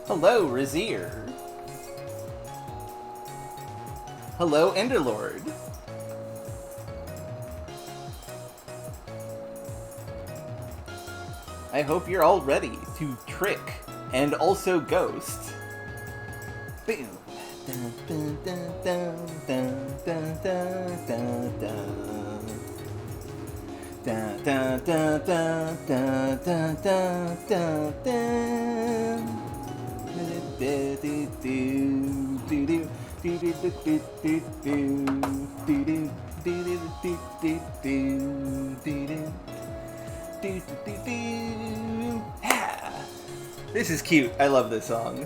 Hello, Razir. Hello, Enderlord. I hope you're all ready to trick and also ghost. Boom. Dun, dun, dun, dun, dun, dun, dun, dun, dun. Dun, dun, dun, dun, dun, dun, dun, dun, dun. This is cute. I love this song.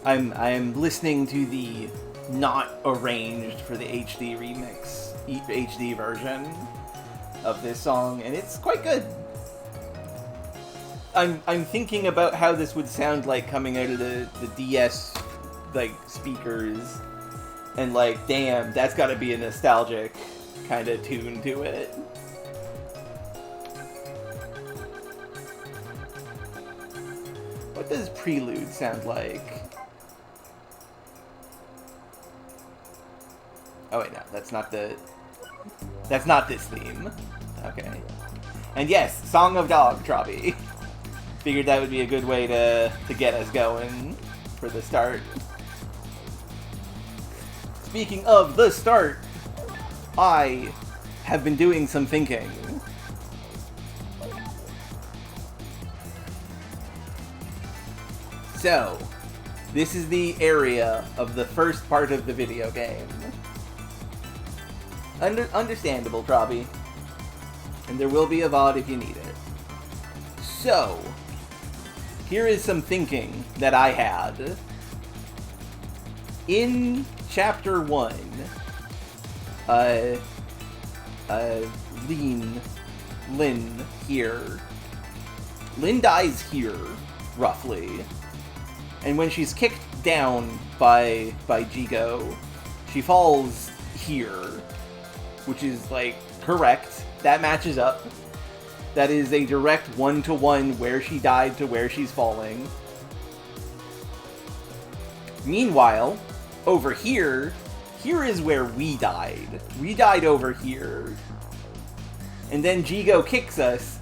I'm listening to the not arranged for the HD remix, HD version of this song, and it's quite good. I'm thinking about how this would sound like coming out of the DS like speakers, and like, damn, that's got to be a nostalgic kind of tune to it. What does Prelude sound like? Oh wait, no, that's not this theme. Okay. And yes, Song of Dog, Trobby. Figured that would be a good way to get us going for the start. Speaking of the start, I have been doing some thinking. So, this is the area of the first part of the video game. Understandable, Trobby. And there will be a VOD if you need it. So, here is some thinking that I had. In Chapter 1, Lynn here. Lynn dies here, roughly. And when she's kicked down by Jigo, she falls here, which is, like, correct. That matches up. That is a direct one-to-one where she died to where she's falling. Meanwhile, over here is where we died. We died over here. And then Jigo kicks us,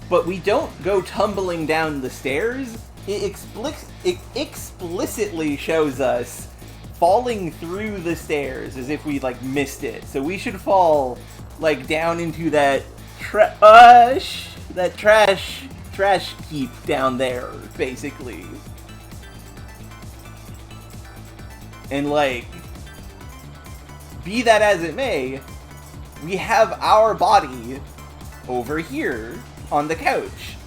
but we don't go tumbling down the stairs. It explicitly shows us falling through the stairs as if we, like, missed it. So we should fall, like, down into that trash heap down there, basically. And, like, be that as it may, we have our body over here on the couch.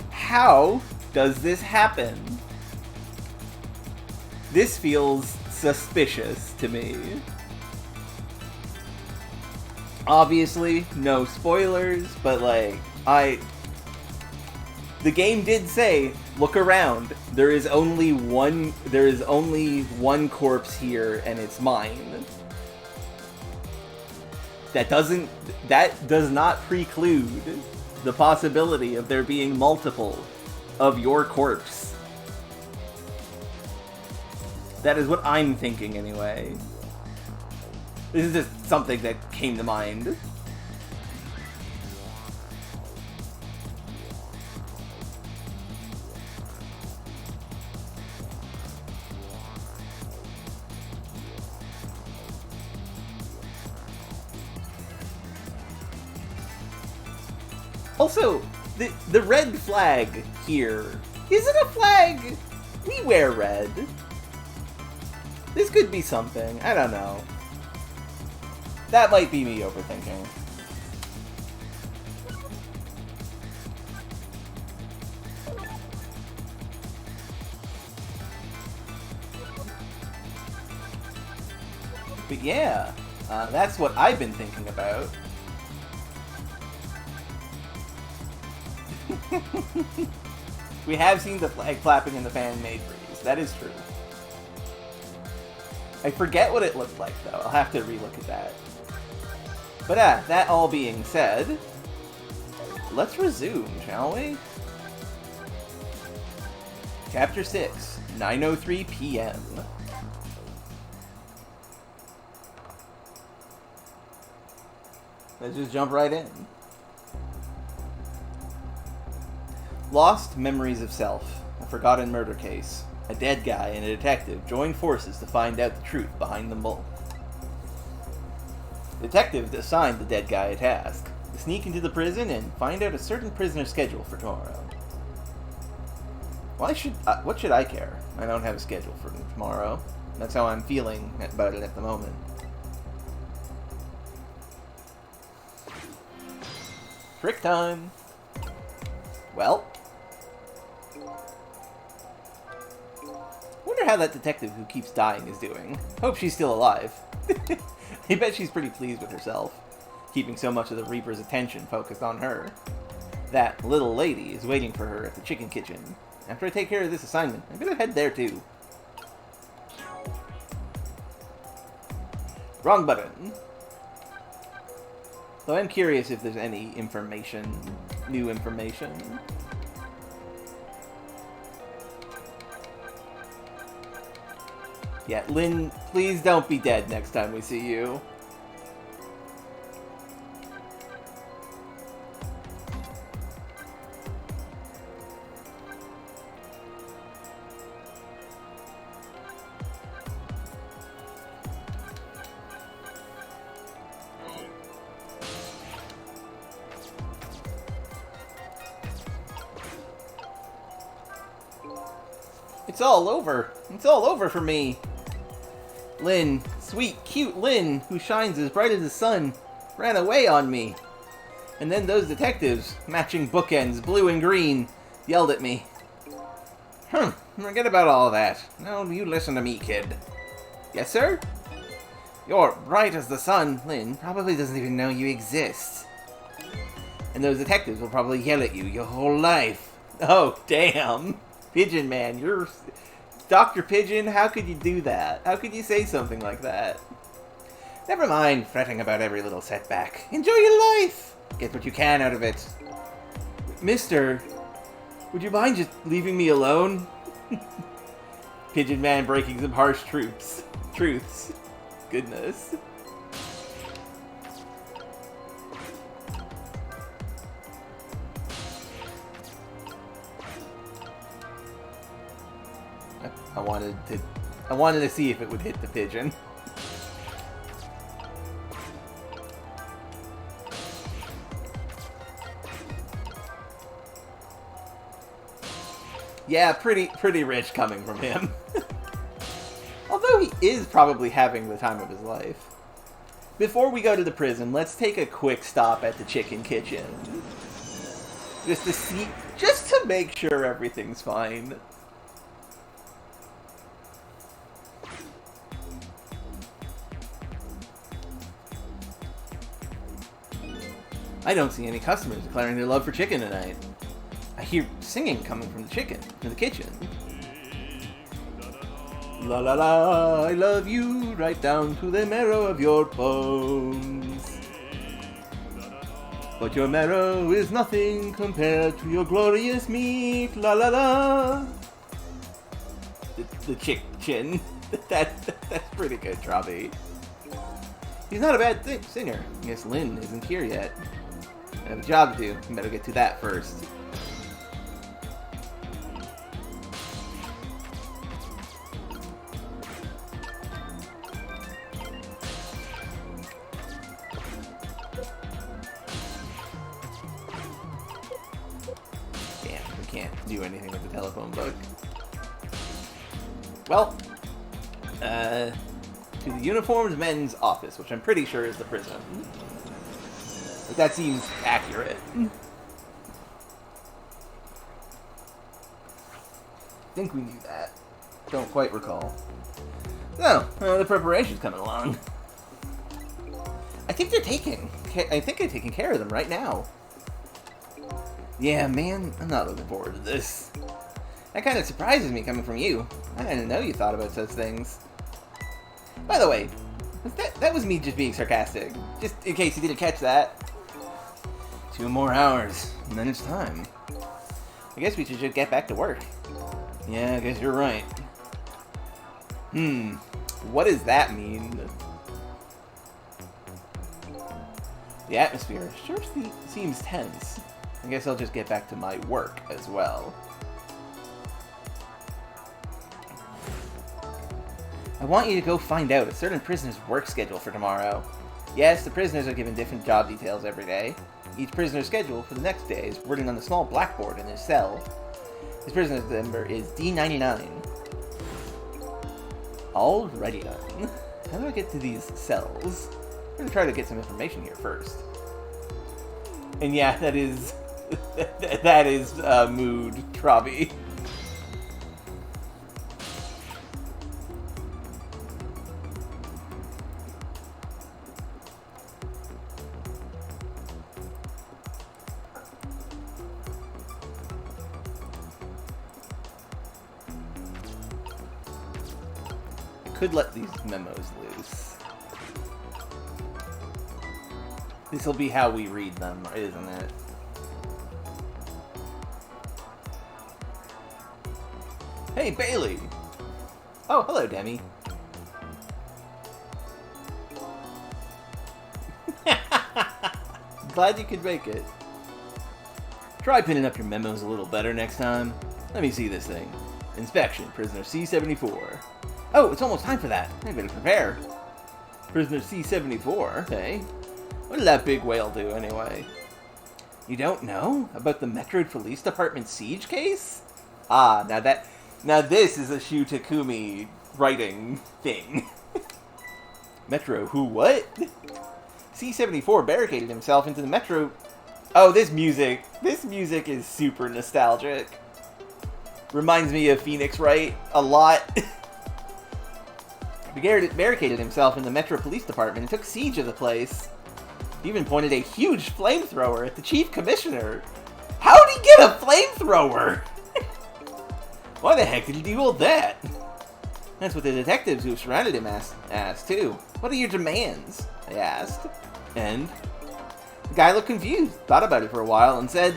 How does this happen? This feels suspicious to me. Obviously, no spoilers, but like, the game did say, look around. There is only one corpse here, and it's mine. That does not preclude the possibility of there being multiple of your corpse. That is what I'm thinking anyway. This is just something that came to mind. Also, the red flag here. Is it a flag? We wear red. This could be something. I don't know. That might be me overthinking. But yeah, that's what I've been thinking about. We have seen the flag flapping in the fan-made freeze. That is true. I forget what it looked like, though. I'll have to relook at that. But that all being said, let's resume, shall we? Chapter 6, 9:03 p.m. Let's just jump right in. Lost memories of self, a forgotten murder case. A dead guy and a detective join forces to find out the truth behind them both. The detective assigned the dead guy a task: to sneak into the prison and find out a certain prisoner's schedule for tomorrow. What should I care? I don't have a schedule for tomorrow. That's how I'm feeling about it at the moment. Trick time! Well, wonder how that detective who keeps dying is doing. Hope she's still alive. I bet she's pretty pleased with herself, keeping so much of the Reaper's attention focused on her. That little lady is waiting for her at the chicken kitchen. After I take care of this assignment, I'm gonna head there too. Wrong button. Though I'm curious if there's any information, new information. Yeah, Lynn, please don't be dead next time we see you. It's all over. It's all over for me. Lynn, sweet, cute Lynn, who shines as bright as the sun, ran away on me. And then those detectives, matching bookends, blue and green, yelled at me. Forget about all that. Now you listen to me, kid. Yes, sir? You're bright as the sun. Lynn probably doesn't even know you exist. And those detectives will probably yell at you your whole life. Oh, damn. Pigeon Man, you're... Dr. Pigeon, how could you do that? How could you say something like that? Never mind fretting about every little setback. Enjoy your life! Get what you can out of it. Mister, would you mind just leaving me alone? Pigeon Man breaking some harsh truths. Goodness. I wanted to see if it would hit the pigeon. Yeah, pretty rich coming from him. Although he is probably having the time of his life. Before we go to the prison, let's take a quick stop at the chicken kitchen. Just to make sure everything's fine. I don't see any customers declaring their love for chicken tonight. I hear singing coming from the kitchen. La la la, I love you right down to the marrow of your bones. But your marrow is nothing compared to your glorious meat. La la la. The chicken. That's pretty good, Travi. He's not a bad singer. I guess Lynn isn't here yet. I have a job to do. I better get to that first. Damn, we can't do anything with the telephone book. Well, to the uniformed men's office, which I'm pretty sure is the prison. But that seems accurate. I think we knew that. Don't quite recall. So, the preparation's coming along. I think they're taking care of them right now. Yeah, man, I'm not looking forward to this. That kind of surprises me coming from you. I didn't know you thought about such things. By the way, that was me just being sarcastic. Just in case you didn't catch that. 2 more hours, and then it's time. I guess we should just get back to work. Yeah, I guess you're right. What does that mean? The atmosphere sure seems tense. I guess I'll just get back to my work as well. I want you to go find out a certain prisoner's work schedule for tomorrow. Yes, the prisoners are given different job details every day. Each prisoner's schedule for the next day is written on the small blackboard in his cell. This prisoner's number is D99. Alrighty then. How do I get to these cells? I'm gonna try to get some information here first. And yeah, that is... that is mood, Trobby. Could let these memos loose. This'll be how we read them, isn't it? Hey, Bailey! Oh, hello, Demi. Glad you could make it. Try pinning up your memos a little better next time. Let me see this thing. Inspection, prisoner C-74. Oh, it's almost time for that. I better prepare. Prisoner C-74, okay. What did that big whale do, anyway? You don't know? About the Metro Police Department siege case? Ah, now this is a Shu Takumi writing thing. Metro who what? C-74 barricaded himself into the Metro... Oh, this music is super nostalgic. Reminds me of Phoenix Wright a lot. Barricaded himself in the Metro Police Department and took siege of the place. He even pointed a huge flamethrower at the Chief Commissioner. How'd he get a flamethrower? Why the heck did he do all that? That's what the detectives who surrounded him asked too. What are your demands? They asked. And the guy looked confused, thought about it for a while, and said,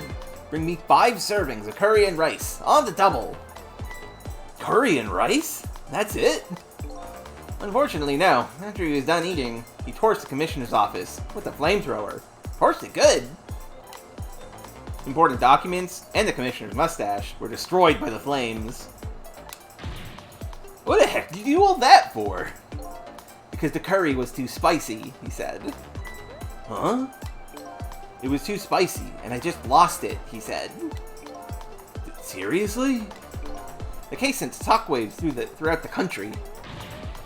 bring me 5 servings of curry and rice, on the double. Curry and rice? That's it? Unfortunately, no. After he was done eating, he torched the commissioner's office with a flamethrower. Torched it good. Important documents and the commissioner's mustache were destroyed by the flames. What the heck did you do all that for? Because the curry was too spicy, he said. Huh? It was too spicy, and I just lost it, he said. Seriously? The case sent shockwaves throughout the country.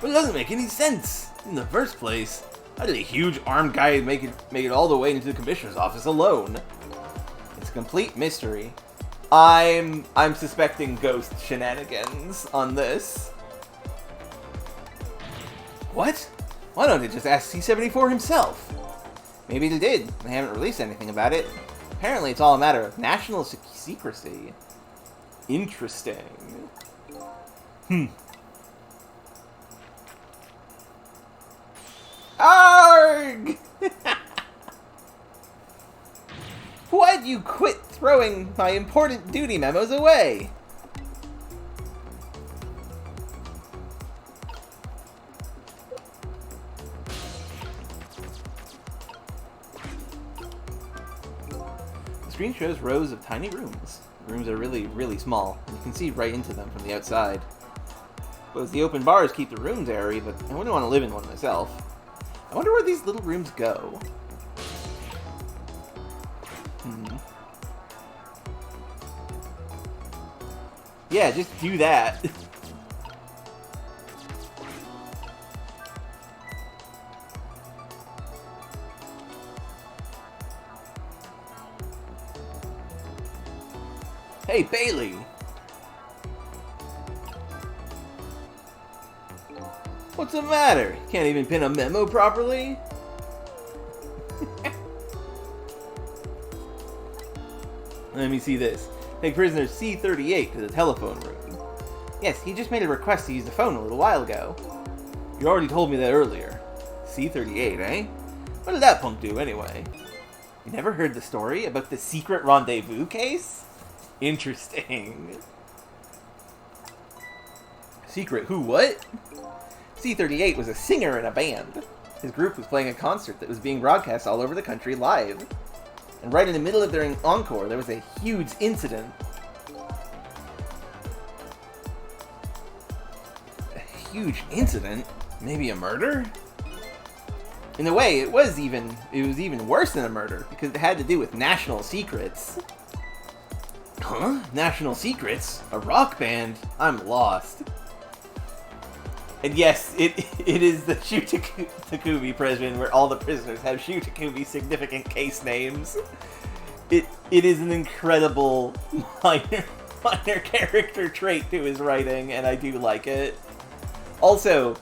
But it doesn't make any sense. In the first place, how did a huge armed guy make it all the way into the commissioner's office alone? It's a complete mystery. I'm suspecting ghost shenanigans on this. What? Why don't they just ask C-74 himself? Maybe they did. They haven't released anything about it. Apparently it's all a matter of national secrecy. Interesting. Arg! Why'd you quit throwing my important duty memos away? The screen shows rows of tiny rooms. The rooms are really, really small. You can see right into them from the outside. Suppose the open bars keep the rooms airy, but I wouldn't want to live in one myself. I wonder where these little rooms go. Yeah, just do that. Hey, Bailey! What's the matter? Can't even pin a memo properly? Let me see this. Take prisoner C-38 to the telephone room. Yes, he just made a request to use the phone a little while ago. You already told me that earlier. C-38, eh? What did that punk do, anyway? You never heard the story about the secret rendezvous case? Interesting. Secret who, what? C-38 was a singer in a band. His group was playing a concert that was being broadcast all over the country live. And right in the middle of their encore, there was a huge incident. A huge incident? Maybe a murder? In a way, it was even worse than a murder, because it had to do with national secrets. Huh? National secrets? A rock band? I'm lost. And yes, it is the Shu-Takumi prison where all the prisoners have Shu-Takumi significant case names. It is an incredible minor character trait to his writing, and I do like it. Also,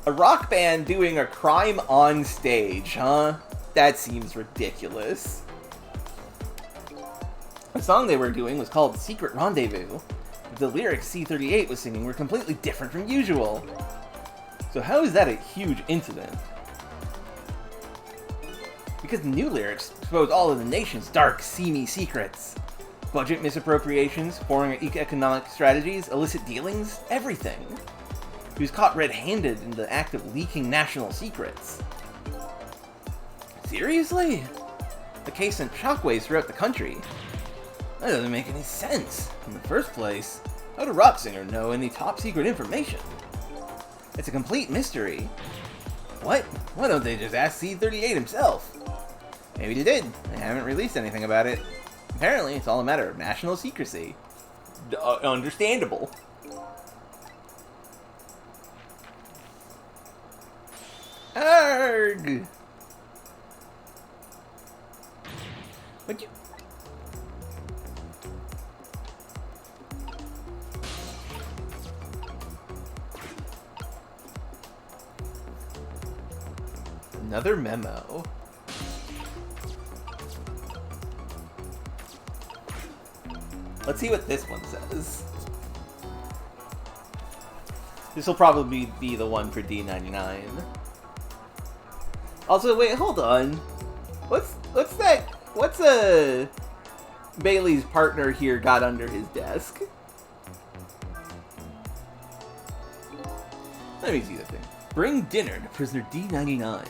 a rock band doing a crime on stage, huh? That seems ridiculous. The song they were doing was called Secret Rendezvous, but the lyrics C-38 was singing were completely different from usual. So how is that a huge incident? Because the new lyrics expose all of the nation's dark, seamy secrets. Budget misappropriations, foreign economic strategies, illicit dealings, everything. He was caught red-handed in the act of leaking national secrets. Seriously? The case sent shockwaves throughout the country. That doesn't make any sense. In the first place, how would a rock singer know any top-secret information? It's a complete mystery. What? Why don't they just ask C-38 himself? Maybe they did. They haven't released anything about it. Apparently, it's all a matter of national secrecy. Understandable. Arg! Would you... Another memo. Let's see what this one says. This will probably be the one for D99. Also, wait, hold on. What's that? What's Bailey's partner here got under his desk? Let me see the thing. Bring dinner to prisoner D99.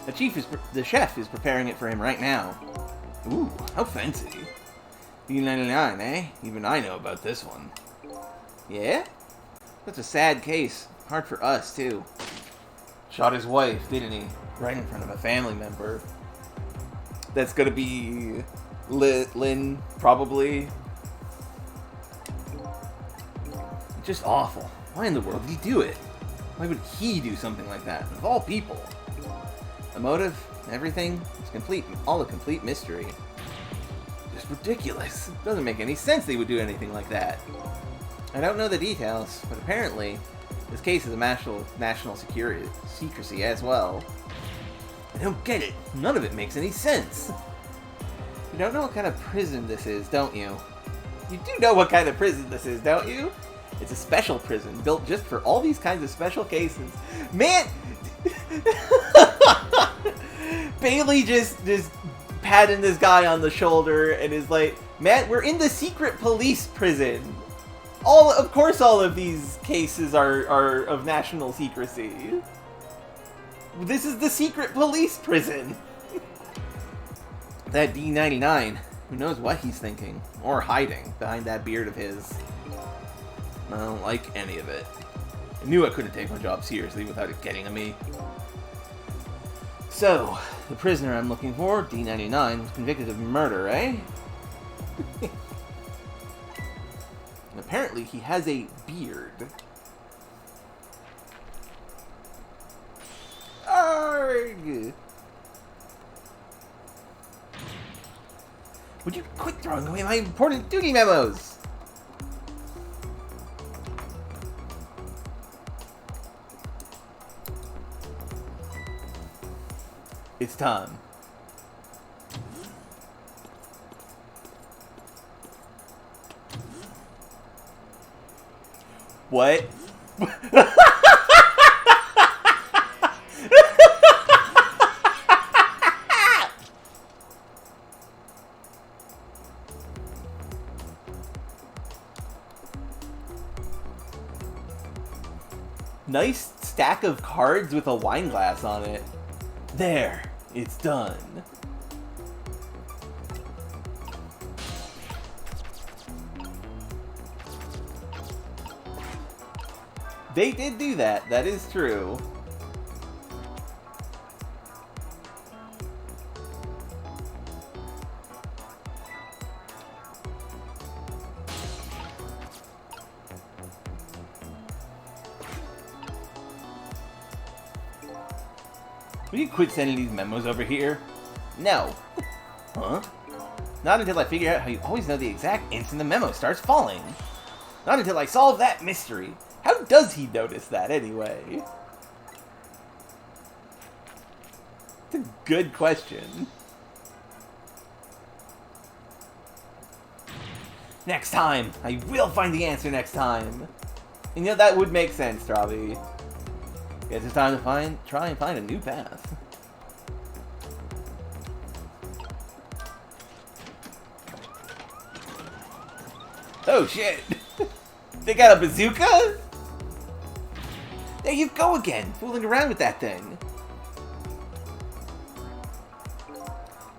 The chef is preparing it for him right now. Ooh, how fancy. D99, eh? Even I know about this one. Yeah? That's a sad case. Hard for us, too. Shot his wife, didn't he? Right in front of a family member. That's gonna be Lynn, probably. Just awful. Why in the world did he do it? Why would he do something like that? Of all people. The motive, everything, it's all a complete mystery. Just ridiculous. It doesn't make any sense they would do anything like that. I don't know the details, but apparently, this case is a national secrecy as well. I don't get it. None of it makes any sense. You don't know what kind of prison this is, don't you? You do know what kind of prison this is, don't you? It's a special prison, built just for all these kinds of special cases. Man! Bailey just patting this guy on the shoulder and is like, man, we're in the secret police prison. Of course all of these cases are of national secrecy. This is the secret police prison. That D99, who knows what he's thinking, or hiding behind that beard of his. I don't like any of it. I knew I couldn't take my job seriously without it getting to me. So, the prisoner I'm looking for, D99, was convicted of murder, eh? And apparently he has a beard. Arrgh! Would you quit throwing away my important duty memos? It's time. What? Nice stack of cards with a wine glass on it. There, it's done. They did do that, that is true. Will you quit sending these memos over here? No. Huh? Not until I figure out how you always know the exact instant the memo starts falling. Not until I solve that mystery. How does he notice that anyway? It's a good question. Next time! I will find the answer next time! And you know, that would make sense, Travi. Guess it's time to try and find a new path. Oh shit! They got a bazooka? There you go again, fooling around with that thing.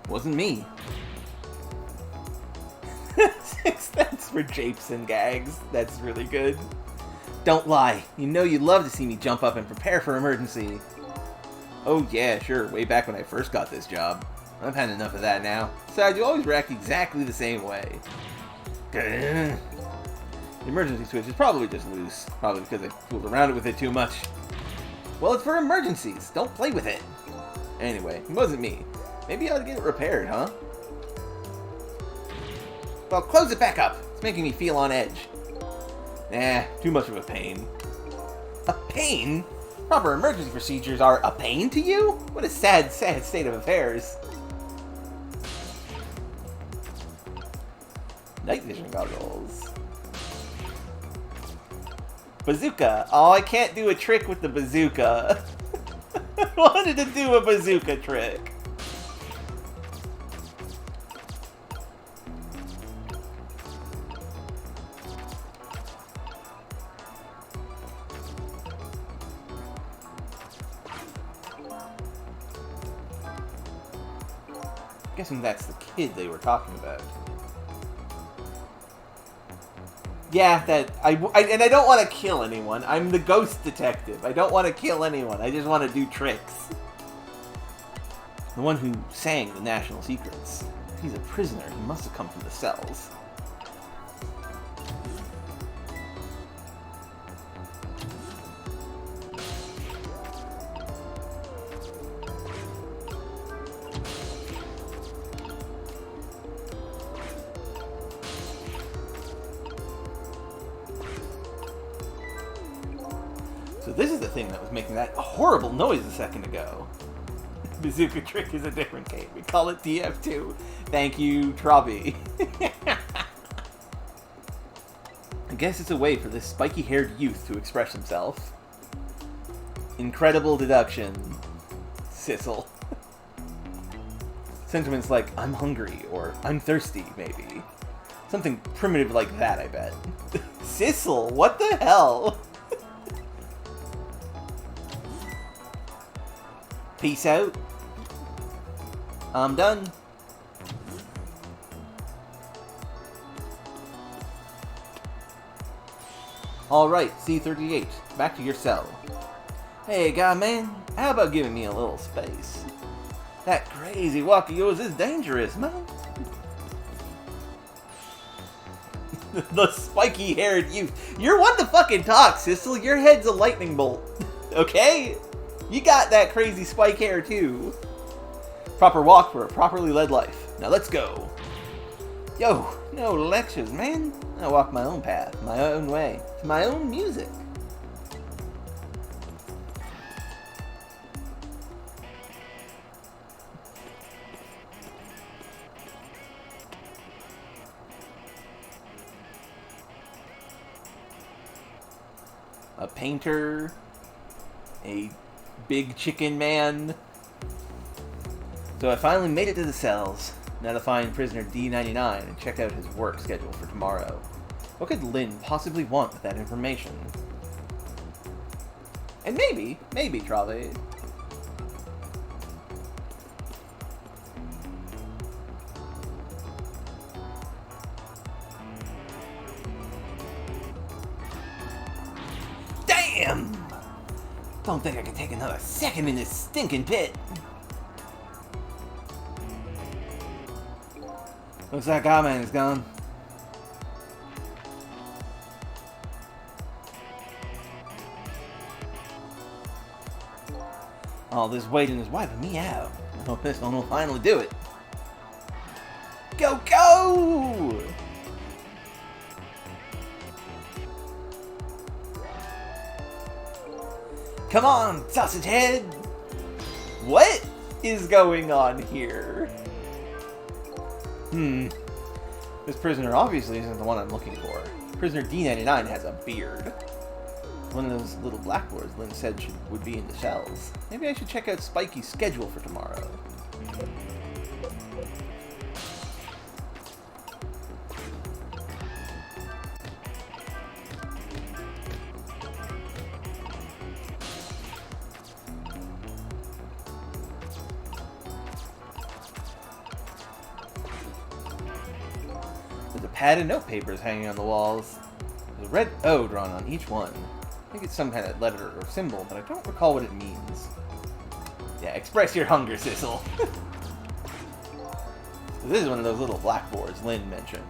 Wasn't me. Thanks for japes and gags. That's really good. Don't lie. You know you'd love to see me jump up and prepare for emergency. Oh yeah, sure. Way back when I first got this job. I've had enough of that now. Besides, you always react exactly the same way. The emergency switch is probably just loose. Probably because I fooled around with it too much. Well, it's for emergencies. Don't play with it. Anyway, it wasn't me. Maybe I ought to get it repaired, huh? Well, close it back up. It's making me feel on edge. Nah, too much of a pain. A pain? Proper emergency procedures are a pain to you? What a sad, sad state of affairs. Night vision goggles. Bazooka. Oh, I can't do a trick with the bazooka. I wanted to do a bazooka trick. Guessing that's the kid they were talking about. Yeah, and I don't want to kill anyone. I'm the ghost detective. I don't want to kill anyone. I just want to do tricks. The one who sang the national secrets. If he's a prisoner, he must have come from the cells. So this is the thing that was making that horrible noise a second ago. Bazooka trick is a different game. We call it DF2. Thank you, Travi. I guess it's a way for this spiky-haired youth to express himself. Incredible deduction. Sissel. Sentiments like, I'm hungry, or I'm thirsty, maybe. Something primitive like that, I bet. Sissel, what the hell? Peace out. I'm done. Alright, C-38. Back to your cell. Hey, guy man. How about giving me a little space? That crazy walk of yours is dangerous, man. The spiky-haired youth. You're one to fucking talk, Sissel. Your head's a lightning bolt. Okay? You got that crazy spike hair, too. Proper walk for a properly led life. Now let's go. Yo, no lectures, man. I walk my own path, my own way, to my own music. a painter, a big chicken man. So I finally made it to the cells. Now to find prisoner D99 and check out his work schedule for tomorrow. What could Lynn possibly want with that information? And maybe, Trolley. Damn! Don't think I can take another second in this stinking pit. Looks like our man is gone. All this waiting is wiping me out. I hope this one will finally do it. Go, go! Come on, sausage head! What is going on here? This prisoner obviously isn't the one I'm looking for. Prisoner D99 has a beard. One of those little blackboards Lynn said would be in the cells. Maybe I should check out Spiky's schedule for tomorrow. There's a pad and note papers hanging on the walls. There's a red O drawn on each one. I think it's some kind of letter or symbol, but I don't recall what it means. Yeah, express your hunger, Sissel. This is one of those little blackboards Lynn mentioned.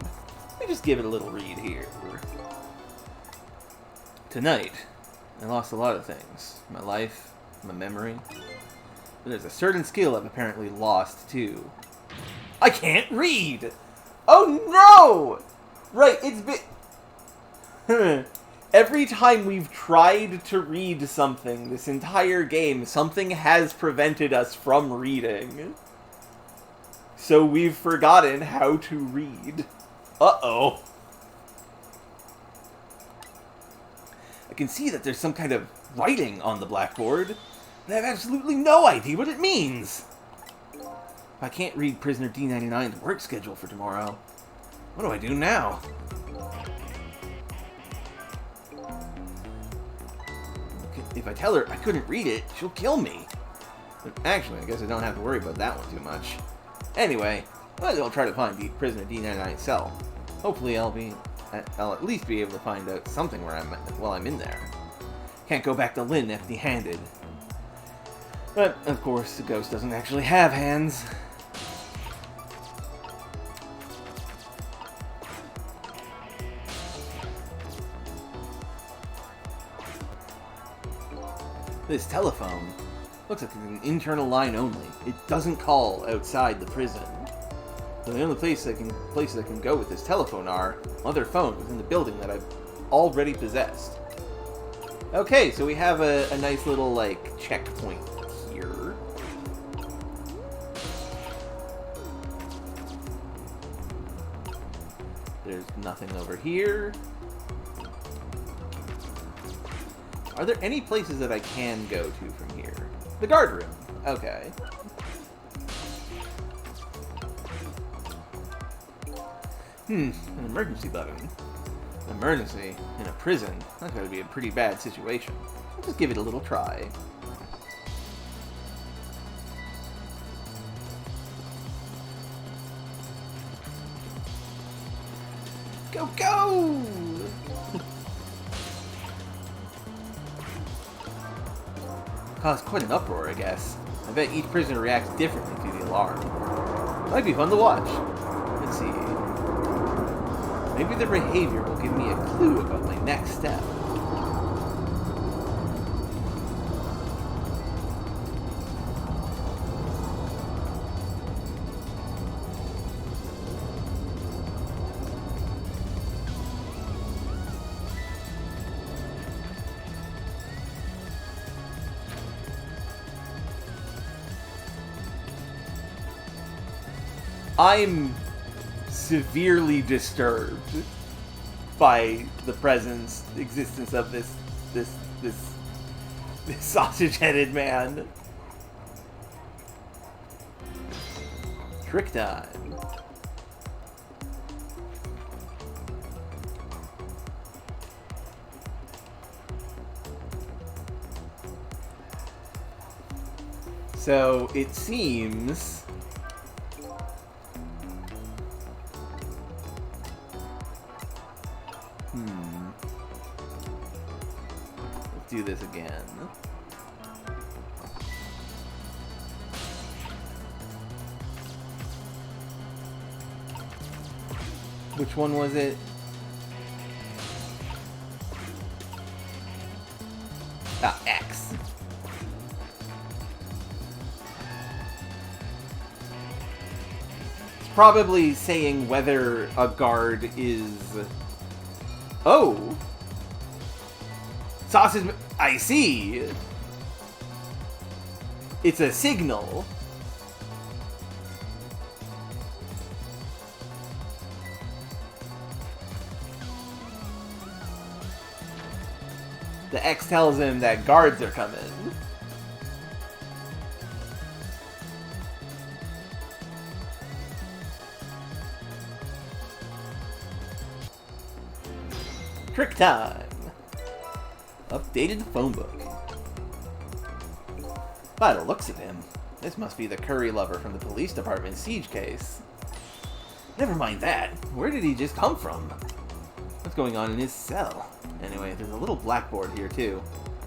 Let me just give it a little read here. Tonight, I lost a lot of things. My life, my memory. But there's a certain skill I've apparently lost, too. I can't read! Oh no! Right, it's been... Every time we've tried to read something this entire game, something has prevented us from reading. So we've forgotten how to read. Uh-oh. I can see that there's some kind of writing on the blackboard, but I have absolutely no idea what it means. If I can't read prisoner D99's work schedule for tomorrow, what do I do now? If I tell her I couldn't read it, she'll kill me. But actually, I guess I don't have to worry about that one too much. Anyway, I'll try to find the prisoner D99's cell. Hopefully I'll at least be able to find out something while I'm in there. Can't go back to Lynn empty-handed. But, of course, the ghost doesn't actually have hands. This telephone looks like an internal line only. It doesn't call outside the prison. So the only places I can go with this telephone are other phones within the building that I've already possessed. Okay, so we have a nice little, like, checkpoint here. There's nothing over here. Are there any places that I can go to from here? The guard room. Okay. An emergency button. Emergency in a prison. That's gotta be a pretty bad situation. I'll just give it a little try. Go, go! Caused quite an uproar, I guess. I bet each prisoner reacts differently to the alarm. Might be fun to watch. Let's see. Maybe their behavior will give me a clue about my next step. I'm severely disturbed by the existence of this this sausage-headed man. Trick time. So it seems let's do this again. Which one was it? Ah, X. It's probably saying whether a guard is... Oh! Sausage... I see! It's a signal. The X tells him that guards are coming. Trick time! Updated phone book. By the looks of him, this must be the curry lover from the police department siege case. Never mind that. Where did he just come from? What's going on in his cell? Anyway, there's a little blackboard here too.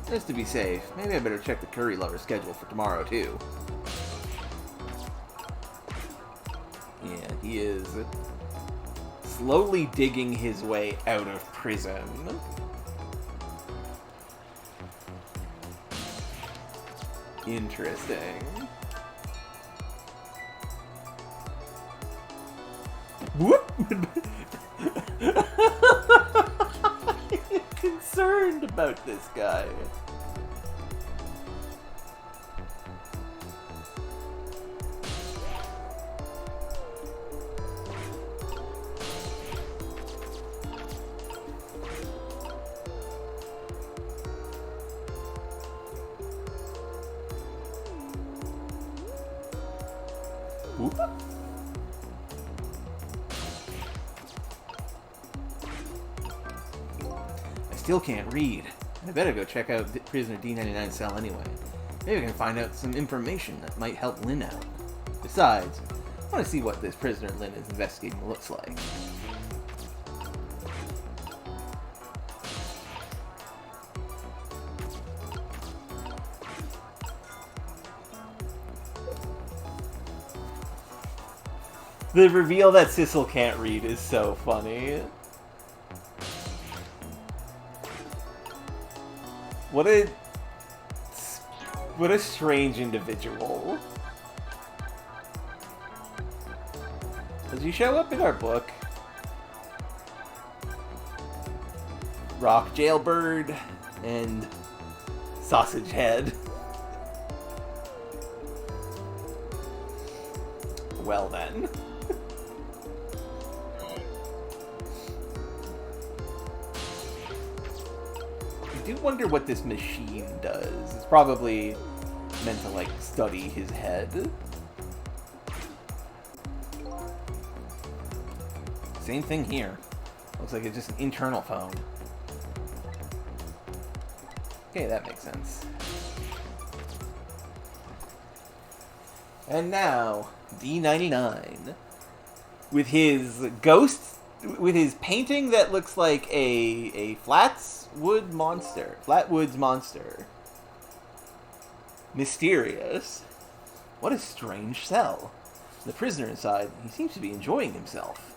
Just to be safe, maybe I better check the curry lover schedule for tomorrow too. Yeah, he is slowly digging his way out of prison. Interesting. Whoop! I'm concerned about this guy. Whoop. Still can't read. I better go check out prisoner D99's cell anyway. Maybe I can find out some information that might help Lynn out. Besides, I want to see what this prisoner Lynn is investigating looks like. The reveal that Sissel can't read is so funny. What a strange individual. Does he show up in our book? Rock Jailbird and Sausage Head. Well then. I do wonder what this machine does. It's probably meant to, like, study his head. Same thing here. Looks like it's just an internal phone. Okay, that makes sense. And now, D99. With his ghost... With his painting that looks like a Flatwoods monster. Mysterious. What a strange cell. The prisoner inside, he seems to be enjoying himself.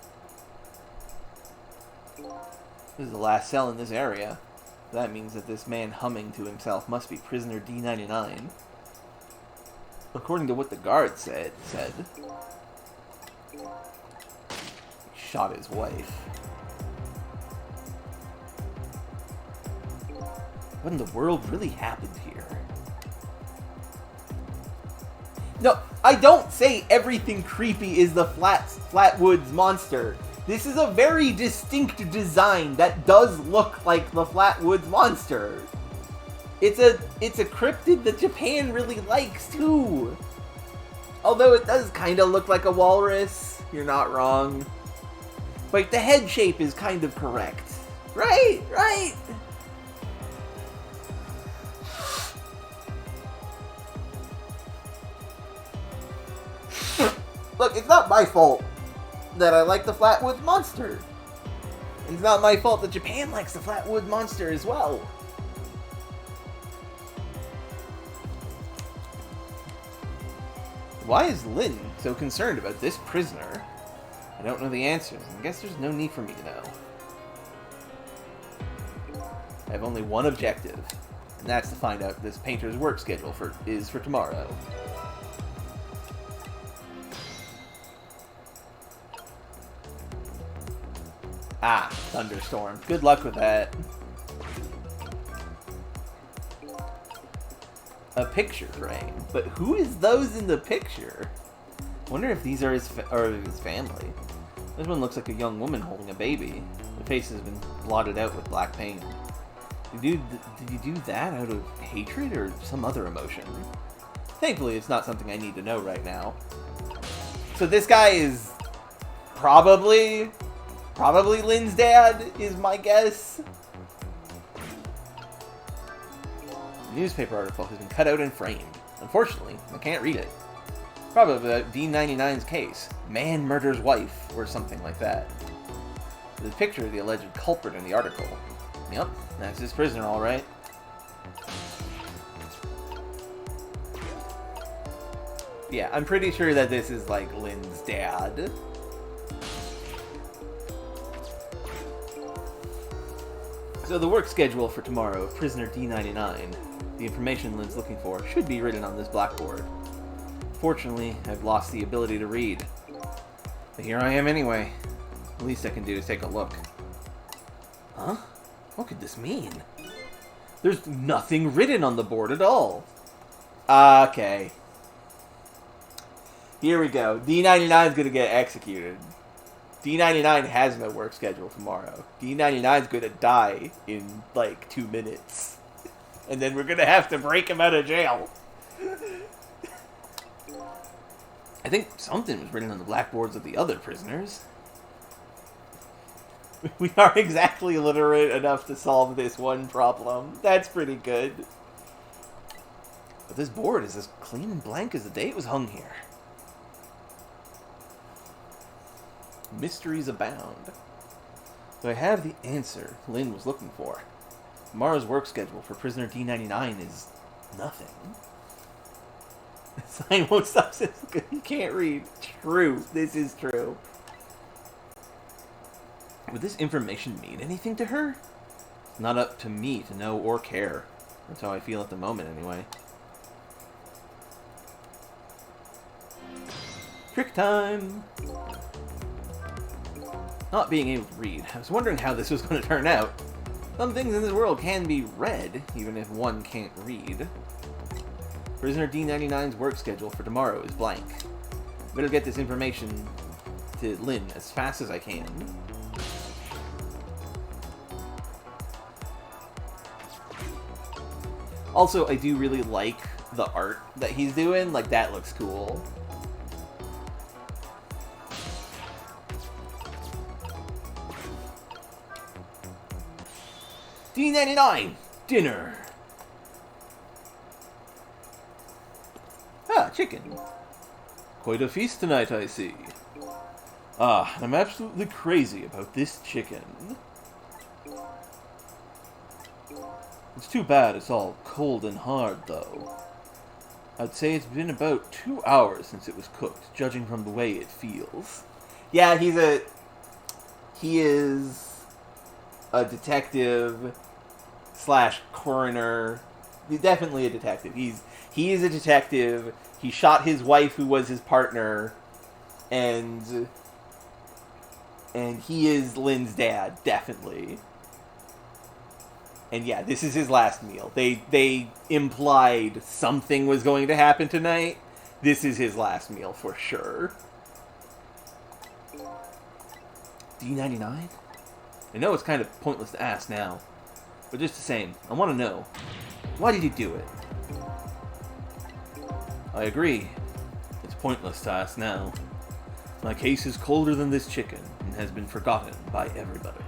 This is the last cell in this area. That means that this man humming to himself must be prisoner D99. According to what the guard said. Shot his wife. What in the world really happened here? No, I don't say everything creepy is the Flatwoods monster. This is a very distinct design that does look like the Flatwoods monster. It's a cryptid that Japan really likes too. Although it does kind of look like a walrus. You're not wrong. Like, the head shape is kind of correct. Right, right. Look, it's not my fault that I like the Flatwoods monster. It's not my fault that Japan likes the Flatwood monster as well. Why is Lynn so concerned about this prisoner? I don't know the answers, and I guess there's no need for me to know. I have only one objective, and that's to find out this painter's work schedule is for tomorrow. Ah, thunderstorm. Good luck with that. A picture frame. But who is those in the picture? Wonder if these are his family. This one looks like a young woman holding a baby. The face has been blotted out with black paint. Did you do that out of hatred or some other emotion? Thankfully, it's not something I need to know right now. So this guy is probably Lynn's dad, is my guess. The newspaper article has been cut out and framed. Unfortunately, I can't read it. Probably about D99's case. Man murders wife, or something like that. There's a picture of the alleged culprit in the article. Yep, that's his prisoner, alright. Yeah, I'm pretty sure that this is, like, Lynn's dad. So the work schedule for tomorrow of prisoner D99, the information Lynn's looking for, should be written on this blackboard. Fortunately, I've lost the ability to read. But here I am anyway. The least I can do is take a look. Huh? What could this mean? There's nothing written on the board at all. Okay. Here we go. D99 is going to get executed. D99 has no work schedule tomorrow. D99 is going to die in, like, 2 minutes. And then we're going to have to break him out of jail. I think something was written on the blackboards of the other prisoners. We aren't exactly literate enough to solve this one problem. That's pretty good. But this board is as clean and blank as the day it was hung here. Mysteries abound. So I have the answer Lynn was looking for. Tomorrow's work schedule for prisoner D99 is nothing. Sign won't stop since you can't read. True. This is true. Would this information mean anything to her? It's not up to me to know or care. That's how I feel at the moment, anyway. Trick time! Not being able to read, I was wondering how this was going to turn out. Some things in this world can be read, even if one can't read. Prisoner D99's work schedule for tomorrow is blank. I better get this information to Lynn as fast as I can. Also, I do really like the art that he's doing. Like, that looks cool. D99! Dinner! Ah, chicken. Quite a feast tonight, I see. Ah, I'm absolutely crazy about this chicken. It's too bad it's all cold and hard, though. I'd say it's been about 2 hours since it was cooked, judging from the way it feels. Yeah, he is a detective slash coroner. He's definitely a detective. He is a detective. He shot his wife, who was his partner, and he is Lynn's dad, definitely. And yeah, this is his last meal. They implied something was going to happen tonight. This is his last meal for sure. D99? I know it's kind of pointless to ask now, but just the same, I want to know. Why did you do it? I agree. It's pointless to ask now. My case is colder than this chicken and has been forgotten by everybody.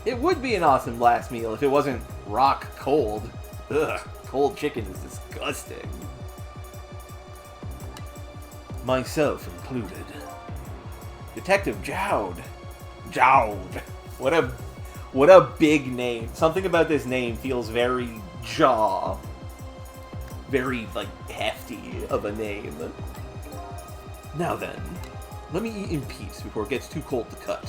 It would be an awesome last meal if it wasn't rock cold. Ugh, cold chicken is disgusting. Myself included. Detective Jowd. Jowd. What a big name. Something about this name feels very very, like, hefty of a name. Now then, let me eat in peace before it gets too cold to cut.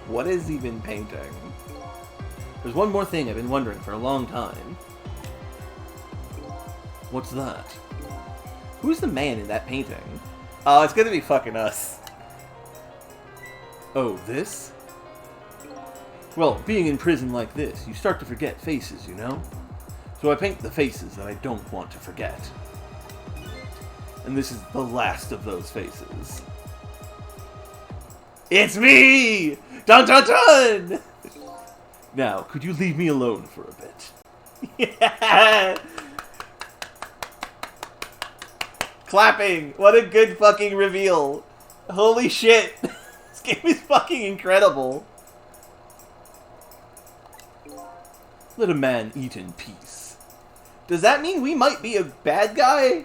What is he been painting? There's one more thing I've been wondering for a long time. What's that? Who's the man in that painting? Oh, it's gonna be fucking us. Oh, this? Well, being in prison like this, you start to forget faces, you know? So I paint the faces that I don't want to forget. And this is the last of those faces. It's me! Dun dun dun! Now, could you leave me alone for a bit? Yeah! Clapping! What a good fucking reveal! Holy shit! This game is fucking incredible! Let a man eat in peace. Does that mean we might be a bad guy?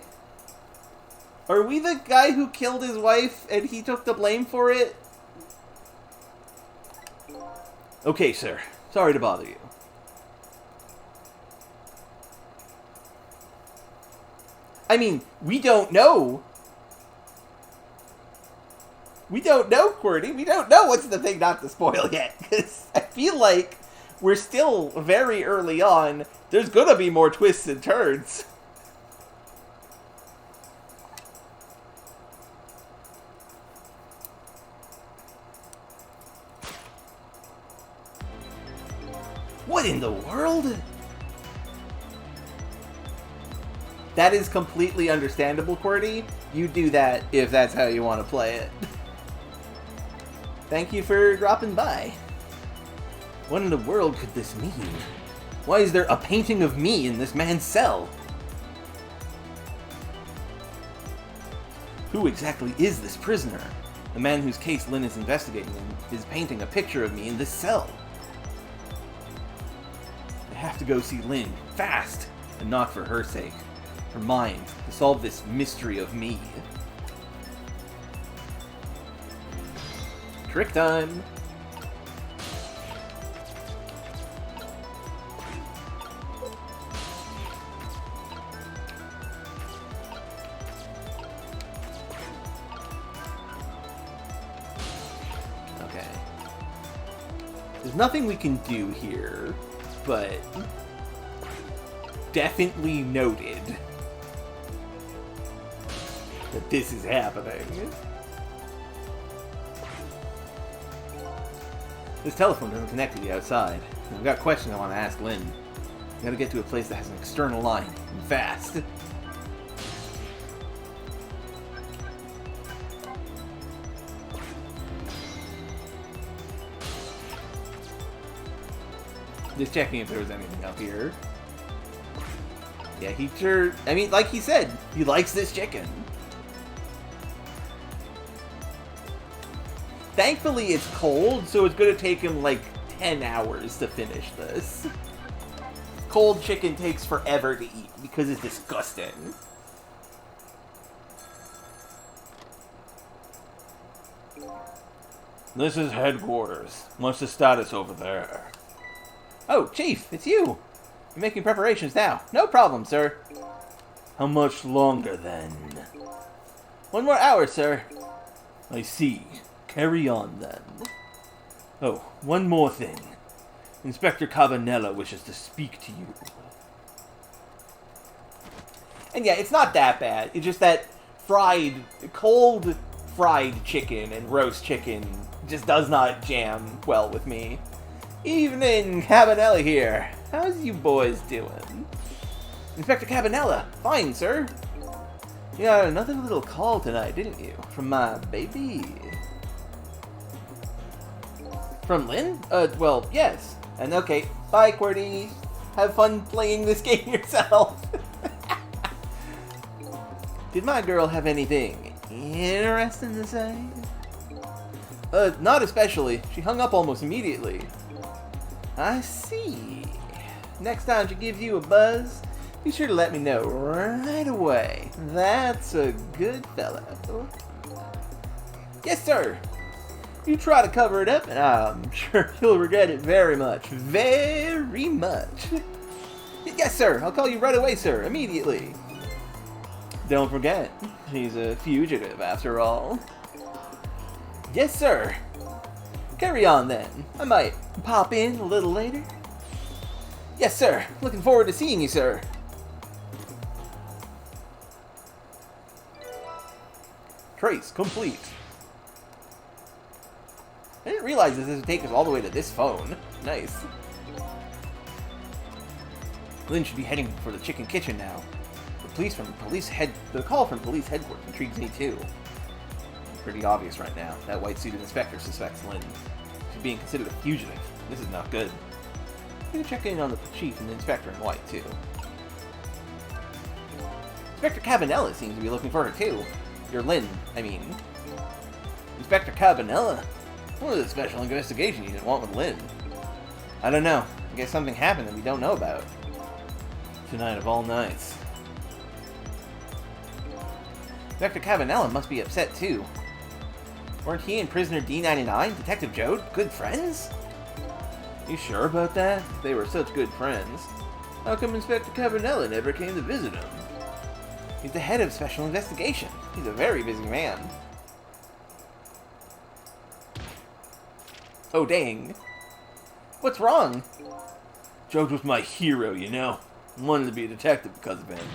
Are we the guy who killed his wife and he took the blame for it? Okay, sir. Sorry to bother you. I mean, we don't know. We don't know, QWERTY. We don't know what's the thing not to spoil yet. Because I feel like we're still very early on. There's gonna be more twists and turns. What in the world? That is completely understandable, QWERTY. You do that if that's how you want to play it. Thank you for dropping by. What in the world could this mean? Why is there a painting of me in this man's cell? Who exactly is this prisoner? The man whose case Lynn is investigating is painting a picture of me in this cell. I have to go see Lynn, fast, and not for her sake. For mine, to solve this mystery of me. Trick time! Okay. There's nothing we can do here, but definitely noted that this is happening. This telephone doesn't connect to the outside. I've got questions I want to ask Lynn. I gotta get to a place that has an external line, and fast. Just checking if there was anything up here. Yeah, he sure... I mean, like he said, he likes this chicken. Thankfully, it's cold, so it's gonna take him, like, 10 hours to finish this. Cold chicken takes forever to eat, because it's disgusting. This is headquarters. What's the status over there? Oh, Chief, it's you! You're making preparations now. No problem, sir. How much longer, then? 1 more hour, sir. I see. Carry on, then. Oh, one more thing. Inspector Cabanella wishes to speak to you. And yeah, it's not that bad. It's just that cold fried chicken and roast chicken just does not jam well with me. Evening, Cabanella here. How's you boys doing? Inspector Cabanella. Fine, sir. You got another little call tonight, didn't you? From my baby. From Lynn? Well, yes. And okay, bye, QWERTY. Have fun playing this game yourself. Did my girl have anything interesting to say? Not especially. She hung up almost immediately. I see. Next time she gives you a buzz, be sure to let me know right away. That's a good fellow. Yes, sir. You try to cover it up, and I'm sure you'll regret it very much. Very much. Yes, sir. I'll call you right away, sir. Immediately. Don't forget, she's a fugitive after all. Yes, sir. Carry on then. I might pop in a little later. Yes, sir. Looking forward to seeing you, sir. Trace complete. I didn't realize this would take us all the way to this phone. Nice. Lynn should be heading for the chicken kitchen now. The call from police headquarters intrigues me too. Pretty obvious right now. That white-suited inspector suspects Lynn. She's being considered a fugitive. This is not good. I'm gonna check in on the chief and the inspector in white too. Inspector Cabanella seems to be looking for her too. Your Lynn, I mean. Inspector Cabanella? What is the special investigation you didn't want with Lynn? I don't know. I guess something happened that we don't know about. Tonight of all nights. Inspector Cabanella must be upset too. Weren't he and prisoner D99, Detective Jode, good friends? You sure about that? They were such good friends. How come Inspector Cabanella never came to visit him? He's the head of Special Investigation. He's a very busy man. Oh, dang. What's wrong? Jode was my hero, you know. I wanted to be a detective because of him.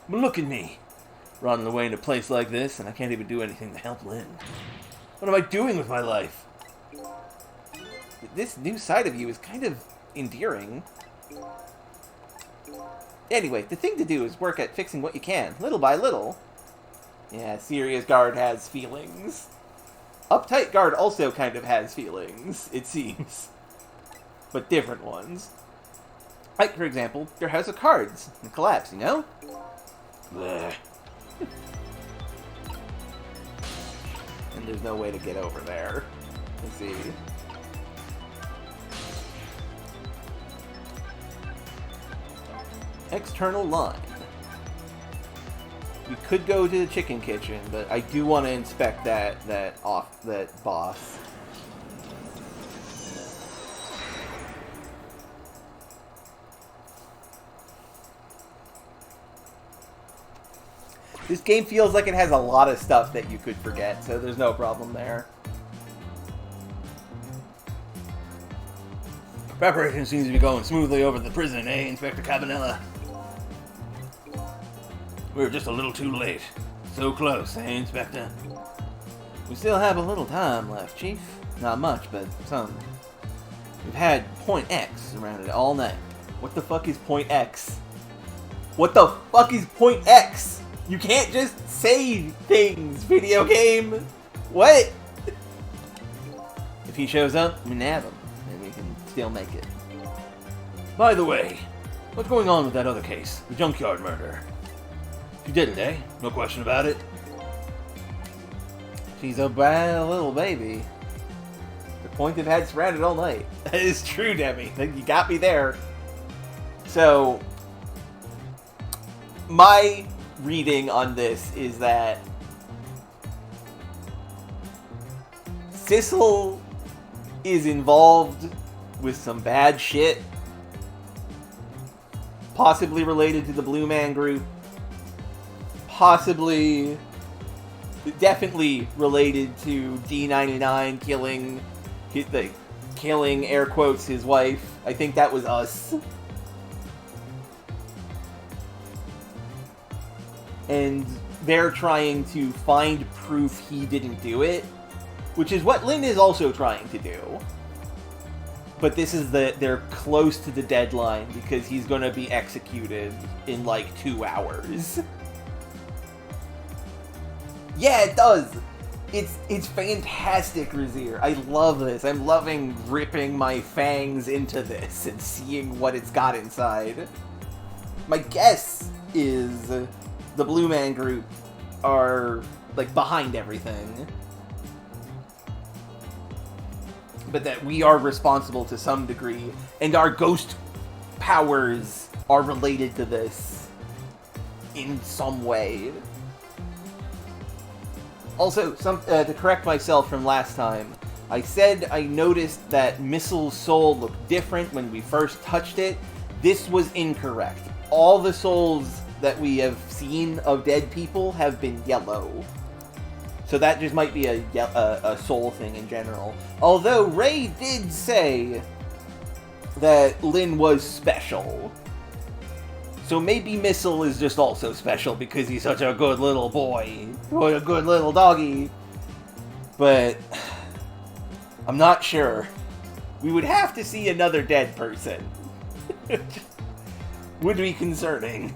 But look at me. Running away in a place like this, and I can't even do anything to help Lynn. What am I doing with my life? This new side of you is kind of endearing. Anyway, the thing to do is work at fixing what you can, little by little. Yeah, serious guard has feelings. Uptight guard also kind of has feelings, it seems. But different ones. Like, for example, your house of cards. And collapse, you know? Bleh. And there's no way to get over there. Let's see. External line. We could go to the chicken kitchen, but I do want to inspect that boss. This game feels like it has a lot of stuff that you could forget, so there's no problem there. Preparation seems to be going smoothly over the prison, eh, Inspector Cabanella? We're just a little too late. So close, eh, Inspector? We still have a little time left, Chief. Not much, but some. We've had Point X around it all night. What the fuck is Point X? What the fuck is Point X? You can't just say things, video game! What? If he shows up, we nab him, and we can still make it. By the way, what's going on with that other case? The junkyard murder? She did it, eh? No question about it? She's a bad little baby. The point they've had surrounded all night. That is true, Demi. You got me there. So, my reading on this is that Sissel is involved with some bad shit, possibly related to the Blue Man Group, possibly, definitely related to D99 killing, air quotes, his wife. I think that was us. And they're trying to find proof he didn't do it, which is what Lynn is also trying to do. But this is they're close to the deadline because he's going to be executed in like 2 hours. Yeah, it does. It's fantastic, Razir. I love this. I'm loving ripping my fangs into this and seeing what it's got inside. My guess is the Blue Man Group are, like, behind everything. But that we are responsible to some degree, and our ghost powers are related to this in some way. Also, to correct myself from last time, I said I noticed that Missle's soul looked different when we first touched it. This was incorrect. All the souls that we have seen of dead people have been yellow. So that just might be a soul thing in general. Although Ray did say that Lynn was special. So maybe Missile is just also special because he's such a good little boy. What a good little doggy. But I'm not sure. We would have to see another dead person. Would be concerning.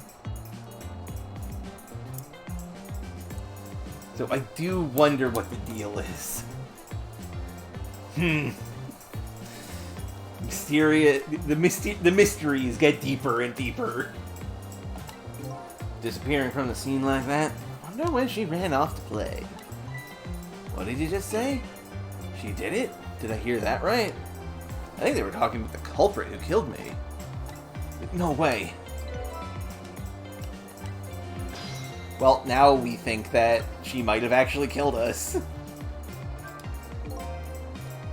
So I do wonder what the deal is. The mysteries get deeper and deeper. Disappearing from the scene like that? I wonder when she ran off to play. What did you just say? She did it? Did I hear that right? I think they were talking about the culprit who killed me. No way. Well, now we think that she might have actually killed us.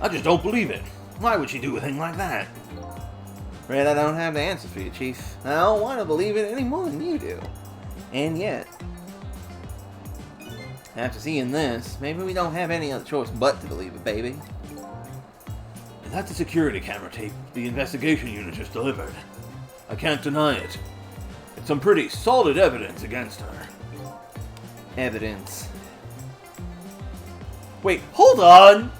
I just don't believe it. Why would she do a thing like that? Afraid I don't have the answer for you, Chief. I don't want to believe it any more than you do. And yet, after seeing this, maybe we don't have any other choice but to believe it, baby. And that's the security camera tape the investigation unit just delivered. I can't deny it. It's some pretty solid evidence against her. Evidence. Wait, hold on!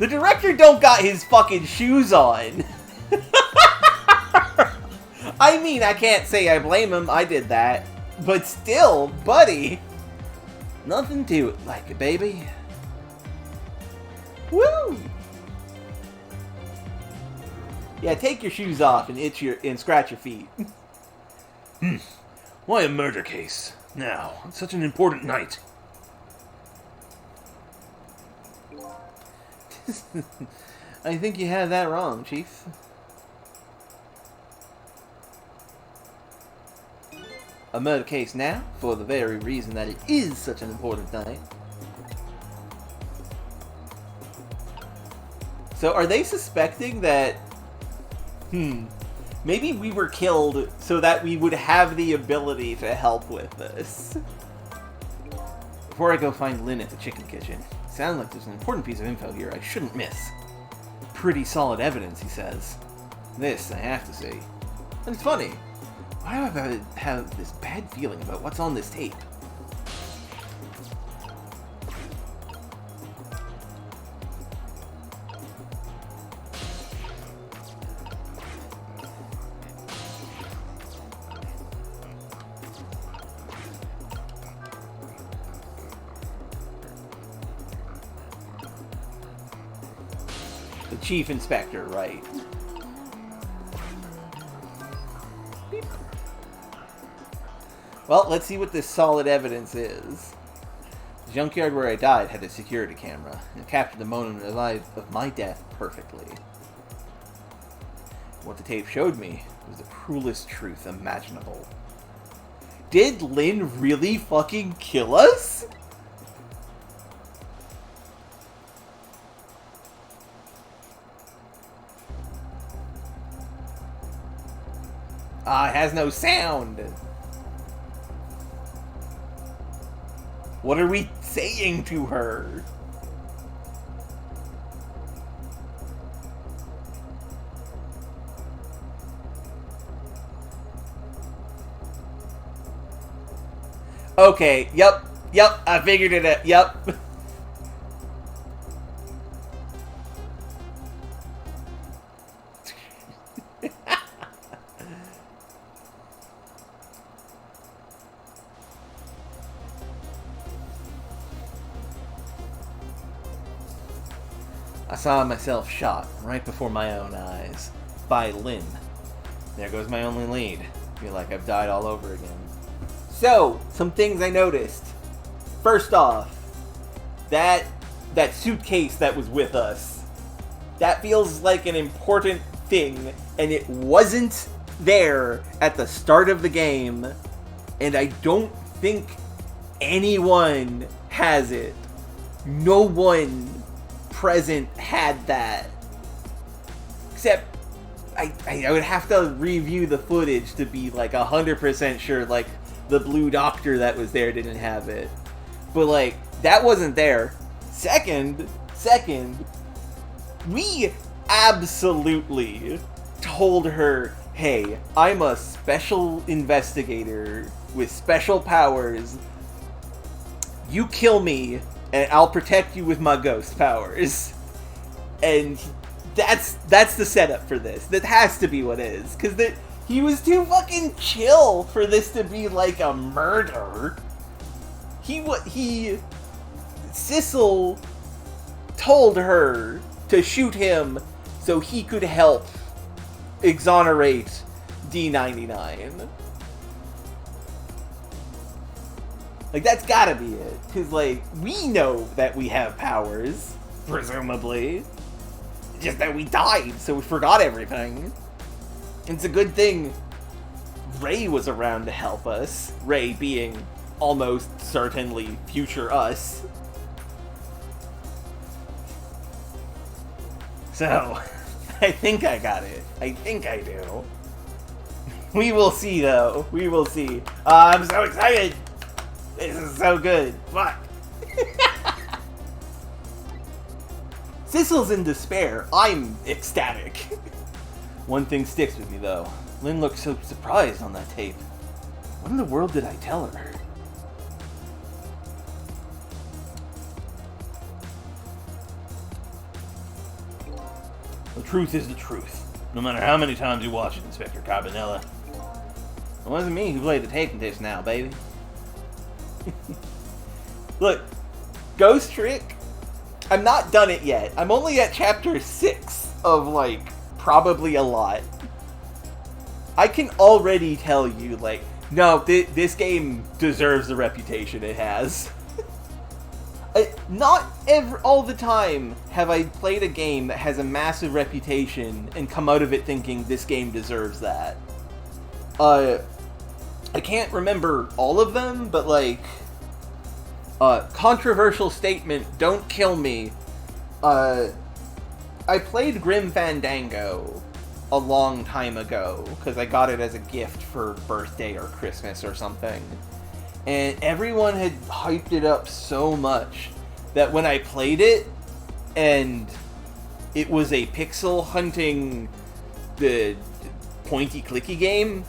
The director don't got his fucking shoes on! I mean, I can't say I blame him, I did that. But still, buddy! Nothing to it like it, baby. Woo! Yeah, take your shoes off and scratch your feet. Why a murder case? Now, on such an important night. I think you have that wrong, Chief. A murder case now, for the very reason that it is such an important night. So are they suspecting that... maybe we were killed so that we would have the ability to help with this. Before I go find Lynn at the chicken kitchen, sounds like there's an important piece of info here I shouldn't miss. Pretty solid evidence, he says. This I have to see. And it's funny. Why do I have this bad feeling about what's on this tape? The Chief Inspector, right? Beep. Well, let's see what this solid evidence is. The junkyard where I died had a security camera, and captured the moment of my death perfectly. What the tape showed me was the cruelest truth imaginable. Did Lynn really fucking kill us? Ah, it has no sound. What are we saying to her? Okay, yep, I figured it out, yep. I saw myself shot right before my own eyes by Lynn. There goes my only lead. Feel like I've died all over again. So, some things I noticed. First off, that suitcase that was with us, that feels like an important thing, and it wasn't there at the start of the game, and I don't think anyone has it. No one present had that. Except, I would have to review the footage to be like 100% sure, like, the blue doctor that was there didn't have it. But, like, that wasn't there. Second, we absolutely told her, hey, I'm a special investigator with special powers. You kill me, and I'll protect you with my ghost powers. And that's the setup for this. That has to be what it is. Because he was too fucking chill for this to be like a murder. Sissel told her to shoot him so he could help exonerate D99. Like, that's gotta be it. Because, like, we know that we have powers, presumably. Just that we died, so we forgot everything. It's a good thing Ray was around to help us. Ray being almost certainly future us. So, I think I got it. I think I do. We will see, though. We will see. I'm so excited! This is so good. Fuck. Sissel's in despair. I'm ecstatic. One thing sticks with me, though. Lynn looked so surprised on that tape. What in the world did I tell her? The truth is the truth. No matter how many times you watch it, Inspector Carbonella. It wasn't me who played the tape just now, baby. Look, Ghost Trick, I'm not done it yet. I'm only at chapter 6 of, like, probably a lot. I can already tell you, like, no, this game deserves the reputation it has. Not all the time have I played a game that has a massive reputation and come out of it thinking this game deserves that. I can't remember all of them, but, like, controversial statement, don't kill me. I played Grim Fandango a long time ago, because I got it as a gift for birthday or Christmas or something. And everyone had hyped it up so much that when I played it, and it was a pixel hunting, the pointy clicky game,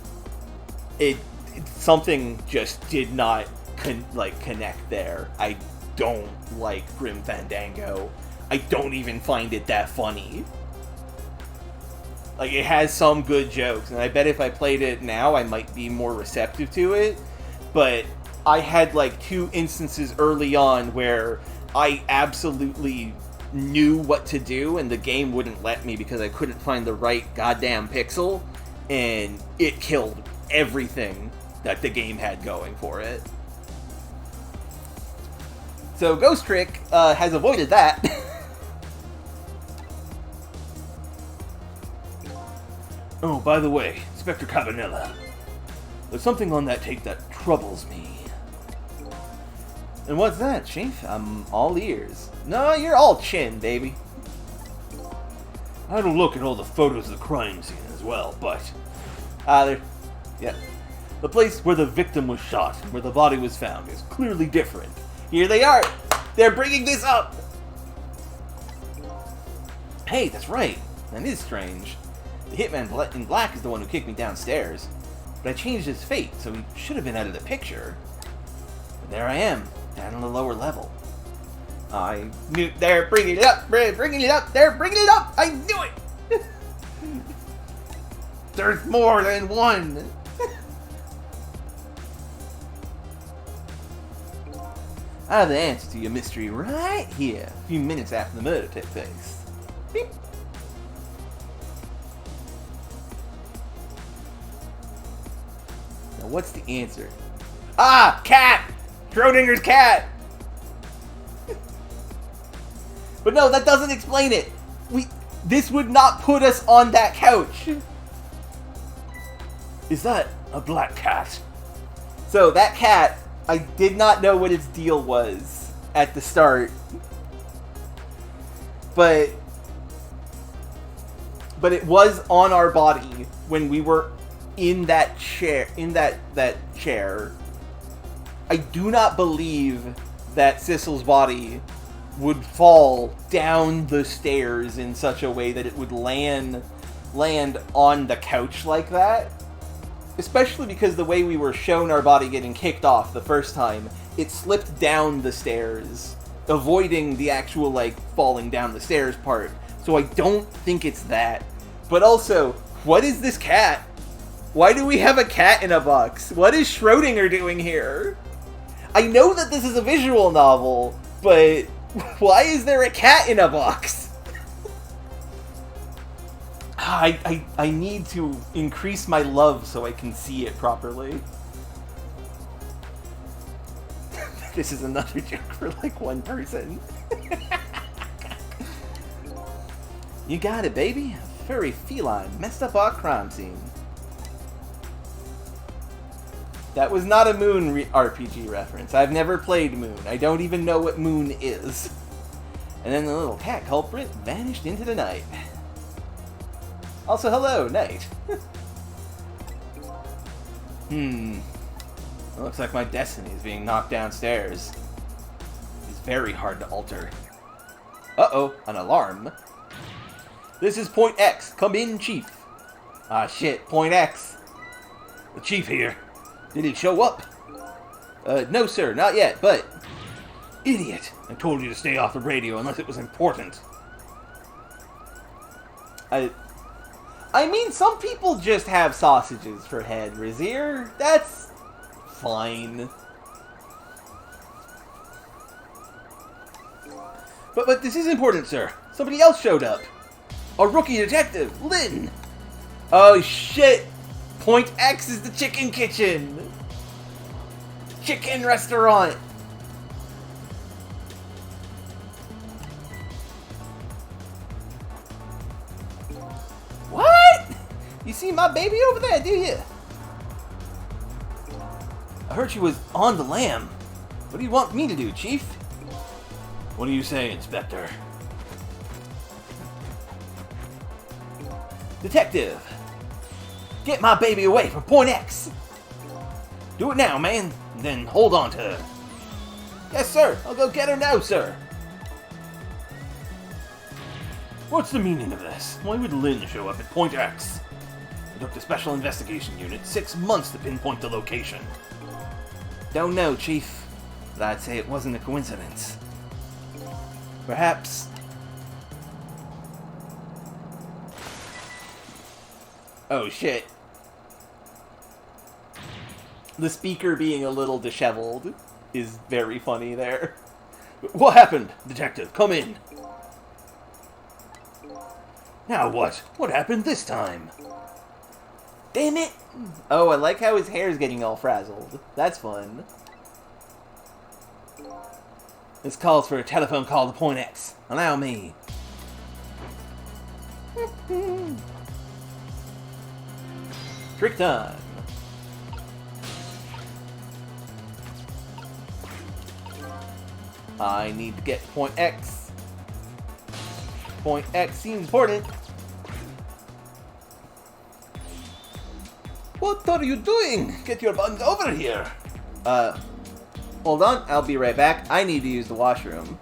something just did not connect there. I don't like Grim Fandango. I don't even find it that funny. Like, it has some good jokes, and I bet if I played it now, I might be more receptive to it. But I had, like, 2 instances early on where I absolutely knew what to do, and the game wouldn't let me because I couldn't find the right goddamn pixel, and it killed everything that the game had going for it. So Ghost Trick has avoided that. Oh, by the way, Inspector Cabanella, there's something on that tape that troubles me. And what's that, Chief? I'm all ears. No, you're all chin, baby. I had a look at all the photos of the crime scene as well, but... yeah. The place where the victim was shot and where the body was found is clearly different. Here they are! They're bringing this up! Hey, that's right. That is strange. The hitman in black is the one who kicked me downstairs. But I changed his fate, so he should have been out of the picture. But there I am, down on the lower level. I knew... They're bringing it up! They're bringing it up! They're bringing it up! I knew it! There's more than one! I have the answer to your mystery right here, a few minutes after the murder took place. Beep. Now, what's the answer? Ah! Cat! Schrodinger's cat! But no, that doesn't explain it. This would not put us on that couch. Is that a black cat? So that cat, I did not know what its deal was at the start. But it was on our body when we were in that chair, that chair. I do not believe that Sissel's body would fall down the stairs in such a way that it would land on the couch like that. Especially because the way we were shown our body getting kicked off the first time, it slipped down the stairs, avoiding the actual, like, falling down the stairs part. So I don't think it's that. But also, what is this cat? Why do we have a cat in a box? What is Schrodinger doing here? I know that this is a visual novel, but why is there a cat in a box? I need to increase my love so I can see it properly. This is another joke for like one person. You got it, baby. A furry feline messed up our crime scene. That was not a Moon RPG reference. I've never played Moon. I don't even know what Moon is. And then the little cat culprit vanished into the night. Also, hello, night. It looks like my destiny is being knocked downstairs. It's very hard to alter. Uh-oh, an alarm. This is Point X. Come in, Chief. Ah, shit, Point X. The chief here. Did he show up? No, sir, not yet, but... Idiot! I told you to stay off the radio unless it was important. I mean, some people just have sausages for head, Razir. That's fine. But this is important, sir. Somebody else showed up. A rookie detective, Lynn. Oh, shit. Point X is the chicken kitchen. Chicken restaurant. What? You see my baby over there, do you? I heard she was on the lam. What do you want me to do, Chief? What do you say, Inspector? Detective, get my baby away from Point X. Do it now, man. Then hold on to her. Yes, sir. I'll go get her now, sir. What's the meaning of this? Why would Lynn show up at Point X? It took the Special Investigation Unit 6 months to pinpoint the location. Don't know, Chief, but I'd say it wasn't a coincidence. Perhaps... Oh, shit. The speaker being a little disheveled is very funny there. What happened? Detective, come in. Now what? What happened this time? Damn it! Oh, I like how his hair's getting all frazzled. That's fun. This calls for a telephone call to Point X. Allow me. Trick time. I need to get to Point X. Point X seems important. What are you doing? Get your buns over here. Hold on. I'll be right back. I need to use the washroom.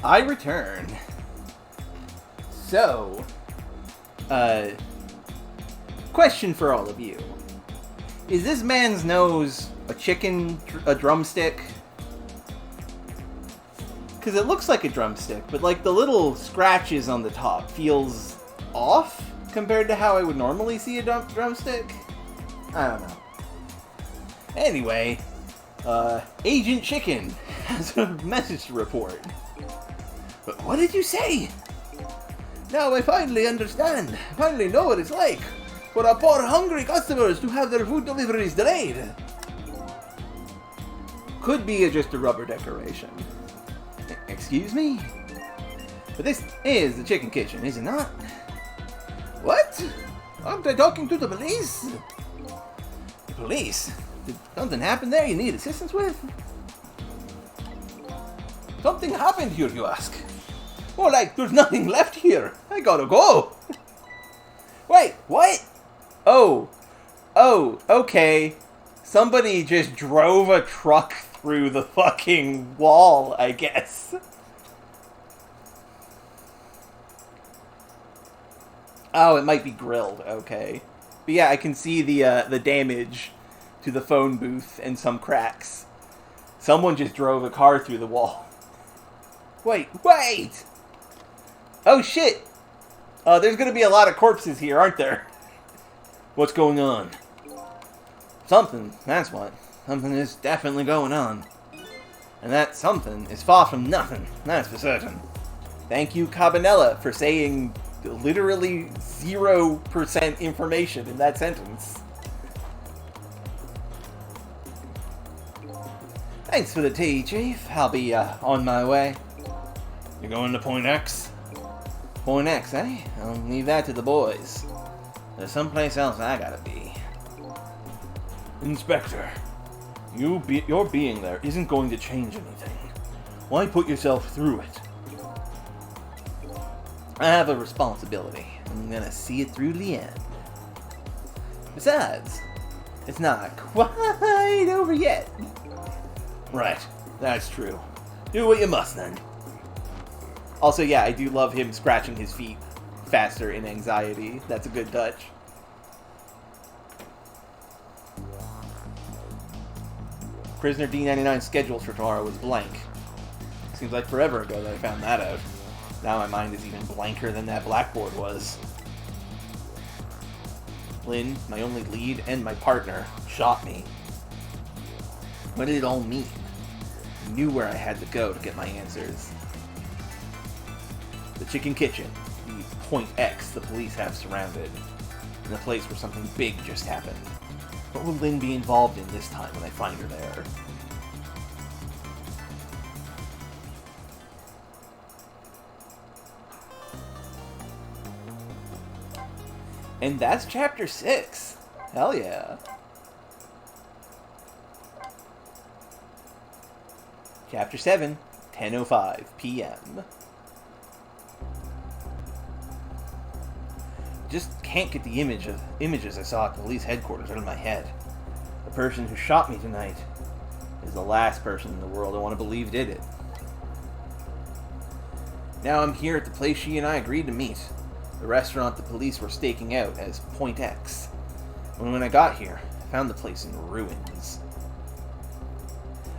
I return. So, question for all of you. Is this man's nose a drumstick? Because it looks like a drumstick, but like the little scratches on the top feels off compared to how I would normally see a drumstick. I don't know. Anyway, Agent Chicken has a message to report. But what did you say? Now I finally understand. I finally know what it's like for our poor hungry customers to have their food deliveries delayed. Could be just a rubber decoration. Excuse me? But this is the chicken kitchen, is it not? What? Aren't I talking to the police? The police? Did something happen there you need assistance with? Something happened here, you ask? More like there's nothing left here. I gotta go. Wait, what? Oh, okay. Somebody just drove a truck through the fucking wall, I guess. Oh, it might be grilled. Okay. But yeah, I can see the damage to the phone booth and some cracks. Someone just drove a car through the wall. Wait! Oh shit! There's gonna be a lot of corpses here, aren't there? What's going on? Something, that's what. Something is definitely going on. And that something is far from nothing, that's for certain. Thank you, Cabanella, for saying literally 0% information in that sentence. Thanks for the tea, Chief. I'll be on my way. You going to Point X? Point X, eh? I'll leave that to the boys. There's someplace else I gotta be. Inspector, your being there isn't going to change anything. Why put yourself through it? I have a responsibility. I'm gonna see it through the end. Besides, it's not quite over yet. Right, that's true. Do what you must then. Also, yeah, I do love him scratching his feet faster in anxiety. That's a good touch. Prisoner D99's schedule for tomorrow was blank. Seems like forever ago that I found that out. Now my mind is even blanker than that blackboard was. Lynn, my only lead and my partner, shot me. What did it all mean? I knew where I had to go to get my answers. The chicken kitchen, the Point X the police have surrounded, and the place where something big just happened. What will Lynn be involved in this time when I find her there? And that's chapter 6. Hell yeah. Chapter 7, 10:05 p.m. Just can't get the images I saw at police headquarters out of my head. The person who shot me tonight is the last person in the world I want to believe did it. Now I'm here at the place she and I agreed to meet. The restaurant the police were staking out as Point X. And when I got here, I found the place in ruins.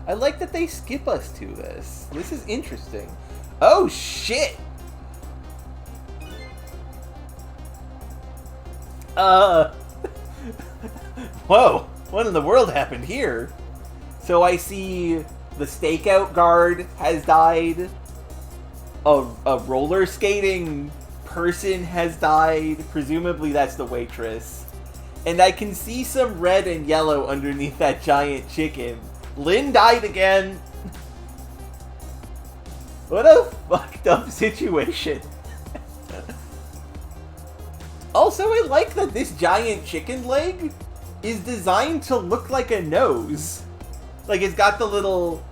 I like that they skip us to this. This is interesting. Oh shit! Whoa! What in the world happened here? So I see the stakeout guard has died. A roller skating person has died. Presumably that's the waitress. And I can see some red and yellow underneath that giant chicken. Lynn died again. What a fucked up situation. Also, I like that this giant chicken leg is designed to look like a nose. Like, it's got the little...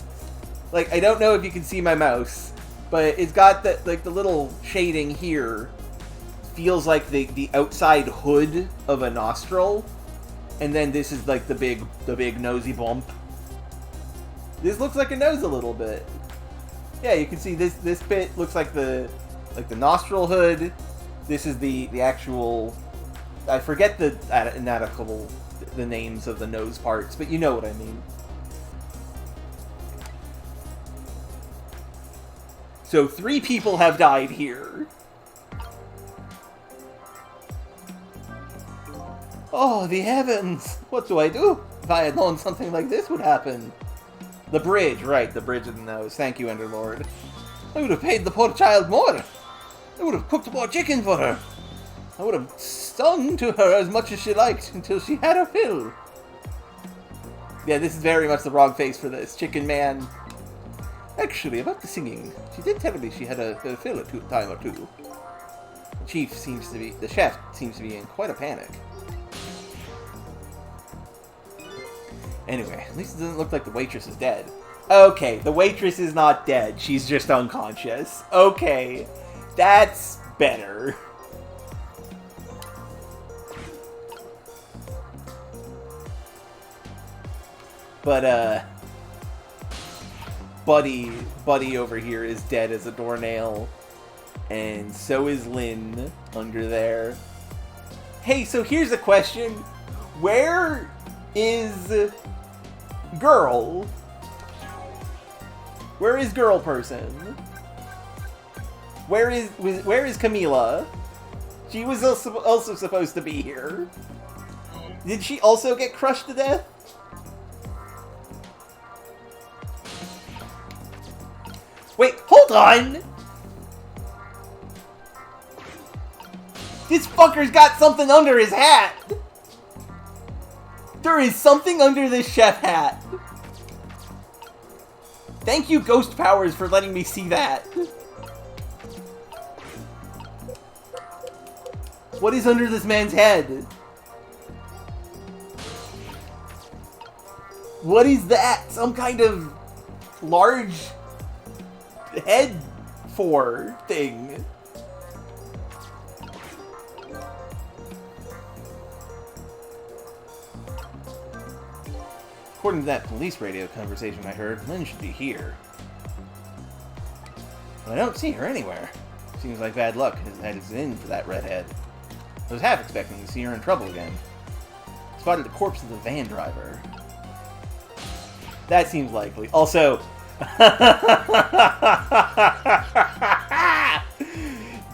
Like, I don't know if you can see my mouse, but it's got the, like, the little shading here. Feels like the outside hood of a nostril. And then this is, like, the big nosy bump. This looks like a nose a little bit. Yeah, you can see this bit looks like the nostril hood. This is the actual. I forget the anatomical the names of the nose parts, but you know what I mean. So 3 people have died here. Oh, the heavens! What do I do? If I had known something like this would happen. The bridge, right, the bridge of the nose. Thank you, Underlord. I would have paid the poor child more. I would have cooked more chicken for her. I would have sung to her as much as she liked until she had her fill. Yeah, this is very much the wrong face for this. Chicken Man. Actually, about the singing, she did tell me she had a fill a time or two. The chef seems to be in quite a panic. Anyway, at least it doesn't look like the waitress is dead. Okay, the waitress is not dead. She's just unconscious. Okay, that's better. But, Buddy over here is dead as a doornail. And so is Lynn under there. Hey, so here's a question. Where is Girl? Where is Girl Person? Where is Camila? She was also supposed to be here. Did she also get crushed to death? Wait, hold on! This fucker's got something under his hat! There is something under this chef hat! Thank you, Ghost Powers, for letting me see that. What is under this man's head? What is that? Some kind of large head thing. According to that police radio conversation I heard, Lynn should be here. But I don't see her anywhere. Seems like bad luck has in for that redhead. I was half expecting to see her in trouble again. Spotted the corpse of the van driver. That seems likely. Also,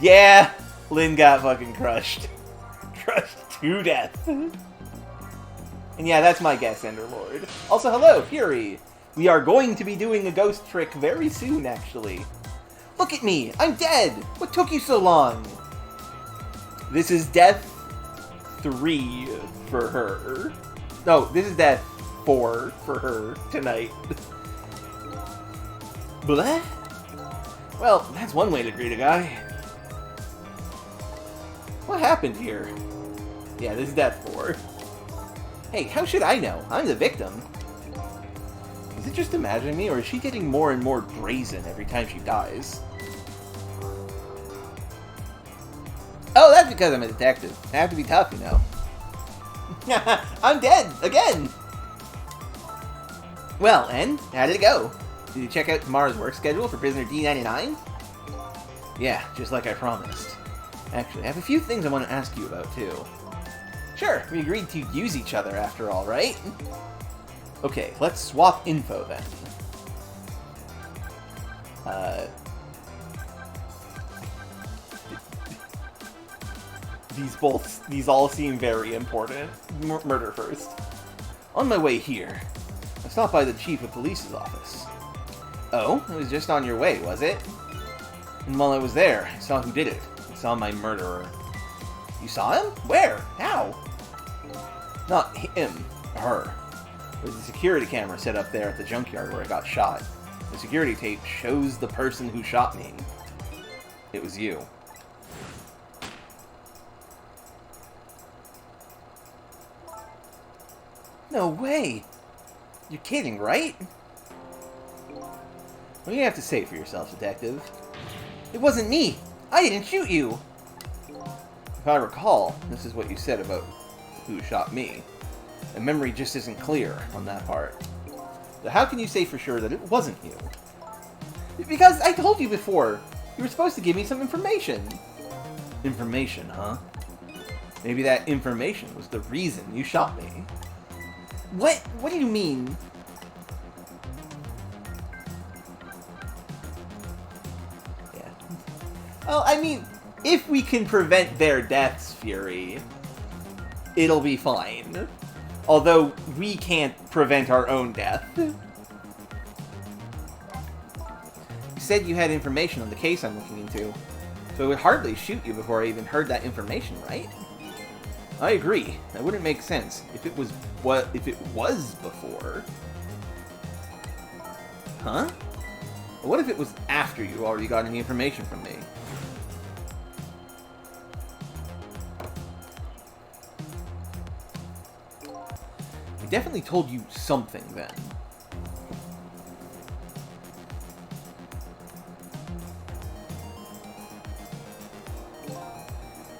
yeah, Lynn got fucking crushed. Crushed to death. And yeah, that's my guess, Enderlord. Also, hello, Fury. We are going to be doing a ghost trick very soon, actually. Look at me! I'm dead! What took you so long? This is death 3 for her. No, this is death 4 for her tonight. Blah? Well, that's one way to greet a guy. What happened here? Yeah, this is death 4. Hey, how should I know? I'm the victim. Is it just imagining me, or is she getting more and more brazen every time she dies? Oh, that's because I'm a detective. I have to be tough, you know. I'm dead! Again! Well, and how did it go? Did you check out tomorrow's work schedule for prisoner D99? Yeah, just like I promised. Actually, I have a few things I want to ask you about, too. Sure, we agreed to use each other after all, right? Okay, let's swap info then. These all seem very important. Murder first. On my way here, I stopped by the chief of police's office. Oh, it was just on your way, was it? And while I was there, I saw who did it. I saw my murderer. You saw him? Where? How? Not him. Her. There's a security camera set up there at the junkyard where I got shot. The security tape shows the person who shot me. It was you. No way! You're kidding, right? What do you have to say for yourself, detective? It wasn't me! I didn't shoot you! If I recall, this is what you said about who shot me. The memory just isn't clear on that part. But how can you say for sure that it wasn't you? Because I told you before, you were supposed to give me some information. Information, huh? Maybe that information was the reason you shot me. What? What do you mean? Yeah. Well, I mean, if we can prevent their deaths, Fury, it'll be fine. Although, we can't prevent our own death. You said you had information on the case I'm looking into, so I would hardly shoot you before I even heard that information, right? I agree. That wouldn't make sense if it was before. Huh? What if it was after you already got any information from me? I definitely told you something then.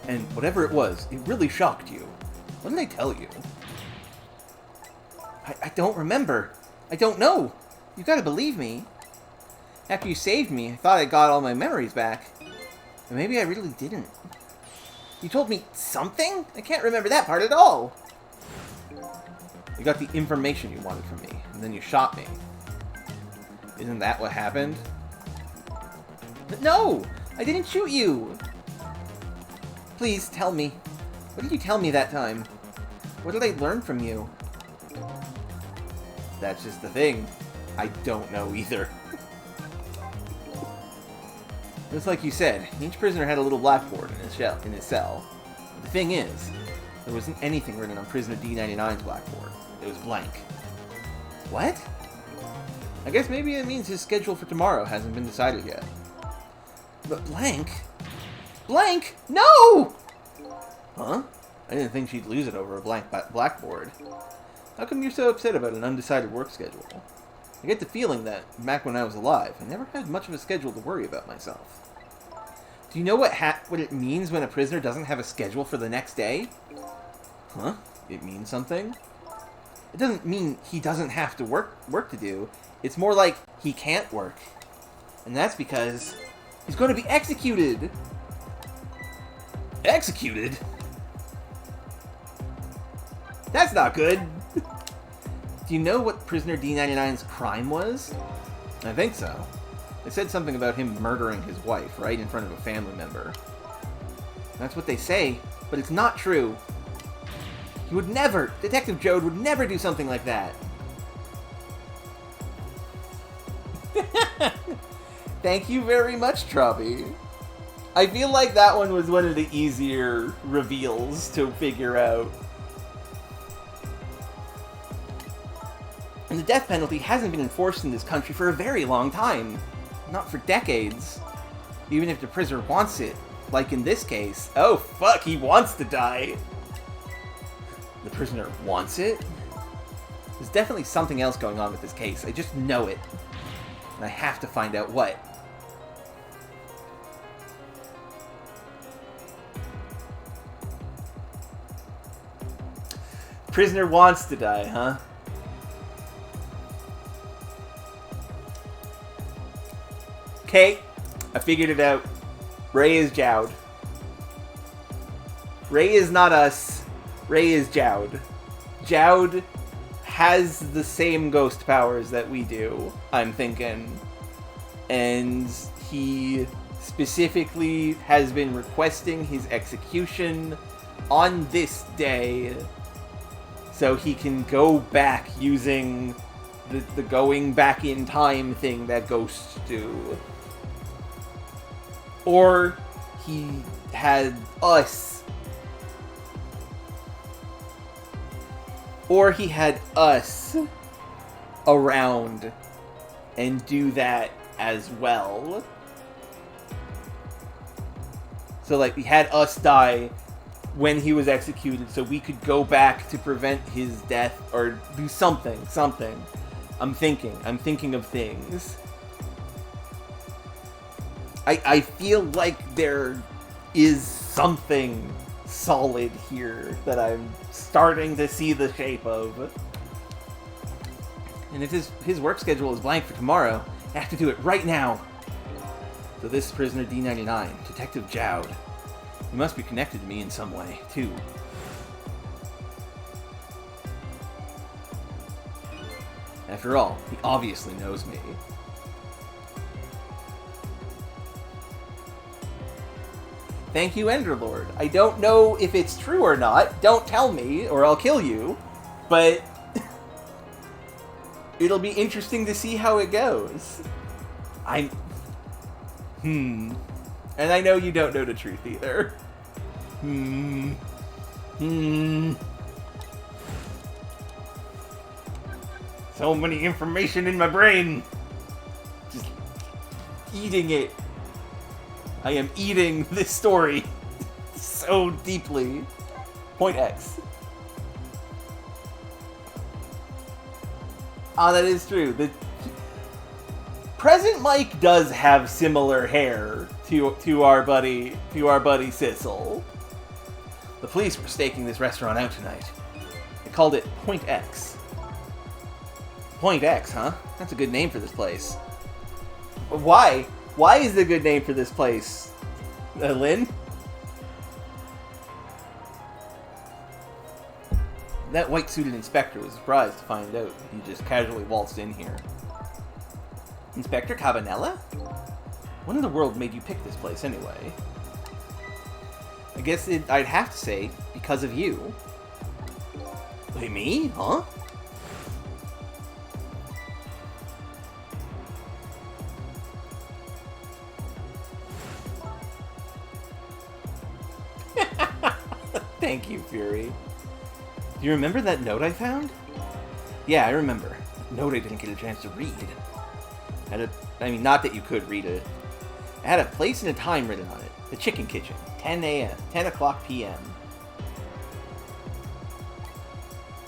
And whatever it was, it really shocked you. What did I tell you? I don't remember. I don't know. You gotta believe me. After you saved me, I thought I got all my memories back. But maybe I really didn't. You told me something? I can't remember that part at all. You got the information you wanted from me, and then you shot me. Isn't that what happened? But no! I didn't shoot you! Please, tell me. What did you tell me that time? What did I learn from you? That's just the thing. I don't know either. Just like you said, each prisoner had a little blackboard in his cell. The thing is, there wasn't anything written on prisoner D99's blackboard. It was blank. What? I guess maybe it means his schedule for tomorrow hasn't been decided yet. But blank? Blank? No! Huh? I didn't think she'd lose it over a blank blackboard. How come you're so upset about an undecided work schedule? I get the feeling that, back when I was alive, I never had much of a schedule to worry about myself. Do you know what it means when a prisoner doesn't have a schedule for the next day? Huh? It means something? It doesn't mean he doesn't have to work to do. It's more like he can't work. And that's because he's going to be executed. Executed? That's not good. Do you know what prisoner D99's crime was? I think so. They said something about him murdering his wife right in front of a family member. That's what they say, but it's not true. He would never, Detective Jode would never do something like that. Thank you very much, Trobby. I feel like that one was one of the easier reveals to figure out. And the death penalty hasn't been enforced in this country for a very long time. Not for decades. Even if the prisoner wants it. Like in this case. Oh, fuck, he wants to die. The prisoner wants it? There's definitely something else going on with this case. I just know it. And I have to find out what. Prisoner wants to die, huh? Okay, I figured it out. Ray is Jowd. Ray is not us. Ray is Jowd. Jowd has the same ghost powers that we do, I'm thinking. And he specifically has been requesting his execution on this day so he can go back using the going back in time thing that ghosts do. Or he had us. Or he had us around and do that as well. So, like, he had us die when he was executed so we could go back to prevent his death or do something. I'm thinking of things. I feel like there is something solid here that I'm starting to see the shape of. And if his work schedule is blank for tomorrow, I have to do it right now. So this is prisoner D99, Detective Jowd. He must be connected to me in some way, too. After all, he obviously knows me. Thank you, Enderlord. I don't know if it's true or not. Don't tell me, or I'll kill you. But it'll be interesting to see how it goes. And I know you don't know the truth either. So many information in my brain. Just eating it. I am eating this story so deeply. Point X. Ah, that is true. The present Mike does have similar hair to our buddy Sissel. The police were staking this restaurant out tonight. They called it Point X. Point X, huh? That's a good name for this place. Why? Why is it a good name for this place, Lynn? That white-suited inspector was surprised to find out he just casually waltzed in here. Inspector Cabanella? What in the world made you pick this place anyway? I guess I'd have to say, because of you. Wait, me? Huh? Thank you, Fury. Do you remember that note I found? Yeah, I remember. A note I didn't get a chance to read. Not that you could read it. It had a place and a time written on it. The Chicken Kitchen, 10 a.m., 10 o'clock p.m.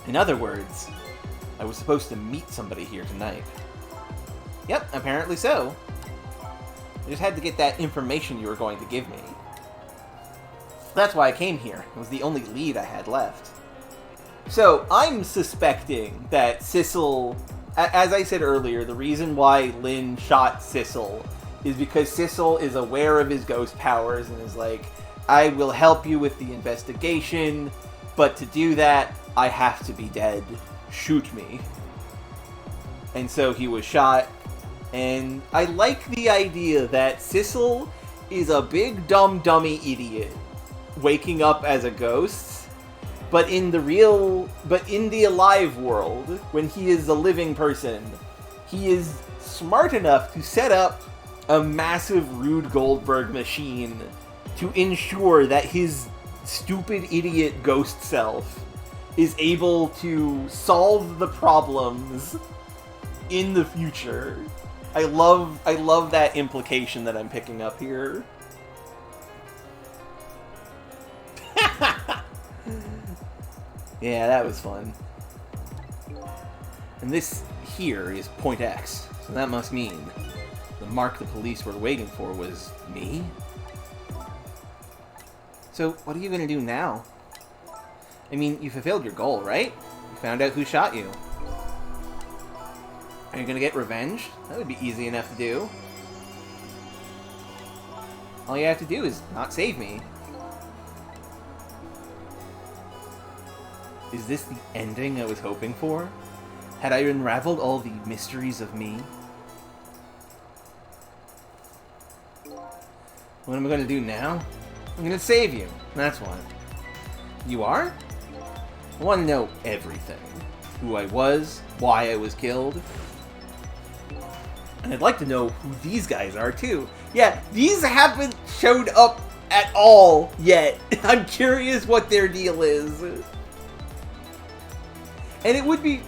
In other words, I was supposed to meet somebody here tonight. Yep, apparently so. I just had to get that information you were going to give me. That's why I came here. It was the only lead I had left. So, I'm suspecting that Sissel, as I said earlier, the reason why Lynn shot Sissel is because Sissel is aware of his ghost powers and is like, I will help you with the investigation, but to do that, I have to be dead. Shoot me. And so he was shot, and I like the idea that Sissel is a big dumb dummy idiot waking up as a ghost, but in the alive world, when he is a living person, he is smart enough to set up a massive Rube Goldberg machine to ensure that his stupid idiot ghost self is able to solve the problems in the future. I love that implication that I'm picking up here. Yeah, that was fun. And this here is Point X, so that must mean the mark the police were waiting for was me? So, what are you gonna do now? I mean, you fulfilled your goal, right? You found out who shot you. Are you gonna get revenge? That would be easy enough to do. All you have to do is not save me. Is this the ending I was hoping for? Had I unraveled all the mysteries of me? What am I gonna do now? I'm gonna save you, that's what. You are? I want to know everything. Who I was, why I was killed. And I'd like to know who these guys are, too. Yeah, these haven't showed up at all yet. I'm curious what their deal is. And it would be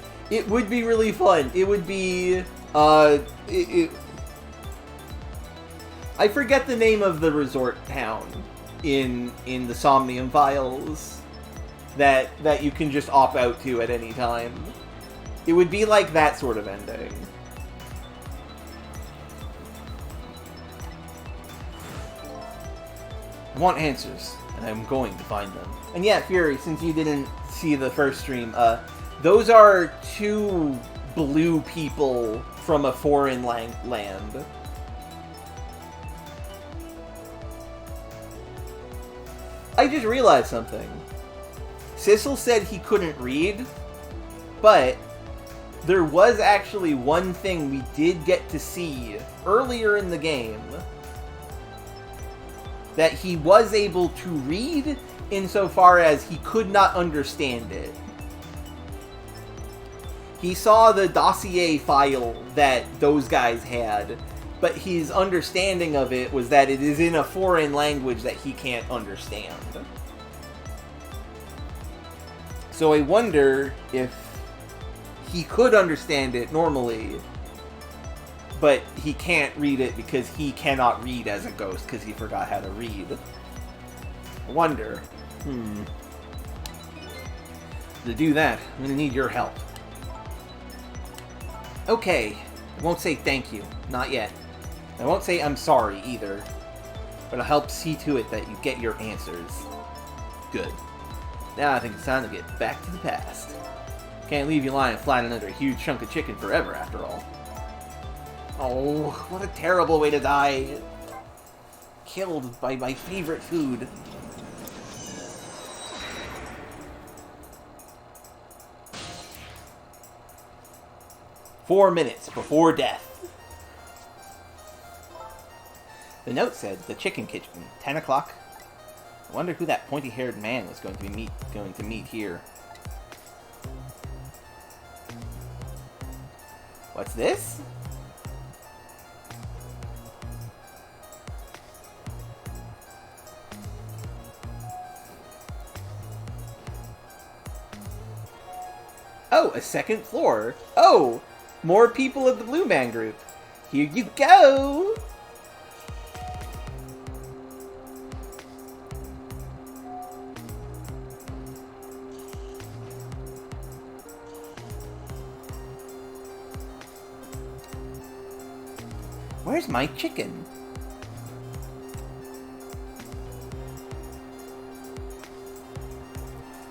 really fun. It would be, I forget the name of the resort town in the Somnium Files that you can just opt out to at any time. It would be like that sort of ending. I want answers, and I'm going to find them. And yeah, Fury, since you didn't see the first stream, those are two blue people from a foreign land. I just realized something. Sissel said he couldn't read, but there was actually one thing we did get to see earlier in the game that he was able to read insofar as he could not understand it. He saw the dossier file that those guys had, but his understanding of it was that it is in a foreign language that he can't understand. So I wonder if he could understand it normally, but he can't read it because he cannot read as a ghost because he forgot how to read. I wonder. To do that, I'm going to need your help. Okay, I won't say thank you. Not yet. I won't say I'm sorry either. But I'll help see to it that you get your answers. Good. Now I think it's time to get back to the past. Can't leave you lying flat under a huge chunk of chicken forever, after all. Oh, what a terrible way to die. Killed by my favorite food. "4 minutes before death." The note said, "The chicken kitchen, 10 o'clock. I wonder who that pointy-haired man was going to meet here. What's this? Oh, a second floor. Oh, more people of the Blue Man Group. Here you go. Where's my chicken?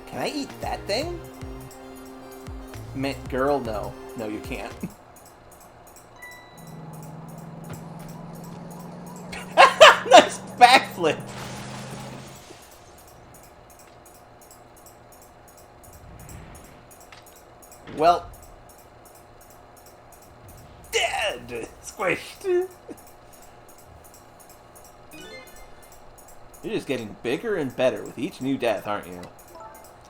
Can I eat that thing? Girl, no. No, you can't. Nice backflip! Well... dead! Squished! You're just getting bigger and better with each new death, aren't you?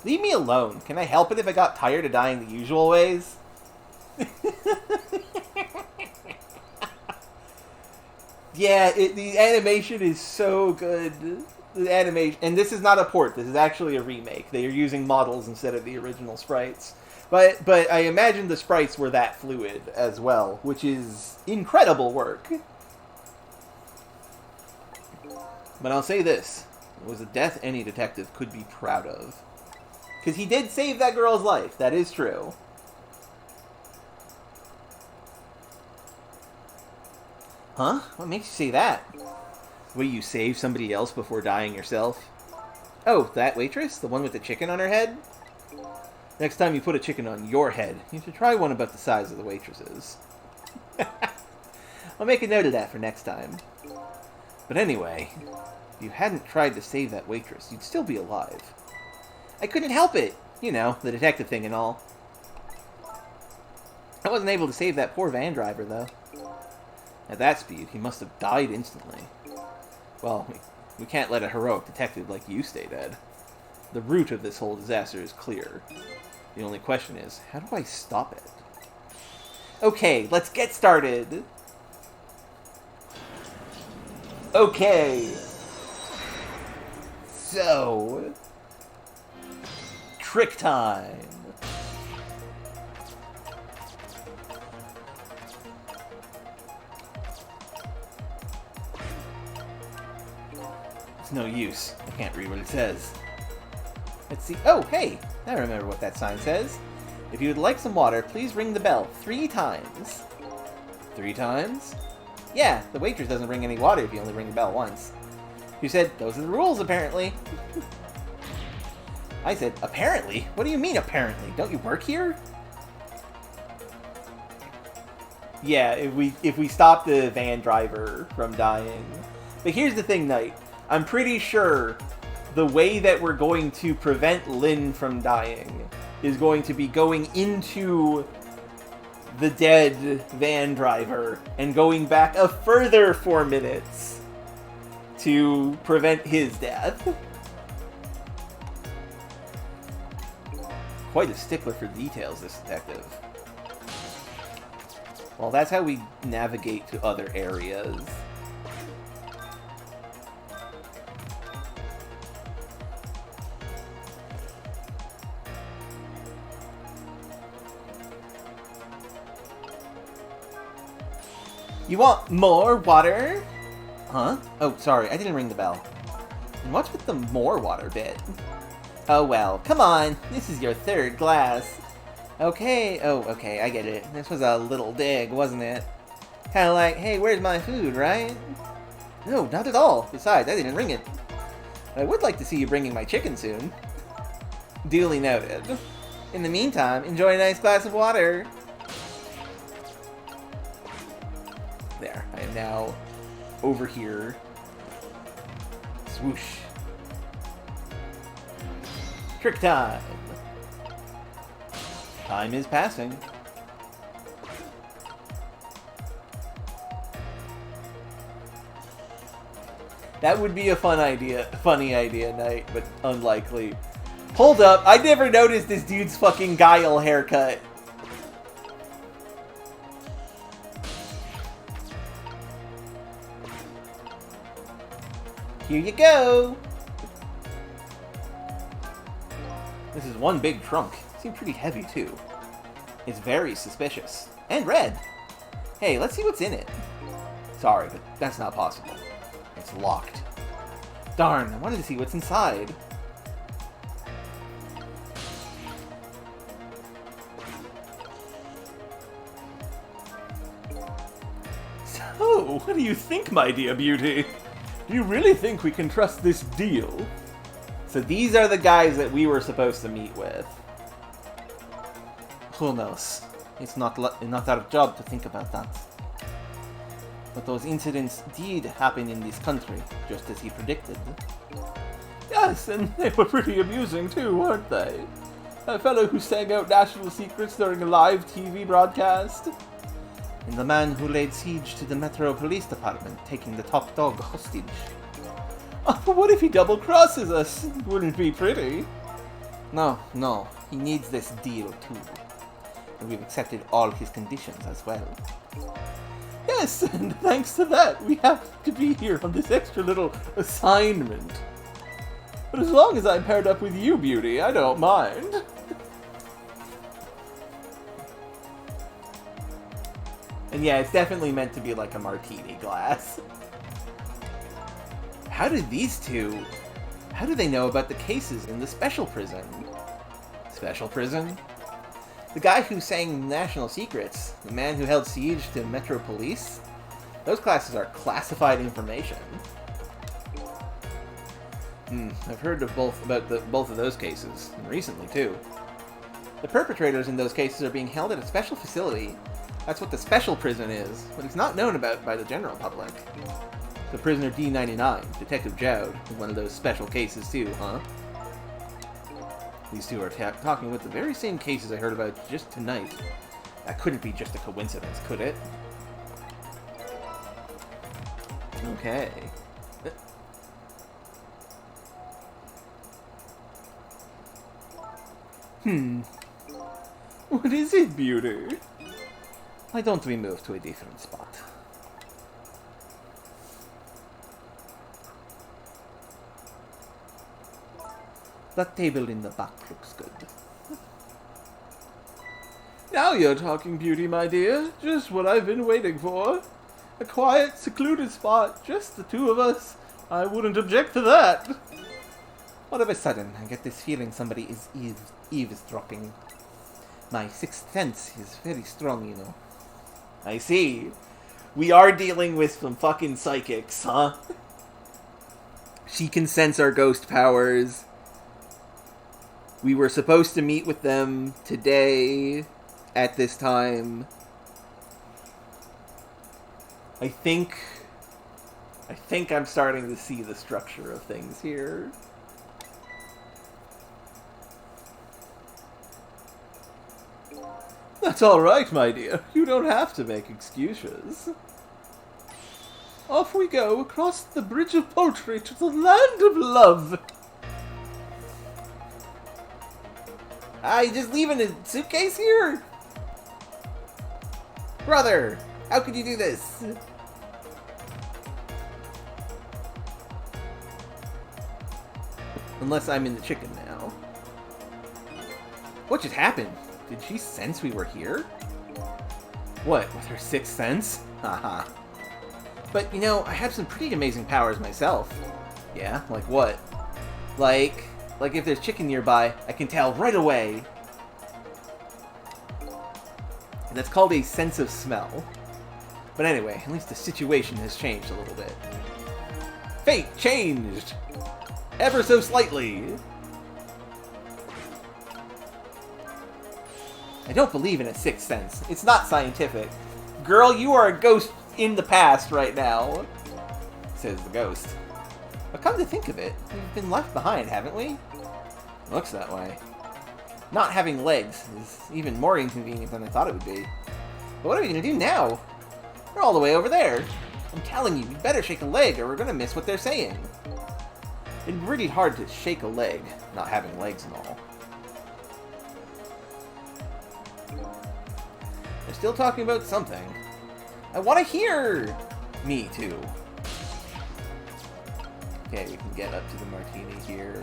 Leave me alone. Can I help it if I got tired of dying the usual ways? Yeah, the animation is so good. The animation, and this is not a port. This is actually a remake. They are using models instead of the original sprites. But I imagine the sprites were that fluid as well, which is incredible work. But I'll say this: it was a death any detective could be proud of. Because he did save that girl's life. That is true. Huh? What makes you say that? Will you save somebody else before dying yourself? Oh, that waitress? The one with the chicken on her head? Next time you put a chicken on your head, you should try one about the size of the waitress's. I'll make a note of that for next time. But anyway, if you hadn't tried to save that waitress, you'd still be alive. I couldn't help it. You know, the detective thing and all. I wasn't able to save that poor van driver, though. At that speed, he must have died instantly. Well, we can't let a heroic detective like you stay dead. The root of this whole disaster is clear. The only question is, how do I stop it? Okay, let's get started! Okay! So... trick time! It's no use. I can't read what it says. Let's see. Oh, hey! I remember what that sign says. If you would like some water, please ring the bell 3 times. 3 times? Yeah, the waitress doesn't bring any water if you only ring the bell once. You said, those are the rules, apparently. I said, apparently? What do you mean, apparently? Don't you work here? Yeah, if we stop the van driver from dying. But here's the thing, Knight. I'm pretty sure the way that we're going to prevent Lynn from dying is going to be going into the dead van driver and going back a further 4 minutes to prevent his death. Quite a stickler for details, this detective. Well, that's how we navigate to other areas. You want more water? Huh? Oh, sorry, I didn't ring the bell. And what's with the more water bit? Oh well, come on, this is your third glass. Okay, oh, okay, I get it. This was a little dig, wasn't it? Kinda like, hey, where's my food, right? No, not at all. Besides, I didn't ring it. But I would like to see you bringing my chicken soon. Duly noted. In the meantime, enjoy a nice glass of water. There, I am now over here. Swoosh. Trick time. Time is passing. That would be a funny idea, Knight, but unlikely. Hold up, I never noticed this dude's fucking Guile haircut. Here you go! This is one big trunk. Seems pretty heavy, too. It's very suspicious. And red! Hey, let's see what's in it. Sorry, but that's not possible. It's locked. Darn, I wanted to see what's inside. So, what do you think, my dear beauty? Do you really think we can trust this deal? So these are the guys that we were supposed to meet with. Who knows? It's not our job to think about that. But those incidents did happen in this country, just as he predicted. Yes, and they were pretty amusing too, weren't they? A fellow who sang out national secrets during a live TV broadcast. And the man who laid siege to the Metro Police Department, taking the top dog hostage. Oh, but what if he double-crosses us? Wouldn't be pretty. No, he needs this deal too. And we've accepted all his conditions as well. Yes, and thanks to that, we have to be here on this extra little assignment. But as long as I'm paired up with you, Beauty, I don't mind. And yeah, it's definitely meant to be like a martini glass. How do they know about the cases in the special prison? Special prison? The guy who sang national secrets, the man who held siege to Metro Police, those classes are classified information. I've heard of both of those cases, and recently too. The perpetrators in those cases are being held at a special facility. That's what the special prison is, but it's not known about by the general public. The prisoner D99, Detective Jowd, is one of those special cases too, huh? These two are talking about the very same cases I heard about just tonight. That couldn't be just a coincidence, could it? Okay. What is it, Beauty? Why don't we move to a different spot? That table in the back looks good. Now you're talking, Beauty, my dear. Just what I've been waiting for. A quiet, secluded spot, just the two of us. I wouldn't object to that. All of a sudden, I get this feeling somebody is eavesdropping. My sixth sense is very strong, you know. I see. We are dealing with some fucking psychics, huh? She can sense our ghost powers. We were supposed to meet with them today at this time. I think I'm starting to see the structure of things here. That's all right, my dear. You don't have to make excuses. Off we go across the bridge of poultry to the land of love. You just leaving a suitcase here? Brother, how could you do this? Unless I'm in the chicken now. What just happened? Did she sense we were here? What, with her sixth sense? Haha. But, you know, I have some pretty amazing powers myself. Yeah, like what? Like if there's chicken nearby, I can tell right away. And that's called a sense of smell. But anyway, at least the situation has changed a little bit. Fate changed! Ever so slightly. I don't believe in a sixth sense. It's not scientific. Girl, you are a ghost in the past right now, says the ghost. But come to think of it, we've been left behind, haven't we? Looks that way. Not having legs is even more inconvenient than I thought it would be. But what are we going to do now? We're all the way over there. I'm telling you, we better shake a leg or we're going to miss what they're saying. It'd be really hard to shake a leg, not having legs and all. They're still talking about something. I want to hear! Me too. Okay, we can get up to the martini here.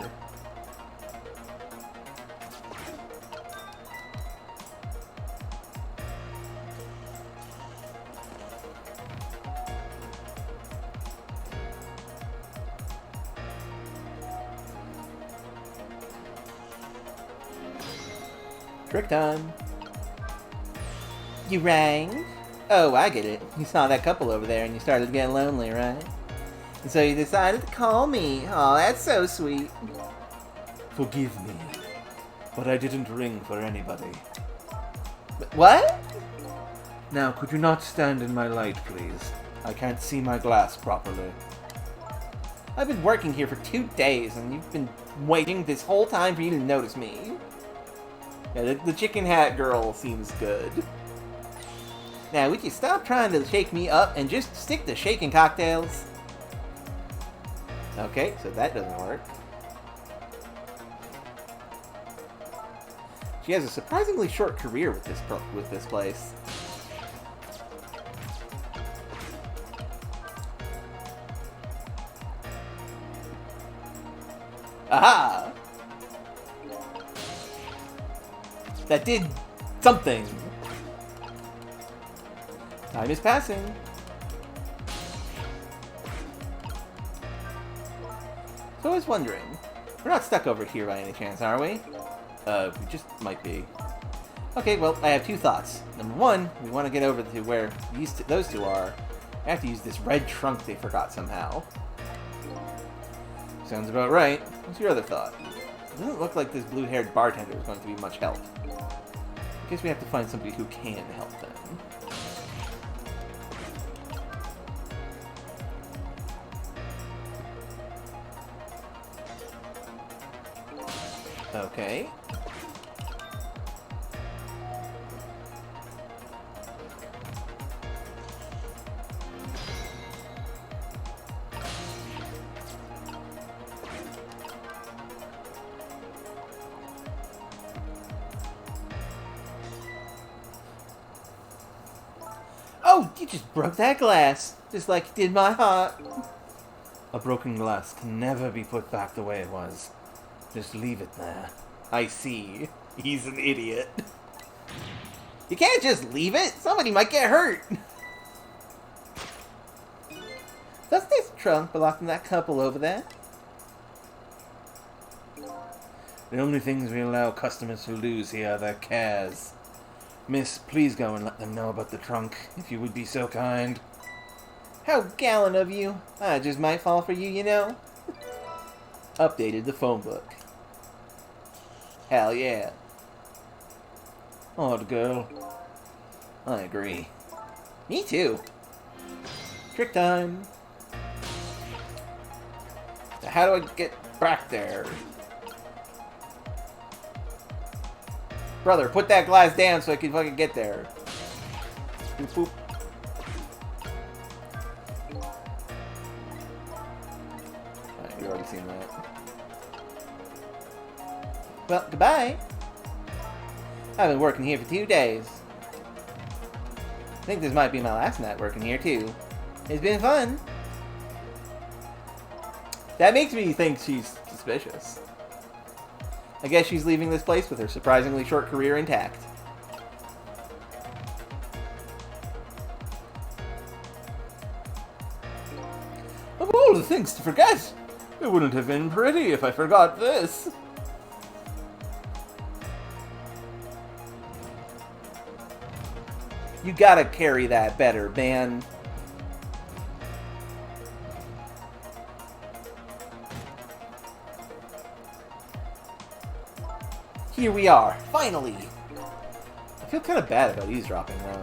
Trick time. You rang? Oh, I get it. You saw that couple over there and you started getting lonely, right? And so you decided to call me. Oh, that's so sweet. Forgive me, but I didn't ring for anybody. But what? Now, could you not stand in my light, please? I can't see my glass properly. I've been working here for 2 days and you've been waiting this whole time for you to notice me. Yeah, the chicken hat girl seems good. Now, would you stop trying to shake me up and just stick to shaking cocktails? Okay, so that doesn't work. She has a surprisingly short career with this place. Aha! That did something. Time is passing. So I was wondering, we're not stuck over here by any chance, are we? We just might be. Okay, well, I have 2 thoughts. Number 1, we want to get over to where those two are. I have to use this red trunk they forgot somehow. Sounds about right. What's your other thought? It doesn't look like this blue-haired bartender is going to be much help. I guess we have to find somebody who can help them. Okay. Oh, you just broke that glass, just like you did my heart. A broken glass can never be put back the way it was. Just leave it there. I see. He's an idiot. You can't just leave it. Somebody might get hurt. Does this trunk belong to that couple over there? The only things we allow customers to lose here are their cares. Miss, please go and let them know about the trunk, if you would be so kind. How gallant of you. I just might fall for you, you know. Updated the phone book. Hell yeah. Odd girl. I agree. Me too. Trick time. So how do I get back there? Brother, put that glass down so I can fucking get there. Boop, boop. Alright, we've already seen that. Well, goodbye. I've been working here for 2 days. I think this might be my last night working here, too. It's been fun. That makes me think she's suspicious. I guess she's leaving this place with her surprisingly short career intact. Of all the things to forget, it wouldn't have been pretty if I forgot this. You gotta carry that better, man. Here we are, finally! I feel kind of bad about eavesdropping, though.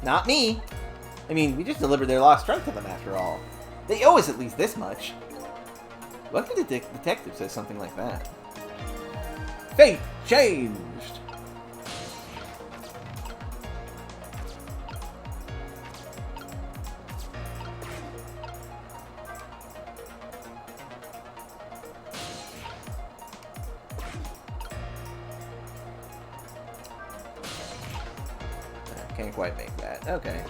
Not me! I mean, we just delivered their lost trunk to them, after all. They owe us at least this much. Lucky the detective says something like that. Fate changed! Can't quite make that. Okay.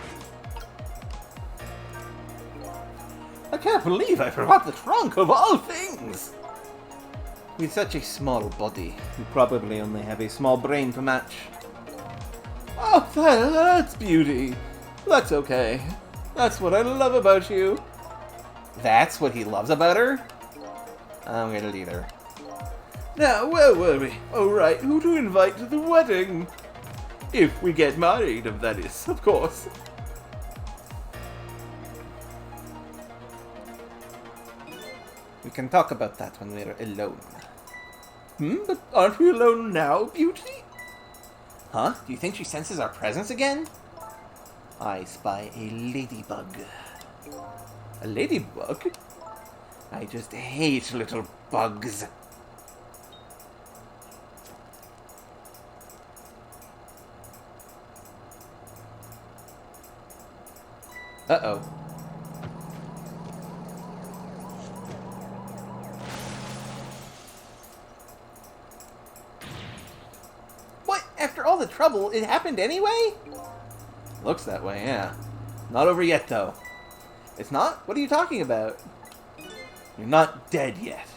I can't believe I forgot the trunk of all things! With such a small body, you probably only have a small brain to match. Oh, that's beauty. That's okay. That's what I love about you. That's what he loves about her? I'm gonna leave her. Now, where were we? Oh, right, who to invite to the wedding? If we get married, that is, of course. We can talk about that when we're alone. But aren't we alone now, Beauty? Huh? Do you think she senses our presence again? I spy a ladybug. A ladybug? I just hate little bugs. Uh-oh. What? After all the trouble, it happened anyway? Looks that way, yeah. Not over yet, though. It's not? What are you talking about? You're not dead yet.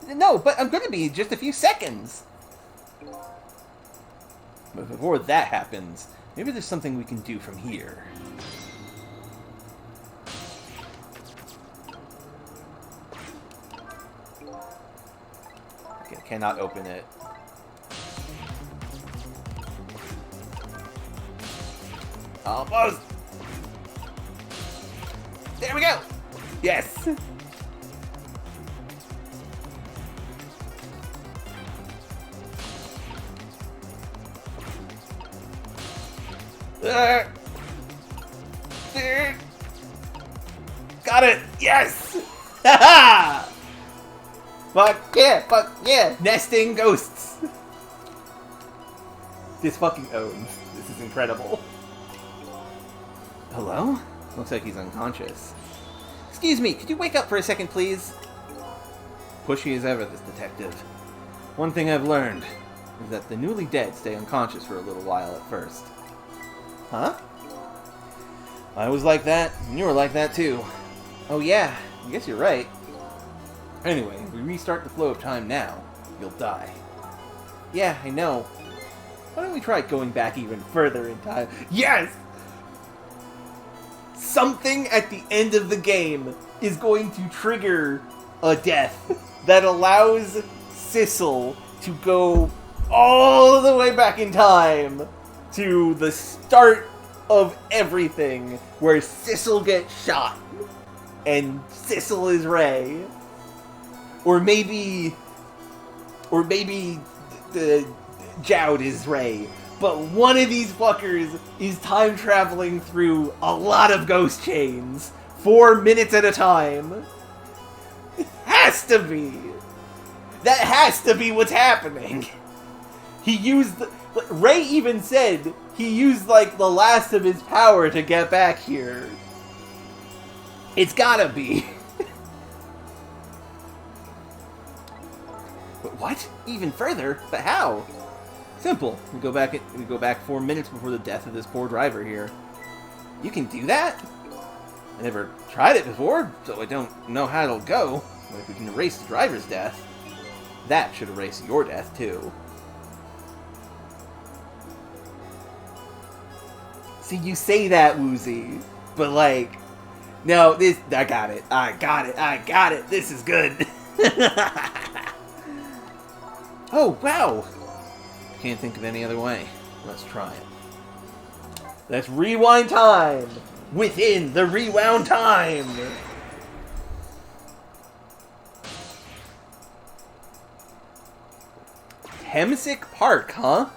No, but I'm gonna be in just a few seconds. But before that happens, maybe there's something we can do from here. Okay, cannot open it. Almost! There we go! Yes! Got it! Yes! Haha! Fuck yeah! Nesting ghosts! This fucking owns. This is incredible. Hello? Looks like he's unconscious. Excuse me, could you wake up for a second, please? Pushy as ever, this detective. One thing I've learned is that the newly dead stay unconscious for a little while at first. Huh? I was like that, and you were like that too. Oh yeah, I guess you're right. Anyway, if we restart the flow of time now, you'll die. Yeah, I know. Why don't we try going back even further in time? Yes! Something at the end of the game is going to trigger a death that allows Sissel to go all the way back in time to the start of everything, where Sissel gets shot and Sissel is Ray. Or maybe the Jowd is Ray. But one of these fuckers is time traveling through a lot of ghost chains, 4 minutes at a time. It has to be. That has to be what's happening. He used... Ray even said he used, like, the last of his power to get back here. It's gotta be. But what? Even further? But how? Simple. We go back 4 minutes before the death of this poor driver here. You can do that? I never tried it before, so I don't know how it'll go. But if we can erase the driver's death, that should erase your death, too. See, you say that, Woozy, but like, no, this, I got it, this is good. Oh, wow. Can't think of any other way. Let's try it. Let's rewind time within the rewound time. Hemsick Park, huh?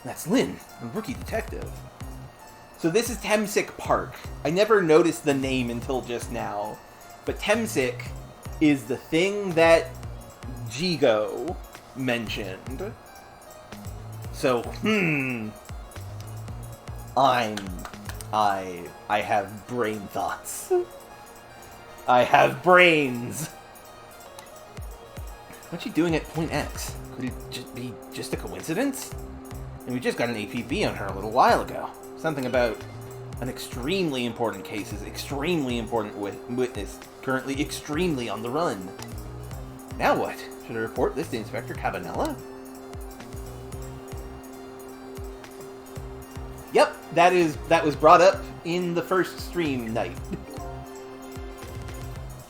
That's Lynn, a rookie detective. So this is Hemsick Park. I never noticed the name until just now. But Hemsick is the thing that Jigo mentioned. So, I have brain thoughts. I have brains. What's she doing at Point X? Could it just be just a coincidence? And we just got an APB on her a little while ago. Something about an extremely important case is extremely important witness, currently extremely on the run. Now what? Should I report this to Inspector Cabanella? Yep, that was brought up in the first stream night.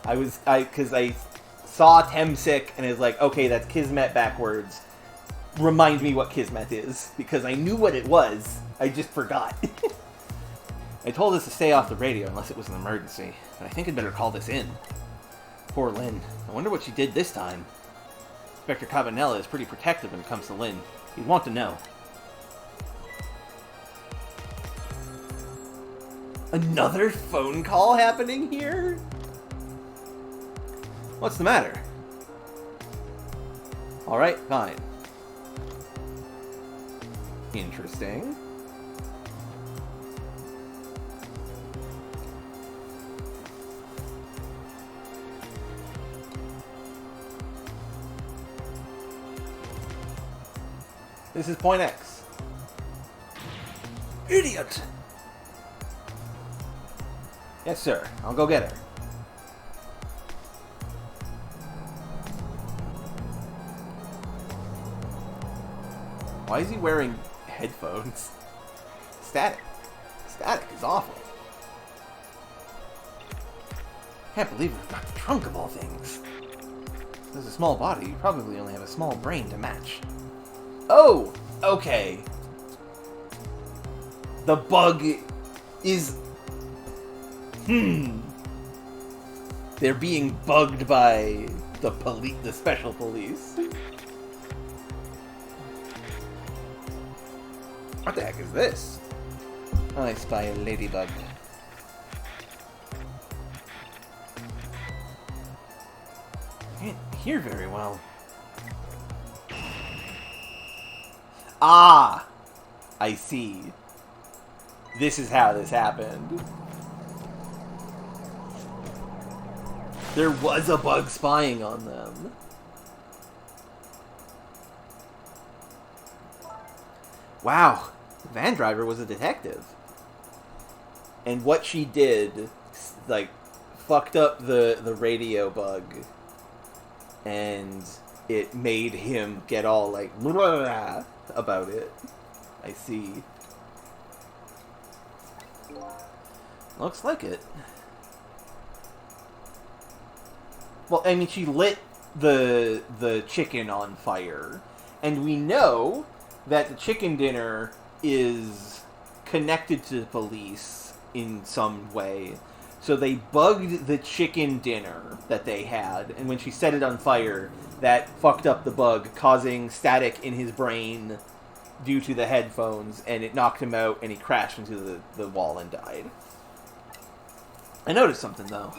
Because I saw Hemsick and is like, okay, that's Kismet backwards. Remind me what Kismet is, because I knew what it was, I just forgot. I told us to stay off the radio unless it was an emergency, but I think I'd better call this in. Poor Lynn. I wonder what she did this time. Inspector Cabanella is pretty protective when it comes to Lynn. He'd want to know. Another phone call happening here? What's the matter? Alright, fine. Interesting. This is Point X. Idiot! Yes, sir. I'll go get her. Why is he wearing headphones? Static. Static is awful. Can't believe we've got the trunk of all things. There's a small body. You probably only have a small brain to match. Oh! Okay. The bug is... They're being bugged by the police, the special police. What the heck is this? I spy a ladybug. I can't hear very well. Ah! I see. This is how this happened. There was a bug spying on them. Wow. The van driver was a detective. And what she did, like, fucked up the radio bug. And it made him get all, like, about it. I see. Looks like it. Well, I mean, she lit the chicken on fire. And we know that the chicken dinner is connected to the police in some way. So they bugged the chicken dinner that they had, and when she set it on fire, that fucked up the bug, causing static in his brain due to the headphones, and it knocked him out, and he crashed into the wall and died. I noticed something, though.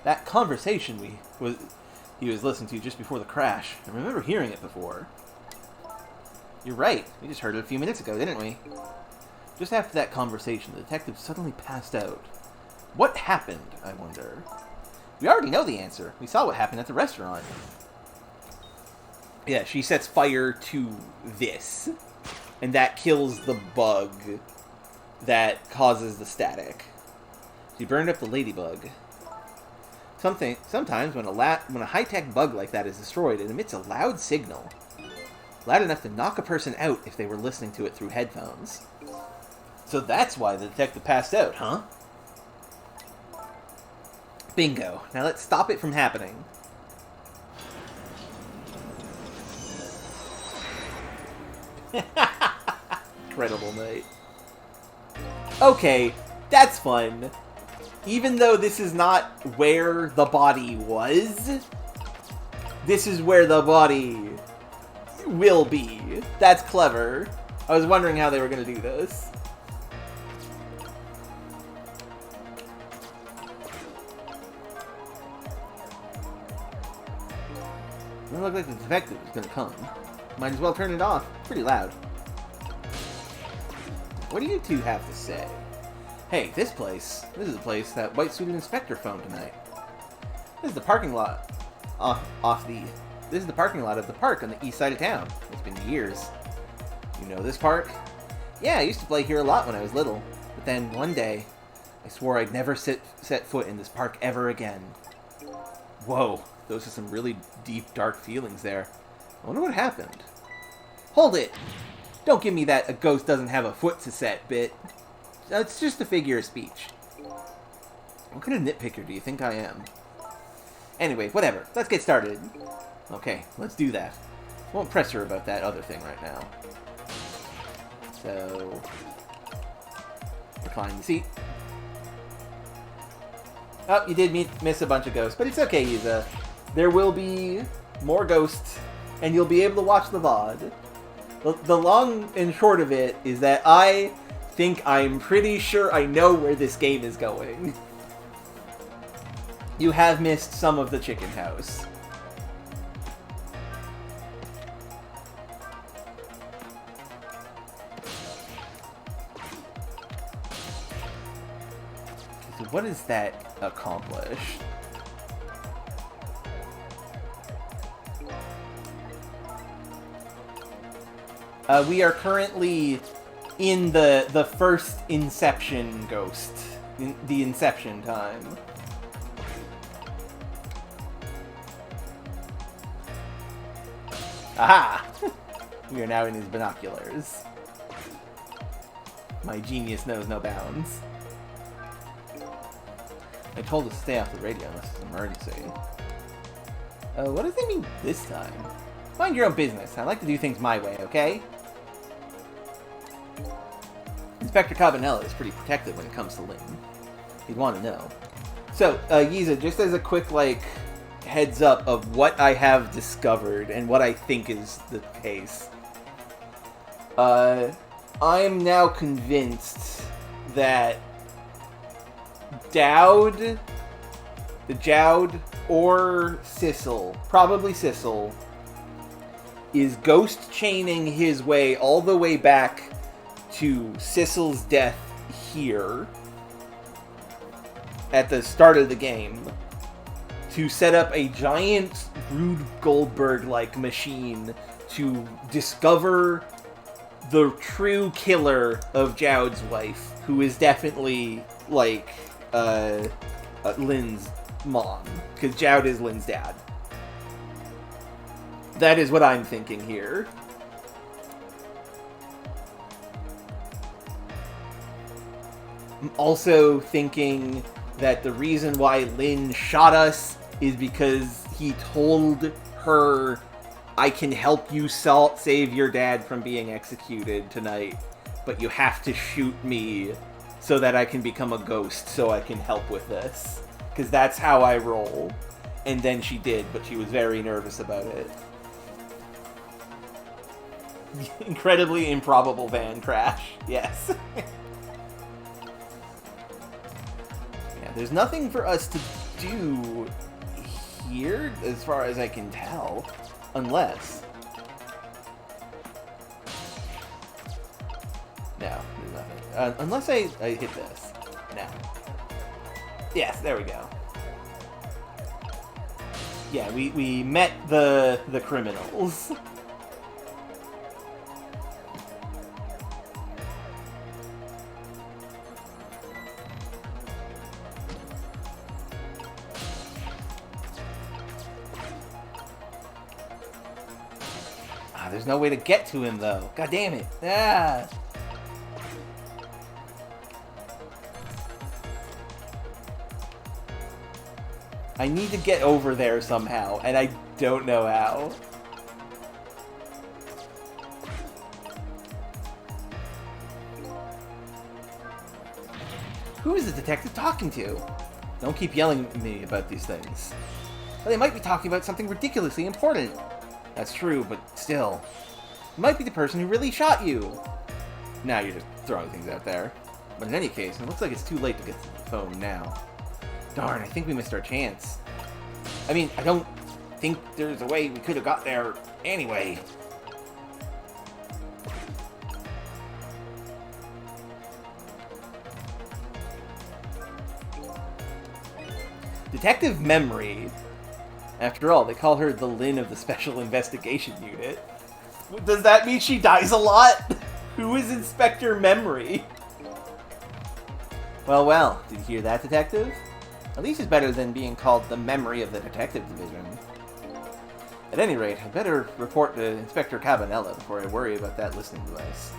That conversation he was listening to just before the crash. I remember hearing it before. You're right. We just heard it a few minutes ago, didn't we? Just after that conversation, the detective suddenly passed out. What happened, I wonder? We already know the answer. We saw what happened at the restaurant. Yeah, she sets fire to this, and that kills the bug that causes the static. She burned up the ladybug. Sometimes when a high-tech bug like that is destroyed, it emits a loud signal. Loud enough to knock a person out if they were listening to it through headphones. So that's why the detective passed out, huh? Bingo. Now let's stop it from happening. Incredible night. Okay, that's fun. Even though this is not where the body was, this is where the body will be. That's clever. I was wondering how they were going to do this. Doesn't look like the detective is going to come. Might as well turn it off. Pretty loud. What do you two have to say? Hey, this is the place that white-suited inspector phoned tonight. This is the parking lot this is the parking lot of the park on the east side of town. It's been years. You know this park? Yeah, I used to play here a lot when I was little. But then, one day, I swore I'd never set foot in this park ever again. Whoa, those are some really deep, dark feelings there. I wonder what happened. Hold it! Don't give me that a ghost doesn't have a foot to set bit. It's just a figure of speech. What kind of nitpicker do you think I am? Anyway, whatever. Let's get started. Okay, let's do that. Won't press her about that other thing right now. So... recline the seat. Oh, you did miss a bunch of ghosts, but it's okay, Yuza. There will be more ghosts, and you'll be able to watch the VOD. The long and short of it is that I'm pretty sure I know where this game is going. You have missed some of the chicken house. So what does that accomplish? We are currently in the first Inception ghost. In the Inception time. Aha! We are now in his binoculars. My genius knows no bounds. I told us to stay off the radio unless it's an emergency. What does it mean this time? Mind your own business. I like to do things my way, okay? Inspector Cabanella is pretty protective when it comes to Lynn. You'd want to know. So, Yiza, just as a quick, heads up of what I have discovered and what I think is the case. I am now convinced that Dowd or Sissel, probably Sissel, is ghost chaining his way all the way back to Sissel's death here at the start of the game to set up a giant Rube Goldberg-like machine to discover the true killer of Jowd's wife, who is definitely, Lynn's mom, because Jowd is Lynn's dad. That is what I'm thinking here. I'm also thinking that the reason why Lynn shot us is because he told her, I can help you save your dad from being executed tonight, but you have to shoot me so that I can become a ghost so I can help with this. Because that's how I roll. And then she did, but she was very nervous about it. Incredibly improbable van crash. Yes. Yeah, there's nothing for us to do here, as far as I can tell. Unless... No, there's nothing. Unless I hit this. No. Yes, there we go. Yeah, we met the criminals. There's no way to get to him, though. God damn it. Ah! I need to get over there somehow, and I don't know how. Who is the detective talking to? Don't keep yelling at me about these things. Well, they might be talking about something ridiculously important. That's true, but still. It might be the person who really shot you. Now you're just throwing things out there. But in any case, it looks like it's too late to get to the phone now. Darn, I think we missed our chance. I mean, I don't think there's a way we could have got there anyway. Detective Memory. After all, they call her the Lynn of the Special Investigation Unit. Does that mean she dies a lot? Who is Inspector Memory? Well, well, did you hear that, Detective? At least it's better than being called the Memory of the Detective Division. At any rate, I better report to Inspector Cabanella before I worry about that listening device.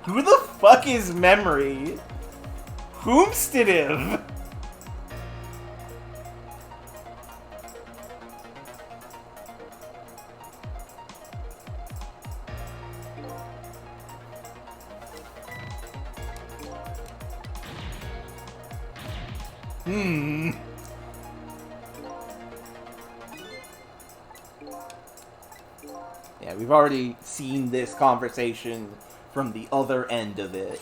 Who the fuck is Memory? Whomstitive? Yeah, we've already seen this conversation from the other end of it.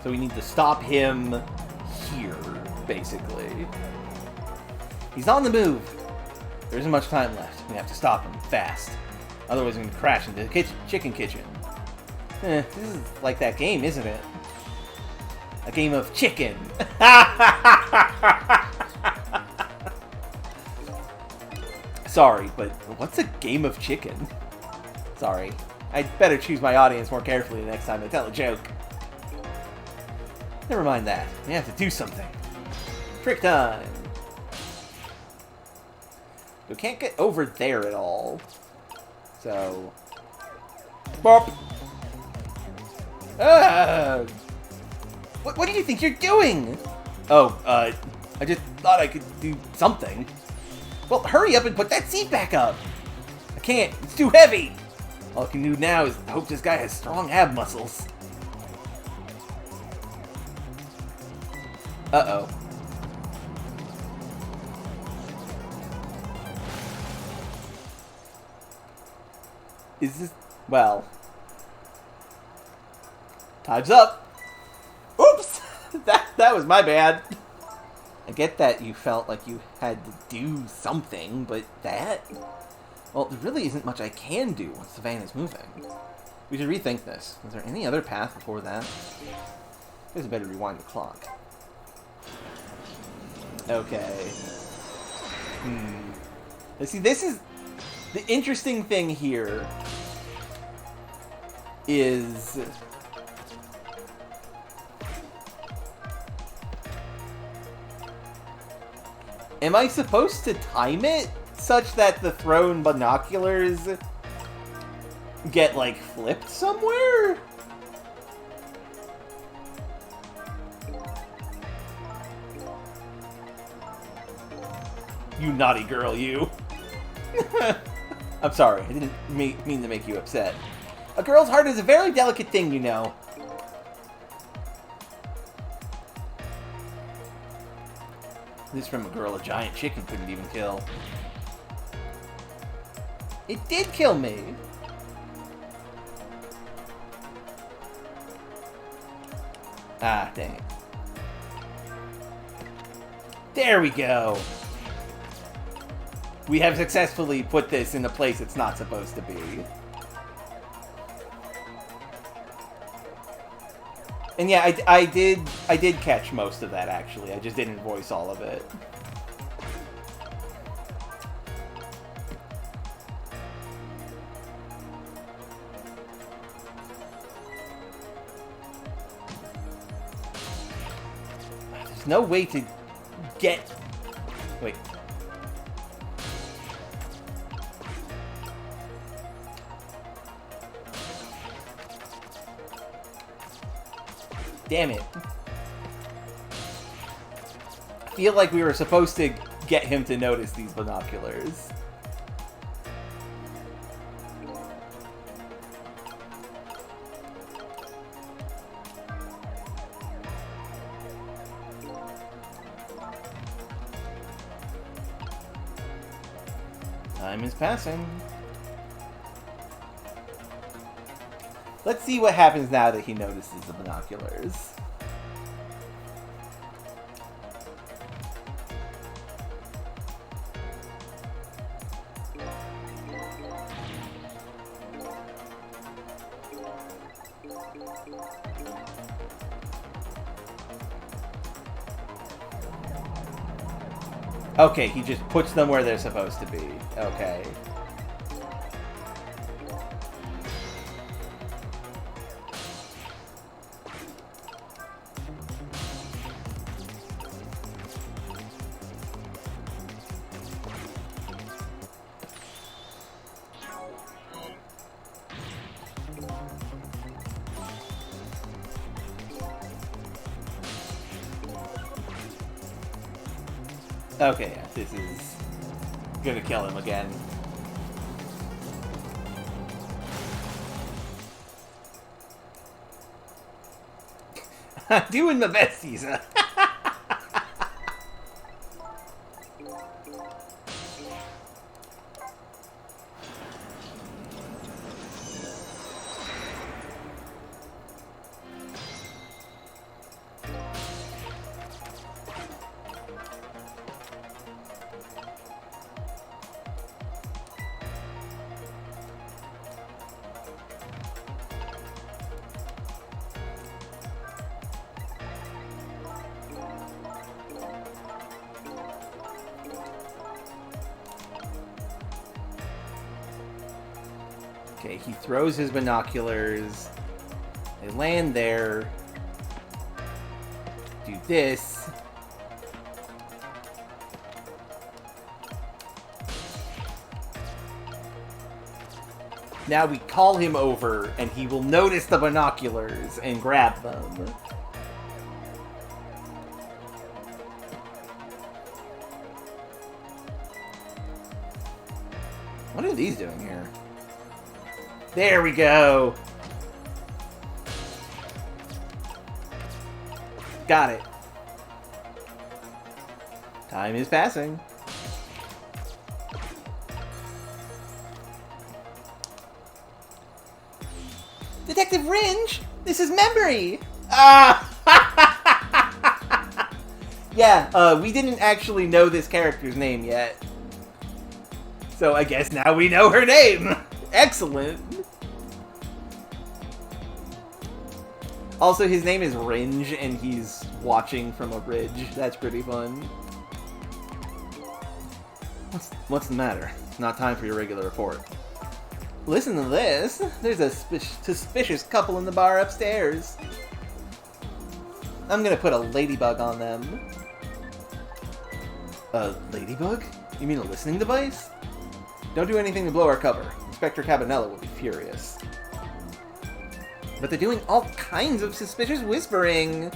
So we need to stop him here, basically. He's on the move. There isn't much time left. We have to stop him fast. Otherwise, we're going to crash into the chicken kitchen. This is like that game, isn't it? A game of chicken. Sorry, but what's a game of chicken? Sorry. I'd better choose my audience more carefully the next time I tell a joke. Never mind that. We have to do something. Trick time. We can't get over there at all. So... Bop! Ah! What do you think you're doing? Oh, I just thought I could do something. Well, hurry up and put that seat back up. I can't. It's too heavy. All I can do now is hope this guy has strong ab muscles. Uh-oh. Is this... Well... Time's up. Oops! That was my bad. I get that you felt like you had to do something, but that... Well, there really isn't much I can do once the van is moving. We should rethink this. Is there any other path before that? I guess I better rewind the clock. Okay. See, this is... The interesting thing here is... Am I supposed to time it such that the thrown binoculars get, like, flipped somewhere? You naughty girl, you. I'm sorry, I didn't mean to make you upset. A girl's heart is a very delicate thing, you know. This from a girl a giant chicken couldn't even kill. It did kill me! Ah, dang it. There we go! We have successfully put this in a place it's not supposed to be. And yeah, I did catch most of that, actually. I just didn't voice all of it. There's no way to get... Wait. Damn it. I feel like we were supposed to get him to notice these binoculars. Time is passing. Let's see what happens now that he notices the binoculars. Okay, he just puts them where they're supposed to be. Okay. Okay, yeah, this is gonna kill him again. Doing my best, Caesar. Okay, he throws his binoculars. They land there. Do this. Now we call him over, and he will notice the binoculars and grab them. What are these doing here? There we go! Got it. Time is passing. Detective Ringe! This is Memory! Ah! Yeah, we didn't actually know this character's name yet. So I guess now we know her name! Excellent! Also, his name is Ringe, and he's watching from a ridge. That's pretty fun. What's the matter? It's not time for your regular report. Listen to this. There's a suspicious couple in the bar upstairs. I'm gonna put a ladybug on them. A ladybug? You mean a listening device? Don't do anything to blow our cover. Inspector Cabanella will be furious. But they're doing all kinds of suspicious whispering.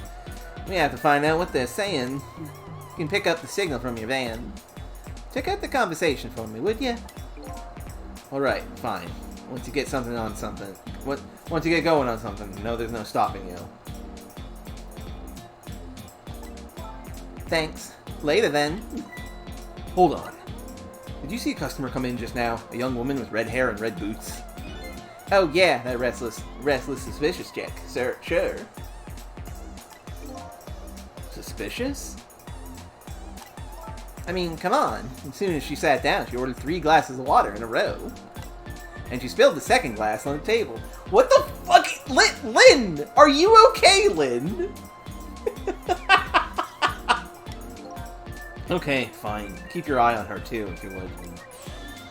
We have to find out what they're saying. You can pick up the signal from your van. Check out the conversation for me, would you? Alright, fine. Once you get something on something... Once you get going on something, no, there's no stopping you. Thanks. Later, then. Hold on. Did you see a customer come in just now? A young woman with red hair and red boots? Oh, yeah, that restless, suspicious chick. Sure. Suspicious? I mean, come on. As soon as she sat down, she ordered 3 glasses of water in a row. And she spilled the second glass on the table. What the fuck? Lynn! Are you okay, Lynn? Okay, fine. Keep your eye on her, too, if you would.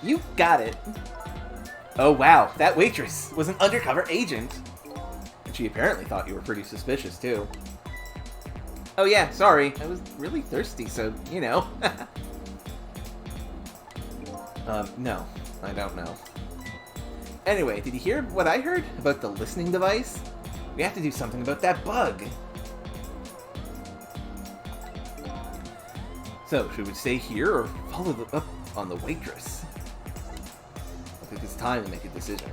You got it. Oh, wow. That waitress was an undercover agent. And she apparently thought you were pretty suspicious, too. Oh, yeah, sorry. I was really thirsty, so, you know. No. I don't know. Anyway, did you hear what I heard about the listening device? We have to do something about that bug. So, should we stay here or follow up on the waitress? I think it's time to make a decision.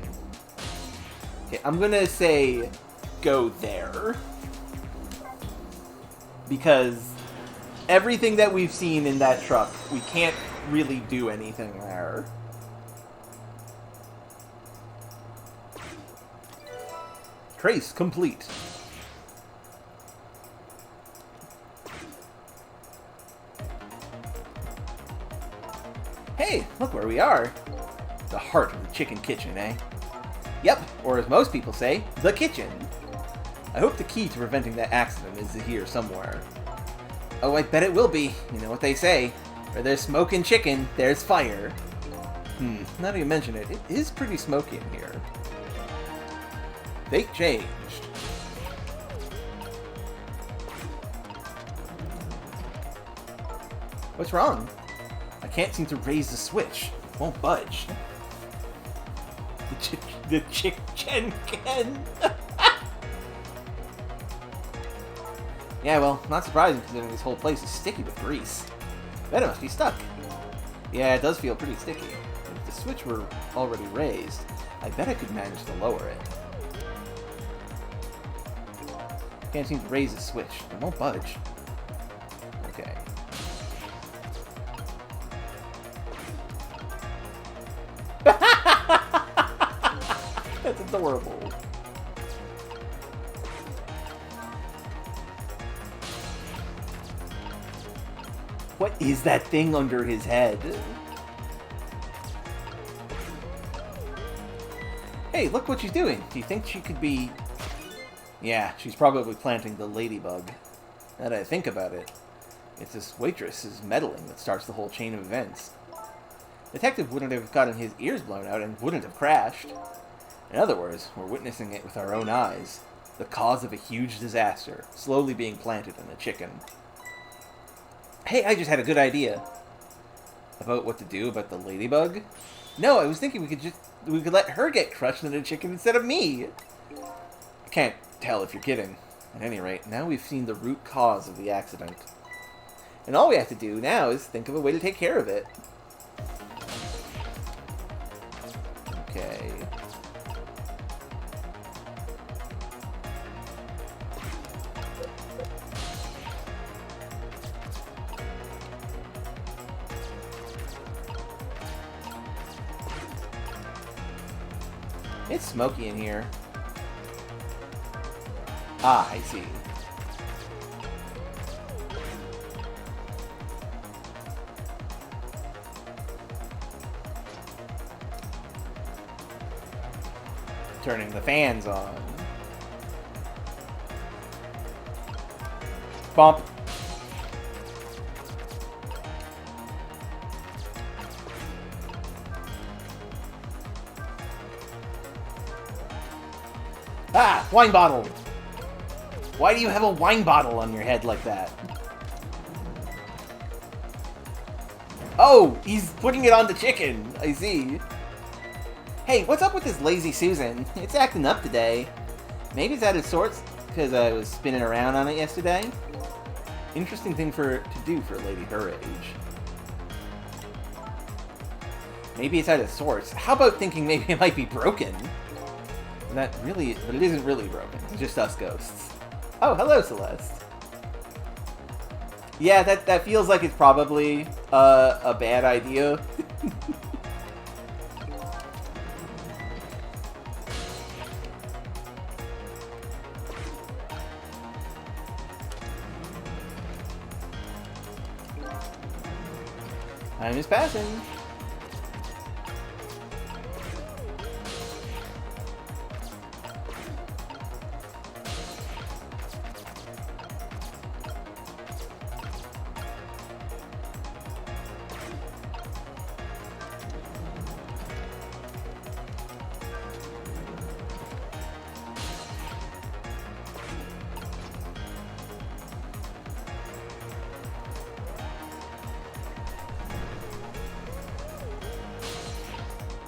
Okay, I'm gonna say go there. Because everything that we've seen in that truck, we can't really do anything there. Trace complete. Hey, look where we are. The heart of the chicken kitchen, eh? Yep, or as most people say, the kitchen. I hope the key to preventing that accident is here somewhere. Oh, I bet it will be. You know what they say. Where there's smoke and chicken, there's fire. Now that you mention it, it is pretty smoky in here. They changed. What's wrong? I can't seem to raise the switch. It won't budge. The chicken can. Yeah, well, not surprising considering this whole place is sticky with grease. Bet it must be stuck. Yeah, it does feel pretty sticky. And if the switch were already raised, I bet I could manage to lower it. Can't seem to raise the switch. It won't budge. Okay. That's adorable. What is that thing under his head? Hey, look what she's doing. Do you think she could be... Yeah, she's probably planting the ladybug. Now that I think about it, it's this waitress's meddling that starts the whole chain of events. Detective wouldn't have gotten his ears blown out and wouldn't have crashed. In other words, we're witnessing it with our own eyes. The cause of a huge disaster, slowly being planted in a chicken. Hey, I just had a good idea. About what to do about the ladybug? No, I was thinking we could let her get crushed in a chicken instead of me. I can't tell if you're kidding. At any rate, now we've seen the root cause of the accident. And all we have to do now is think of a way to take care of it. Okay. It's smoky in here. Ah, I see. Turning the fans on. Bump. Ah, wine bottle. Why do you have a wine bottle on your head like that? Oh, he's putting it on the chicken. I see. Hey, what's up with this lazy Susan? It's acting up today. Maybe it's out of sorts because I was spinning around on it yesterday. Interesting thing to do for a lady her age. Maybe it's out of sorts. How about thinking maybe it might be broken? But it isn't really broken. It's just us ghosts. Oh, hello, Celeste. Yeah, that feels like it's probably a bad idea. Time is passing.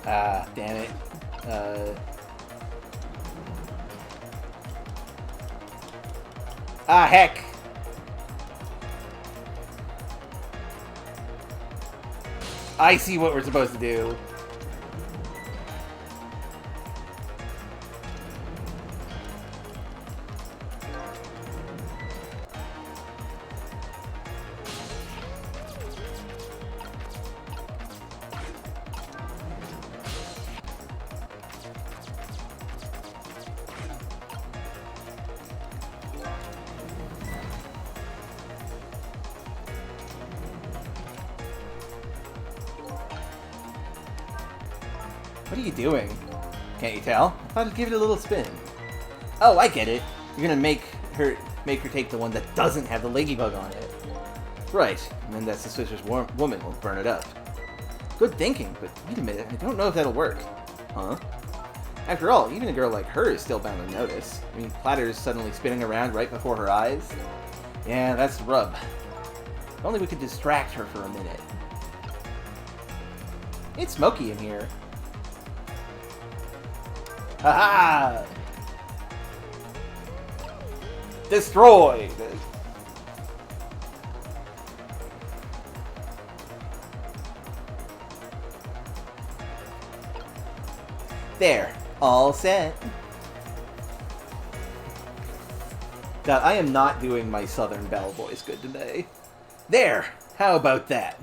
Ah, damn it. Ah, heck! I see what we're supposed to do. What are you doing? Can't you tell? I thought I'd give it a little spin. Oh, I get it. You're gonna make her take the one that doesn't have the ladybug on it. Right, and then that suspicious woman will burn it up. Good thinking, but wait a minute, I don't know if that'll work. Huh? After all, even a girl like her is still bound to notice. I mean, Platter's suddenly spinning around right before her eyes. Yeah, that's the rub. If only we could distract her for a minute. It's smoky in here. Haha! Destroyed! There. All set. God, I am not doing my Southern Belle voice good today. There! How about that?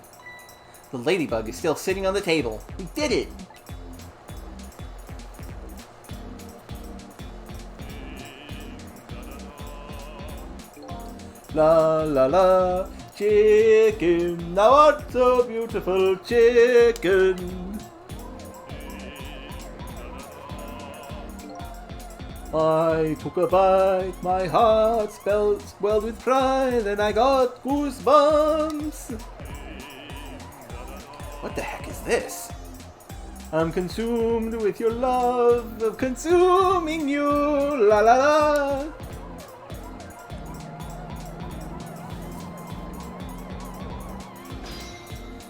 The ladybug is still sitting on the table. We did it! La la la, chicken, now what a beautiful chicken. I took a bite, my heart swelled with pride, and I got goosebumps. What the heck is this? I'm consumed with your love of consuming you, la la la.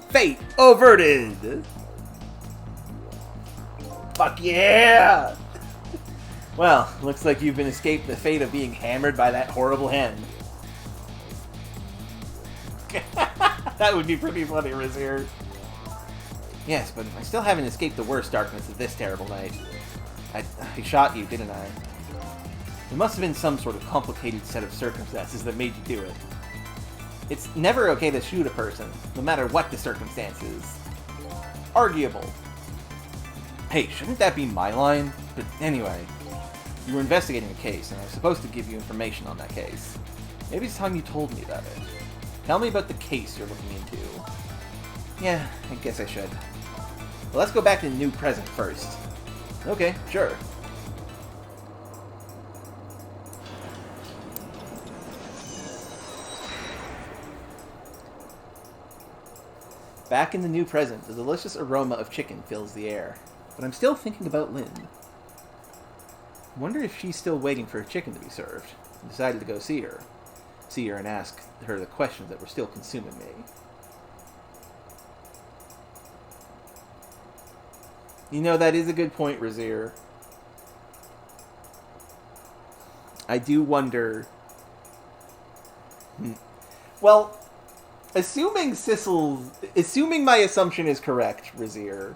Fate averted! Fuck yeah! Well, looks like you've been escaped the fate of being hammered by that horrible hen. That would be pretty funny, Rizir. Yes, but I still haven't escaped the worst darkness of this terrible night. I shot you, didn't I? There must have been some sort of complicated set of circumstances that made you do it. It's never okay to shoot a person, no matter what the circumstances. Arguable. Hey, shouldn't that be my line? But anyway, you were investigating a case, and I was supposed to give you information on that case. Maybe it's time you told me about it. Tell me about the case you're looking into. Yeah, I guess I should. Well, let's go back to the new present first. Okay, sure. Back in the new present, the delicious aroma of chicken fills the air. But I'm still thinking about Lynn. I wonder if she's still waiting for her chicken to be served. I decided to go see her. See her and ask her the questions that were still consuming me. You know, that is a good point, Rizir. I do wonder... Well... Assuming my assumption is correct, Rizir,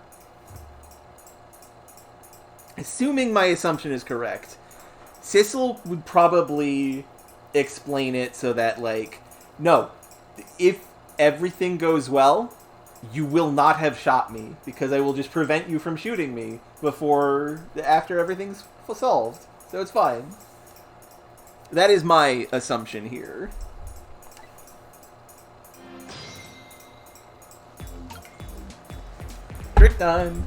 assuming my assumption is correct, Sissel would probably explain it so that, like, no, if everything goes well, you will not have shot me, because I will just prevent you from shooting me after everything's solved. So it's fine. That is my assumption here. Trick time.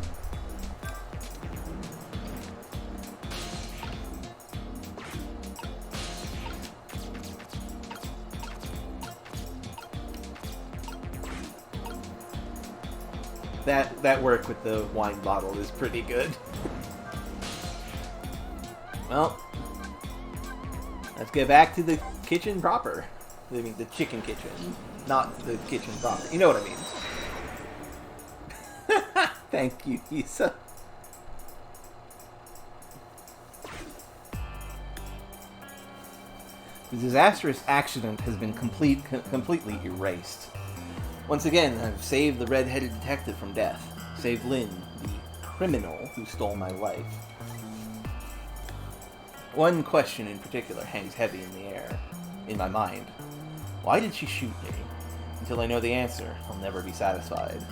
That work with the wine bottle is pretty good. Well, let's get back to the kitchen proper. I mean, the chicken kitchen, not the kitchen proper. You know what I mean. Thank you, Isa. The disastrous accident has been completely erased. Once again, I've saved the red-headed detective from death. Saved Lynn, the criminal who stole my life. One question in particular hangs heavy in the air, in my mind. Why did she shoot me? Until I know the answer, I'll never be satisfied.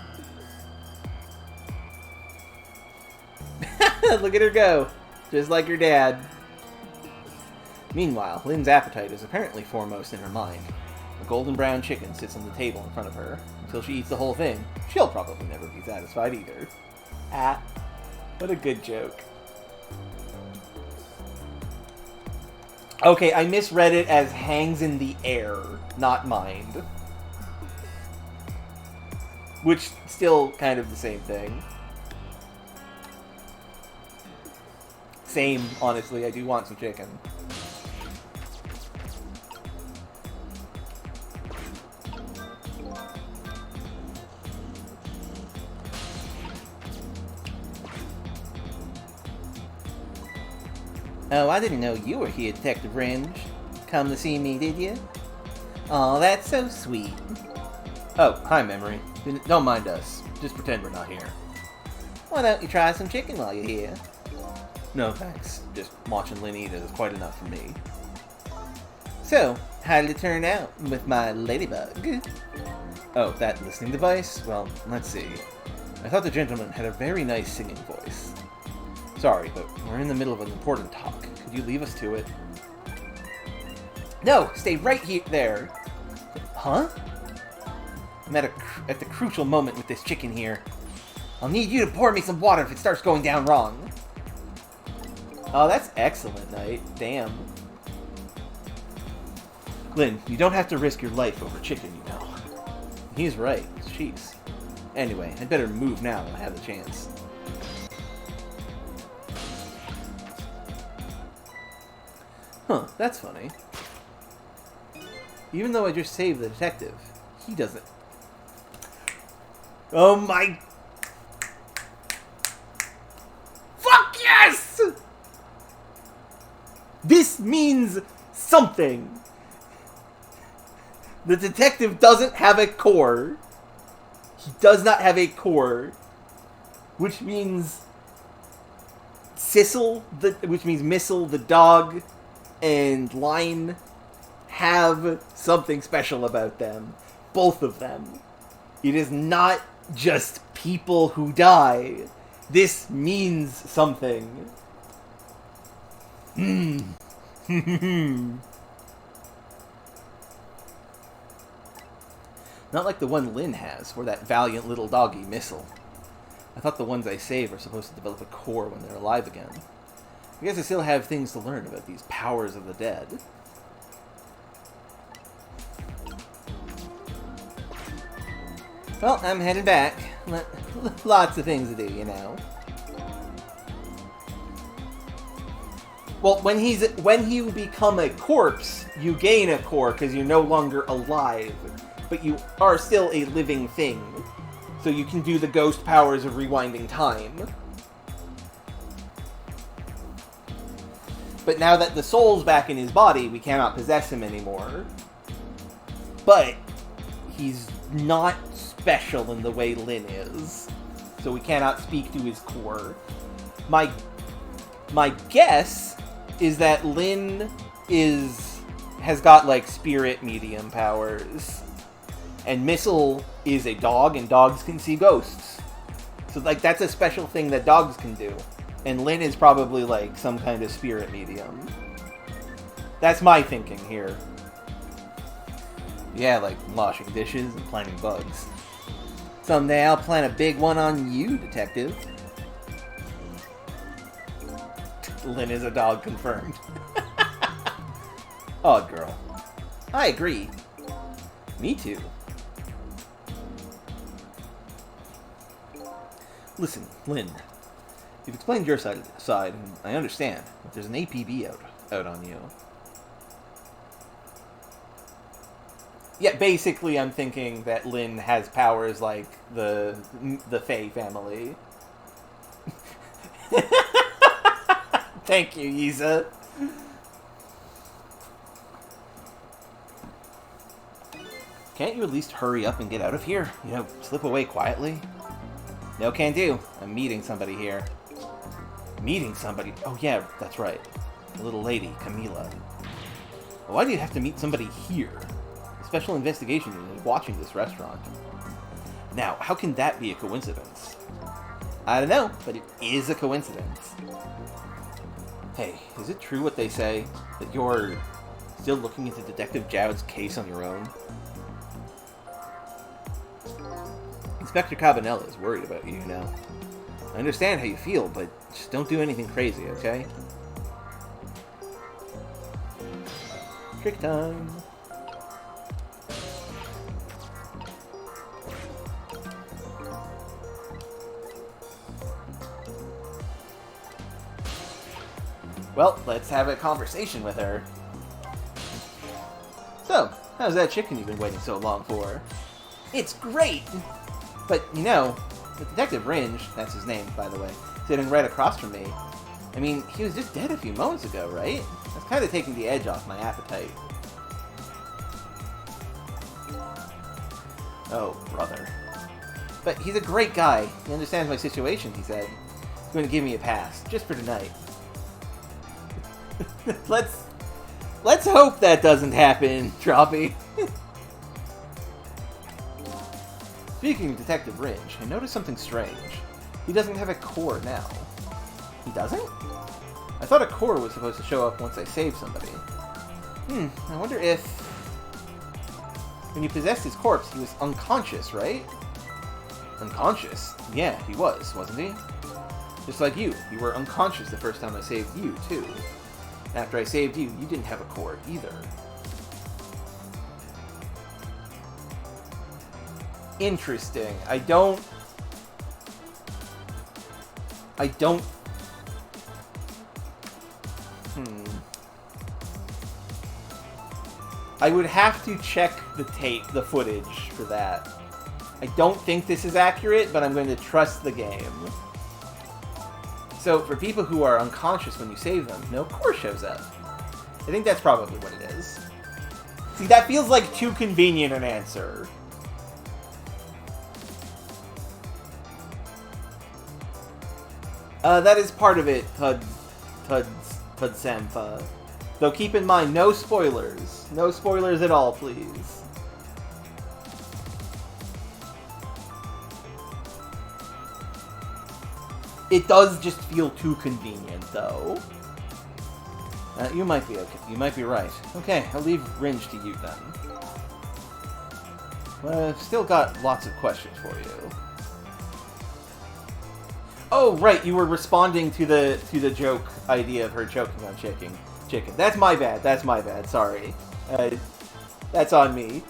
Look at her go! Just like her dad. Meanwhile, Lynn's appetite is apparently foremost in her mind. A golden brown chicken sits on the table in front of her. Until she eats the whole thing, she'll probably never be satisfied either. Ah, what a good joke. Okay, I misread it as hangs in the air, not mind. Which, still kind of the same thing. Same, honestly, I do want some chicken. Oh, I didn't know you were here, Detective Range. Come to see me, did you? Aw, that's so sweet. Oh, hi, Memory. Don't mind us. Just pretend we're not here. Why don't you try some chicken while you're here? No, thanks. Just watching Lynn eat is quite enough for me. So, how did it turn out with my ladybug? Oh, that listening device? Well, let's see. I thought the gentleman had a very nice singing voice. Sorry, but we're in the middle of an important talk. Could you leave us to it? No! Stay right there! Huh? I'm at the crucial moment with this chicken here. I'll need you to pour me some water if it starts going down wrong. Oh, that's excellent, Knight. Damn. Lynn, you don't have to risk your life over chicken, you know. He's right. Jeez. Anyway, I'd better move now when I have the chance. Huh, that's funny. Even though I just saved the detective, he doesn't. Oh my... Fuck yes! This means something. The detective doesn't have a core. He does not have a core. Which means... which means Missile, the dog, and Line have something special about them. Both of them. It is not just people who die. This means something. Not like the one Lynn has, or that valiant little doggy Missile. I thought the ones I save are supposed to develop a core when they're alive again. I guess I still have things to learn about these powers of the dead. Well, I'm headed back. Lots of things to do, you know. Well, when you become a corpse, you gain a core because you're no longer alive, but you are still a living thing. So you can do the ghost powers of rewinding time. But now that the soul's back in his body, we cannot possess him anymore. But he's not special in the way Lynn is. So we cannot speak to his core. My My guess is that Lynn has got, like, spirit medium powers. And Missile is a dog, and dogs can see ghosts. So, like, that's a special thing that dogs can do. And Lynn is probably, like, some kind of spirit medium. That's my thinking here. Yeah, like washing dishes and planting bugs. Someday I'll plant a big one on you, detective. Lynn is a dog confirmed. Odd girl. I agree. Me too. Listen, Lynn. You've explained your side, and I understand, but there's an APB out on you. Yeah, basically I'm thinking that Lynn has powers like the Fae family. Thank you, Yiza. Can't you at least hurry up and get out of here? You know, slip away quietly? No, can do. I'm meeting somebody here. Meeting somebody? Oh yeah, that's right. The little lady, Camila. Why do you have to meet somebody here? The Special Investigation Unit is watching this restaurant. Now, how can that be a coincidence? I don't know, but it is a coincidence. Hey, is it true what they say? That you're still looking into Detective Jowd's case on your own? Inspector Cabanella is worried about you now. I understand how you feel, but just don't do anything crazy, okay? Trick time! Well, let's have a conversation with her. So, how's that chicken you've been waiting so long for? It's great! But, you know, the Detective Ringe, that's his name, by the way, sitting right across from me. I mean, he was just dead a few moments ago, right? That's kind of taking the edge off my appetite. Oh, brother. But he's a great guy. He understands my situation, he said. He's going to give me a pass, just for tonight. Let's hope that doesn't happen, Troppy. Speaking of Detective Ringe, I noticed something strange. He doesn't have a core now. He doesn't? I thought a core was supposed to show up once I saved somebody. I wonder if... When you possessed his corpse, he was unconscious, right? Unconscious? Yeah, he was, wasn't he? Just like you were unconscious the first time I saved you, too. After I saved you, you didn't have a core either. Interesting. I don't... I would have to check the tape, the footage for that. I don't think this is accurate, but I'm going to trust the game. So, for people who are unconscious when you save them, no core shows up. I think that's probably what it is. See, that feels like too convenient an answer. That is part of it, Tudsampa. Though keep in mind, no spoilers. No spoilers at all, please. It does just feel too convenient, though. You might be okay. You might be right. Okay, I'll leave Ringe to you then. Well, I've still got lots of questions for you. Oh, right, you were responding to the joke idea of her choking on chicken. That's my bad. That's my bad. Sorry. That's on me.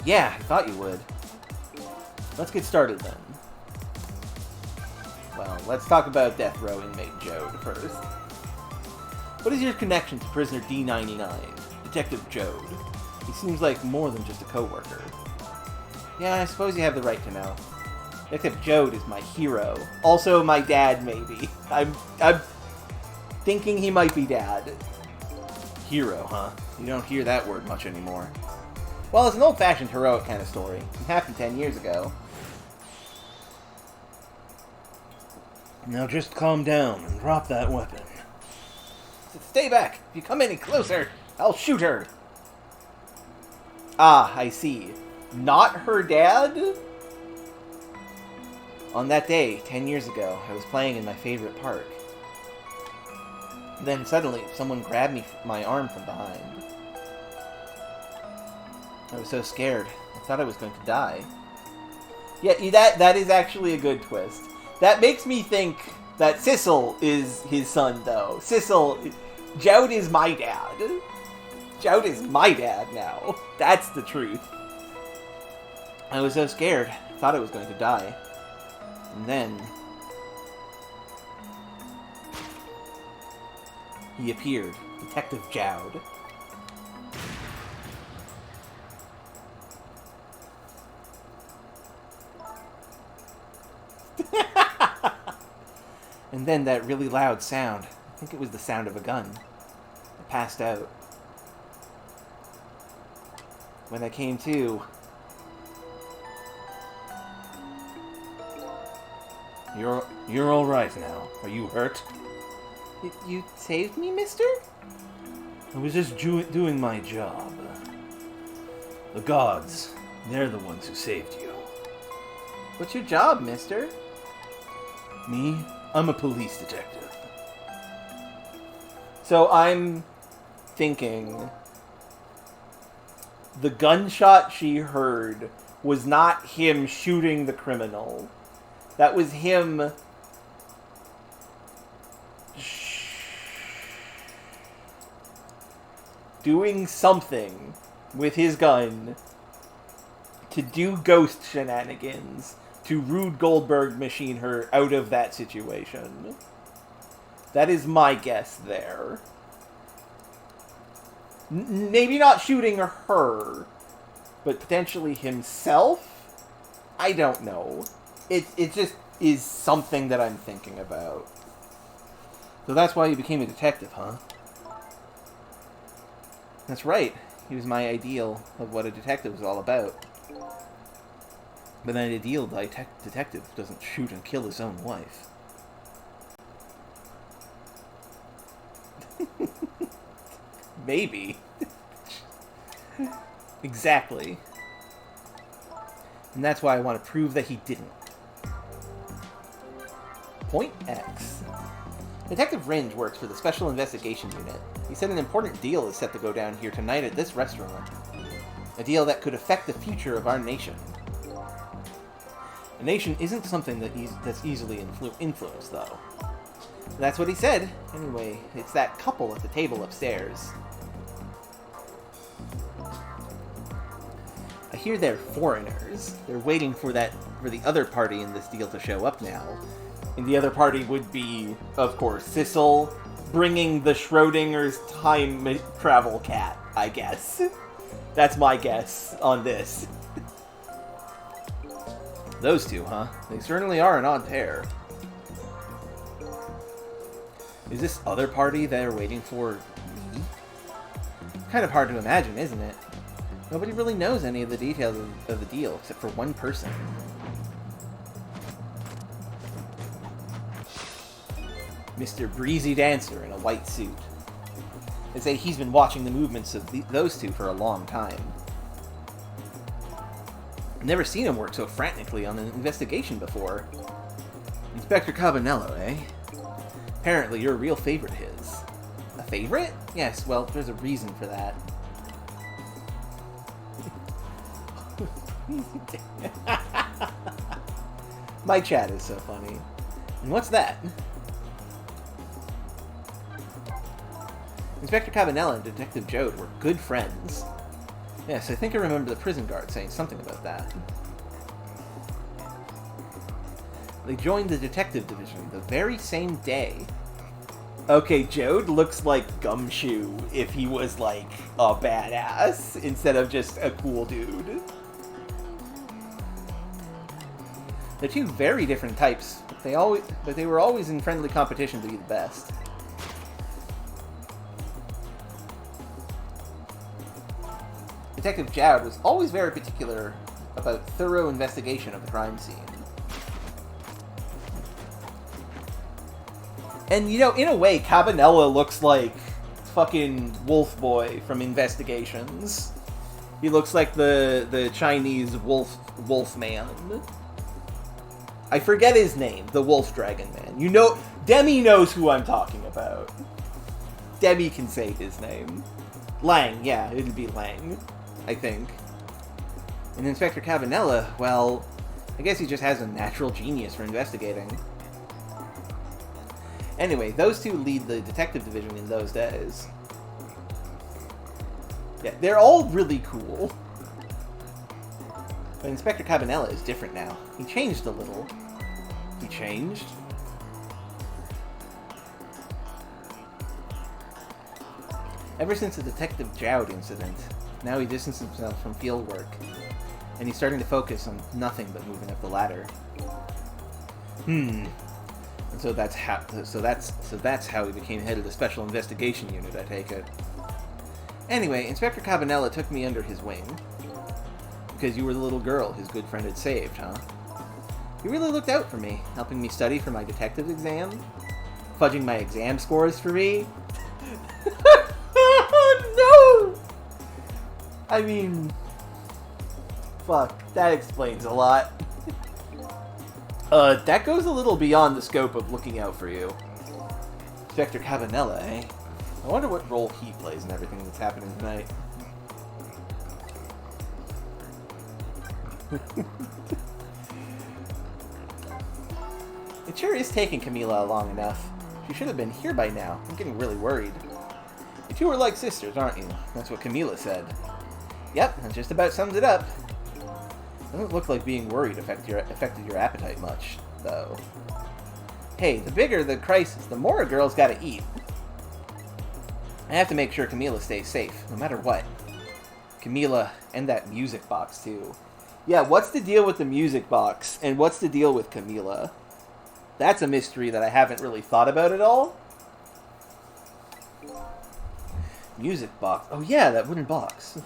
Yeah, I thought you would. Let's get started then. Well, let's talk about Death Row inmate Jode first. What is your connection to prisoner D99, Detective Jode? He seems like more than just a co-worker. Yeah, I suppose you have the right to know. Detective Jode is my hero. Also my dad, maybe. I'm thinking he might be dad. Hero, huh? You don't hear that word much anymore. Well, it's an old-fashioned heroic kind of story. It happened 10 years ago. Now just calm down and drop that weapon. Stay back! If you come any closer, I'll shoot her! Ah, I see. Not her dad? On that day, 10 years ago, I was playing in my favorite park. Then suddenly, someone grabbed my arm from behind. I was so scared. I thought I was going to die. Yeah, that is actually a good twist. That makes me think that Sissel is his son, though. Joud is my dad. Joud is my dad now. That's the truth. I was so scared. I thought I was going to die. And then he appeared. Detective Joud. And then that really loud sound. I think it was the sound of a gun. I passed out. When I came to, You're all right now. Are you hurt? You saved me, mister? I was just doing my job. The gods, they're the ones who saved you. What's your job, mister? Me? I'm a police detective. So I'm thinking the gunshot she heard was not him shooting the criminal. That was him doing something with his gun to do ghost shenanigans to Rube Goldberg machine her out of that situation. That is my guess there. Maybe not shooting her, but potentially himself? I don't know. It just is something that I'm thinking about. So that's why you became a detective, huh? That's right. He was my ideal of what a detective was all about. But an ideal detective doesn't shoot and kill his own wife. Maybe. Exactly. And that's why I want to prove that he didn't. Point X. Detective Ringe works for the Special Investigation Unit. He said an important deal is set to go down here tonight at this restaurant. A deal that could affect the future of our nation. A nation isn't something that's easily influenced, though. That's what he said. Anyway, it's that couple at the table upstairs. I hear they're foreigners. They're waiting for the other party in this deal to show up now. And the other party would be, of course, Sissel bringing the Schrodinger's time travel cat, I guess. That's my guess on this. Those two, huh? They certainly are an odd pair. Is this other party they're waiting for me? Kind of hard to imagine, isn't it? Nobody really knows any of the details of the deal, except for one person. Mr. Breezy Dancer in a white suit. They say he's been watching the movements of those two for a long time. Never seen him work so frantically on an investigation before. Inspector Cabanello, eh? Apparently you're a real favorite of his. A favorite? Yes, well, there's a reason for that. My chat is so funny. And what's that? Inspector Cabanella and Detective Joad were good friends. Yes, I think I remember the prison guard saying something about that. They joined the detective division the very same day. Okay, Joad looks like Gumshoe if he was like a badass instead of just a cool dude. They're two very different types, but they were always in friendly competition to be the best. Detective Joud was always very particular about thorough investigation of the crime scene. And, you know, in a way, Cabanela looks like fucking Wolf Boy from Investigations. He looks like the Chinese wolf man. I forget his name, the Wolf Dragon Man. You know, Demi knows who I'm talking about. Demi can say his name. Lang, yeah, it'd be Lang, I think. And Inspector Cabanela, well, I guess he just has a natural genius for investigating. Anyway, those two lead the detective division in those days. Yeah, they're all really cool. But Inspector Cabanela is different now. He changed a little. He changed. Ever since the Detective Jowd incident, now he distanced himself from field work. And he's starting to focus on nothing but moving up the ladder. And so that's how he became head of the Special Investigation Unit, I take it. Anyway, Inspector Cabanela took me under his wing. Because you were the little girl his good friend had saved, huh? He really looked out for me, helping me study for my detective exam, fudging my exam scores for me. No! I mean, fuck, that explains a lot. That goes a little beyond the scope of looking out for you. Inspector Cabanela, eh? I wonder what role he plays in everything that's happening tonight. It sure is taking Camila long enough. She should have been here by now. I'm getting really worried. You two are like sisters, aren't you? That's what Camila said. Yep, that just about sums it up. Doesn't look like being worried affected your appetite much, though. Hey, the bigger the crisis, the more a girl's gotta eat. I have to make sure Camila stays safe, no matter what. Camila, and that music box, too. Yeah, what's the deal with the music box, and what's the deal with Camila? That's a mystery that I haven't really thought about at all. Music box. Oh yeah, that wooden box.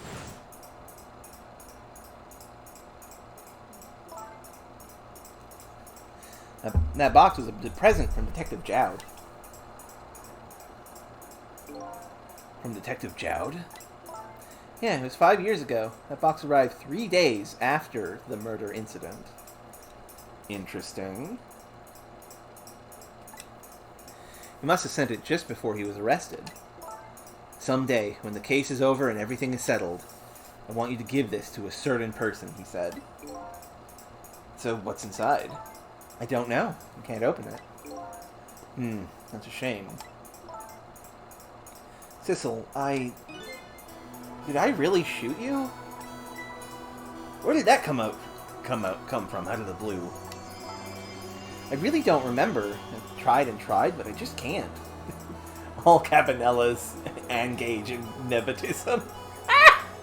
That box was a present from Detective Jowd. From Detective Jowd? Yeah, it was 5 years ago. That box arrived 3 days after the murder incident. Interesting. He must have sent it just before he was arrested. Someday, when the case is over and everything is settled, I want you to give this to a certain person, he said. So, what's inside? I don't know. I can't open it. That's a shame. Sissel, did I really shoot you? Where did that come from out of the blue? I really don't remember. I've tried and tried, but I just can't. All Cabanelas engage in nepotism.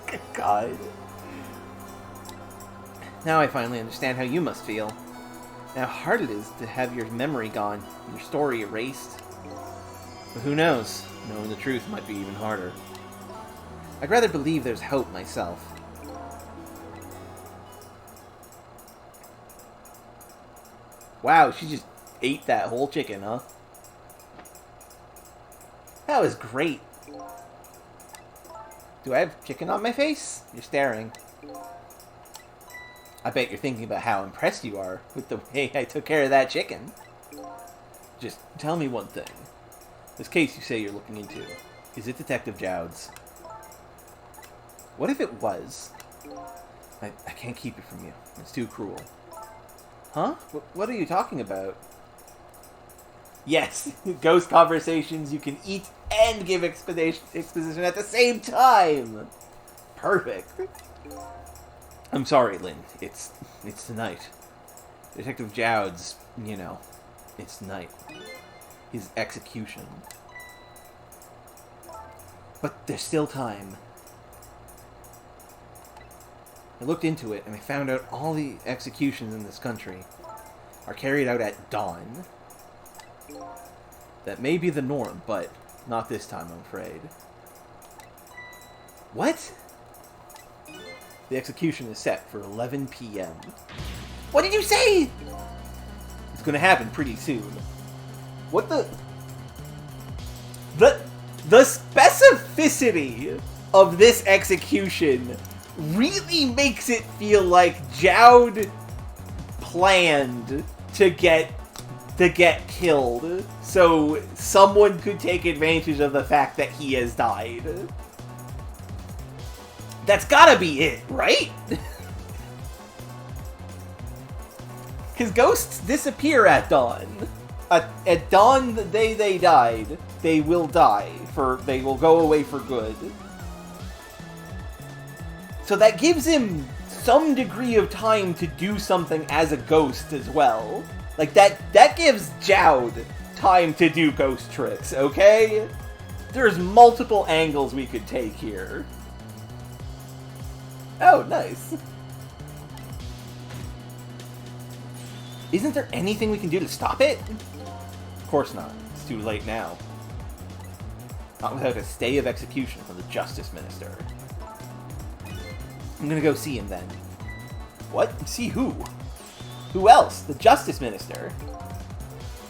Good God. Now I finally understand how you must feel. How hard it is to have your memory gone, your story erased. But who knows? Knowing the truth might be even harder. I'd rather believe there's hope myself. Wow, she just ate that whole chicken, huh? That was great. Do I have chicken on my face? You're staring. I bet you're thinking about how impressed you are with the way I took care of that chicken. Just tell me one thing. This case you say you're looking into, is it Detective Jowd's? What if it was? I can't keep it from you. It's too cruel. Huh? What are you talking about? Yes, ghost conversations, you can eat and give exposition at the same time! Perfect. I'm sorry, Lynn. It's tonight. Detective Jowd's, you know, it's tonight. His execution. But there's still time. I looked into it, and I found out all the executions in this country are carried out at dawn. That may be the norm, but not this time, I'm afraid. What? The execution is set for 11 p.m. What did you say? It's gonna happen pretty soon. What the... The specificity of this execution really makes it feel like Jowd planned to get killed, so someone could take advantage of the fact that he has died. That's gotta be it, right? Because ghosts disappear at dawn. At dawn, the day they died, they will die. They will go away for good. So that gives him some degree of time to do something as a ghost as well. Like, that gives Jowd time to do ghost tricks, okay? There's multiple angles we could take here. Oh, nice. Isn't there anything we can do to stop it? Of course not. It's too late now. Not without a stay of execution from the Justice Minister. I'm gonna go see him then. What? See who? Who else? The Justice Minister?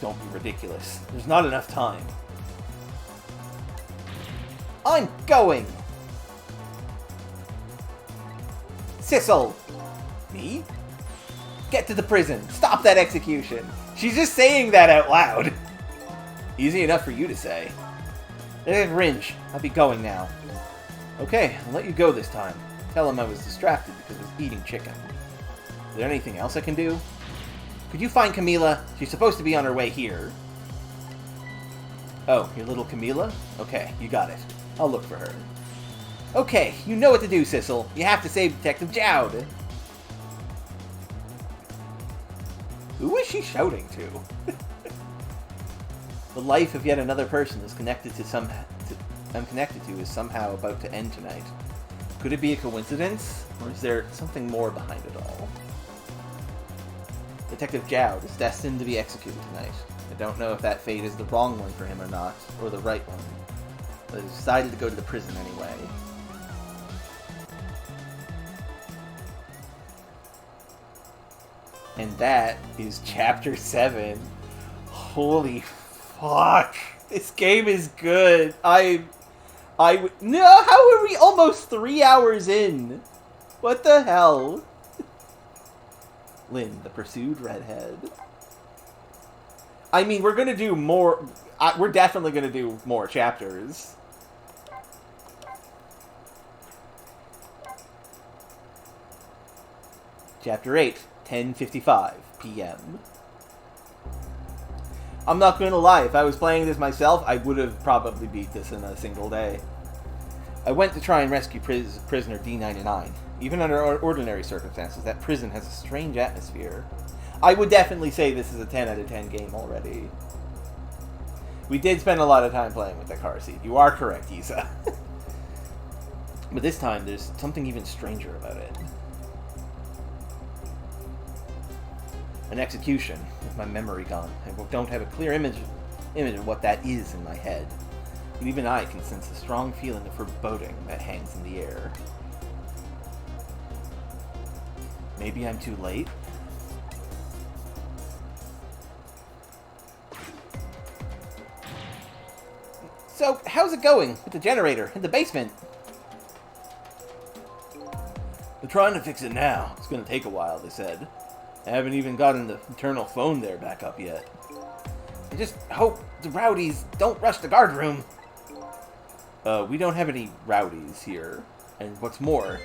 Don't be ridiculous. There's not enough time. I'm going! Sissel! Me? Get to the prison. Stop that execution. She's just saying that out loud. Easy enough for you to say. There's Ringe. I'll be going now. Okay, I'll let you go this time. Tell him I was distracted because I was eating chicken. Is there anything else I can do? Could you find Camila? She's supposed to be on her way here. Oh, your little Camila? Okay, you got it. I'll look for her. Okay, you know what to do, Sissel. You have to save Detective Jowd. Who is she shouting to? The life of yet another person is I'm connected to is somehow about to end tonight. Could it be a coincidence? Or is there something more behind it all? Detective Jowd is destined to be executed tonight. I don't know if that fate is the wrong one for him or not, or the right one. But I decided to go to the prison anyway. And that is Chapter 7. Holy fuck. This game is good. No, how are we almost 3 hours in? What the hell? Lynn, the pursued redhead. I mean, we're gonna do more... we're definitely gonna do more chapters. Chapter 8, 10:55 p.m. I'm not gonna lie, if I was playing this myself, I would have probably beat this in a single day. I went to try and rescue prisoner D99. Even under ordinary circumstances, that prison has a strange atmosphere. I would definitely say this is a 10 out of 10 game already. We did spend a lot of time playing with the car seat. You are correct, Isa. But this time, there's something even stranger about it. An execution, with my memory gone. I don't have a clear image of what that is in my head. But even I can sense a strong feeling of foreboding that hangs in the air. Maybe I'm too late? So, how's it going with the generator in the basement? They're trying to fix it now. It's going to take a while, they said. I haven't even gotten the internal phone there back up yet. I just hope the rowdies don't rush the guard room. We don't have any rowdies here. And what's more,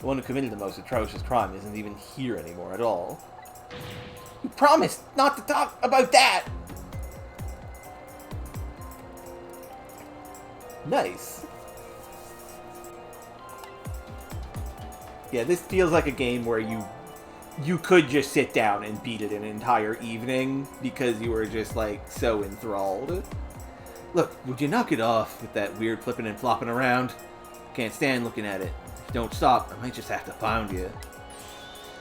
the one who committed the most atrocious crime isn't even here anymore at all. You promised not to talk about that! Nice. Yeah, this feels like a game where you could just sit down and beat it an entire evening because you were just, like, so enthralled. Look, would you knock it off with that weird flipping and flopping around? Can't stand looking at it. If you don't stop, I might just have to pound you.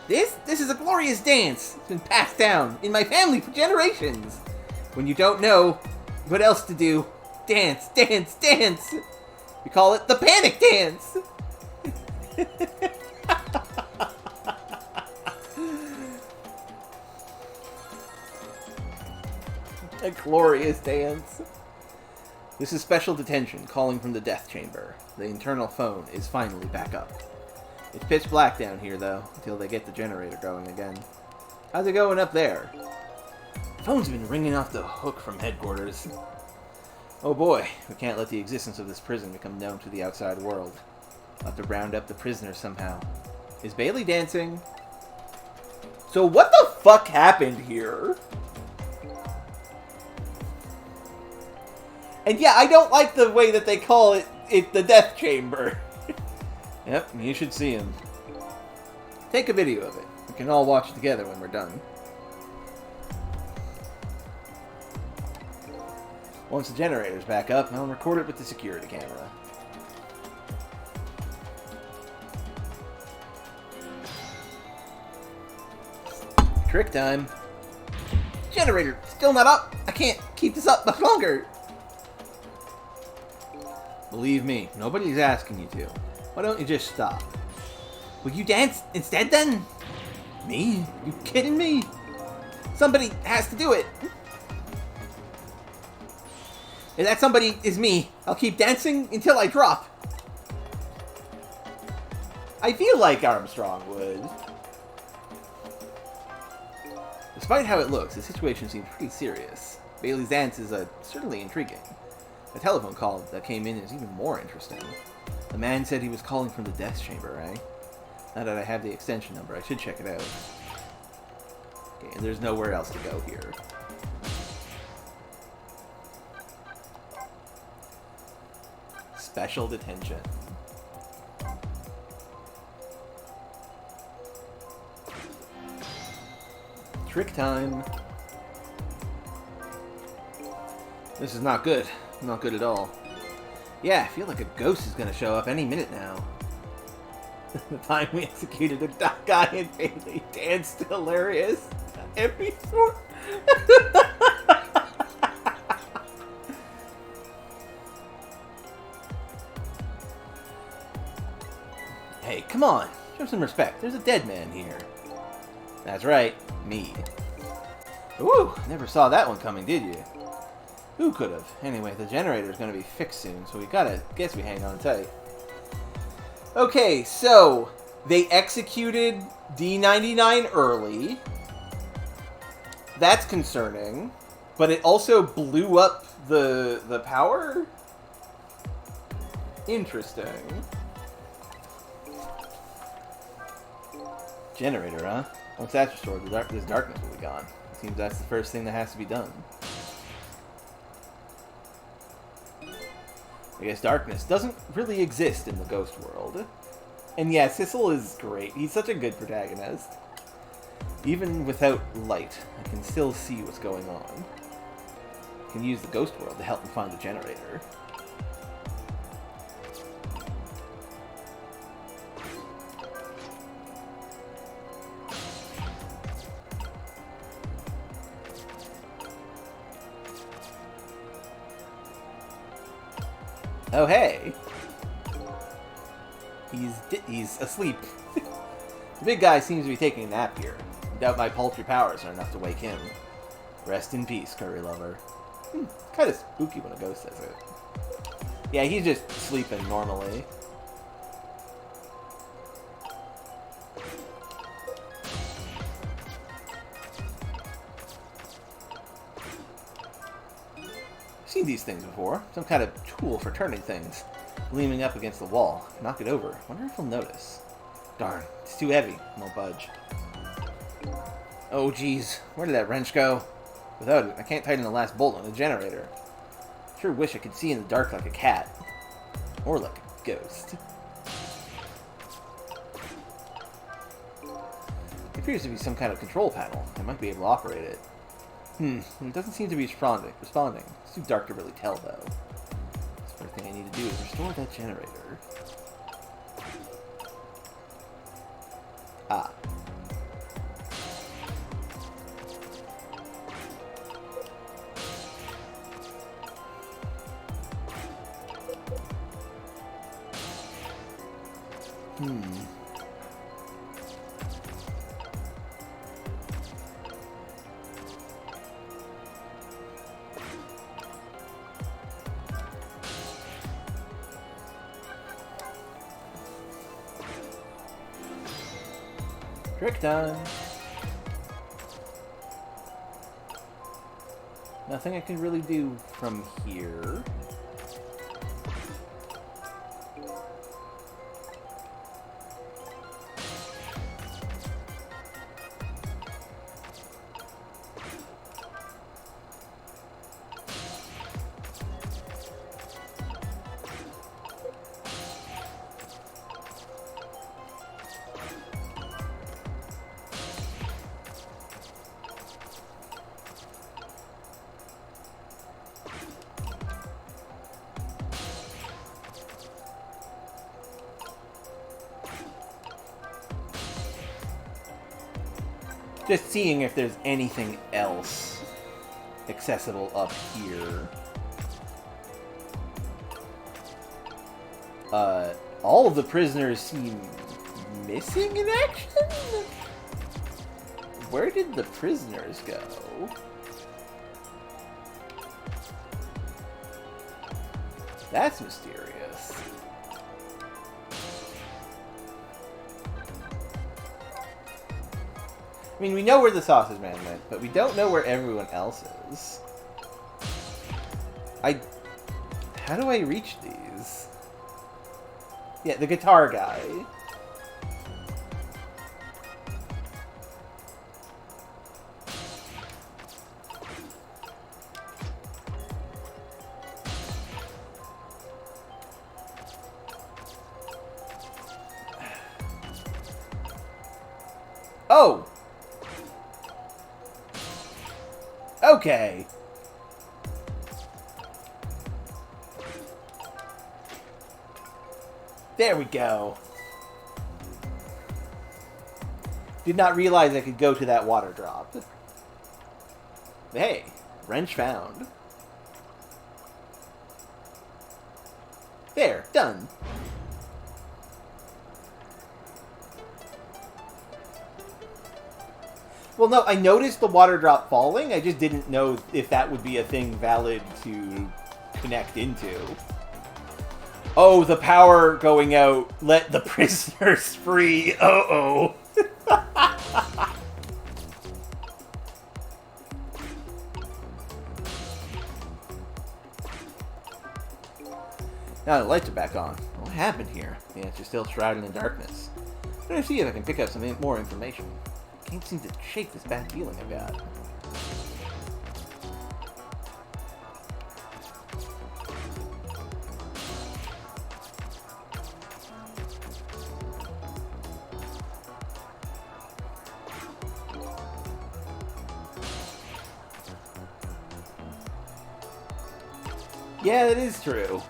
This is a glorious dance. It's been passed down in my family for generations. When you don't know what else to do, dance, dance, dance. We call it the panic dance. A glorious dance. This is special detention calling from the death chamber. The internal phone is finally back up. It's pitch black down here, though, until they get the generator going again. How's it going up there? The phone's been ringing off the hook from headquarters. Oh boy, we can't let the existence of this prison become known to the outside world. We'll have to round up the prisoners somehow. Is Bailey dancing? So what the fuck happened here? And yeah, I don't like the way that they call it the death chamber. Yep, you should see him. Take a video of it. We can all watch it together when we're done. Once the generator's back up, I'll record it with the security camera. Trick time. Generator, still not up. I can't keep this up much longer. Believe me, nobody's asking you to. Why don't you just stop? Will you dance instead then? Me? You kidding me? Somebody has to do it. If that somebody is me, I'll keep dancing until I drop. I feel like Armstrong would. Despite how it looks, the situation seems pretty serious. Bailey's dance is certainly intriguing. The telephone call that came in is even more interesting. The man said he was calling from the death chamber, eh? Now that I have the extension number, I should check it out. Okay, and there's nowhere else to go here. Special detention. Trick time. This is not good. Not good at all. Yeah, I feel like a ghost is going to show up any minute now. The time we executed the guy and Bailey danced hilarious. Every sort. Hey, come on. Show some respect. There's a dead man here. That's right. Me. Ooh, never saw that one coming, did you? Who could have? Anyway, the generator's going to be fixed soon, so we gotta, guess we hang on tight. Okay, so they executed D99 early. That's concerning, but it also blew up the power? Interesting. Generator, huh? Once that's restored, this darkness will be gone. It seems that's the first thing that has to be done. I guess darkness doesn't really exist in the ghost world. And yeah, Sissel is great. He's such a good protagonist. Even without light, I can still see what's going on. I can use the ghost world to help me find the generator. Oh, hey. He's asleep. The big guy seems to be taking a nap here. I doubt my paltry powers are enough to wake him. Rest in peace, curry lover. Kind of spooky when a ghost says it. Yeah, he's just sleeping normally. I've seen these things before. Some kind of tool for turning things. Leaning up against the wall. Knock it over. Wonder if he'll notice. Darn, it's too heavy. Won't budge. Oh, geez. Where did that wrench go? Without it, I can't tighten the last bolt on the generator. Sure wish I could see in the dark like a cat. Or like a ghost. It appears to be some kind of control panel. I might be able to operate it. It doesn't seem to be responding. It's too dark to really tell, though. The first thing I need to do is restore that generator. Ah. Trick time. Nothing I can really do from here. Just seeing if there's anything else accessible up here. All of the prisoners seem missing in action? Where did the prisoners go? That's mysterious. I mean, we know where the sausage man went, but we don't know where everyone else is. How do I reach these? Yeah, the guitar guy. Oh! Okay. There we go. Did not realize I could go to that water drop. Hey, wrench found. There, done. Well, no, I noticed the water drop falling. I just didn't know if that would be a thing valid to connect into. Oh, the power going out. Let the prisoners free. Uh-oh. Now the lights are back on. What happened here? The answer's still shrouded in darkness. I'm gonna see if I can pick up some more information. Can't seem to shake this bad feeling I've got. Yeah, that is true.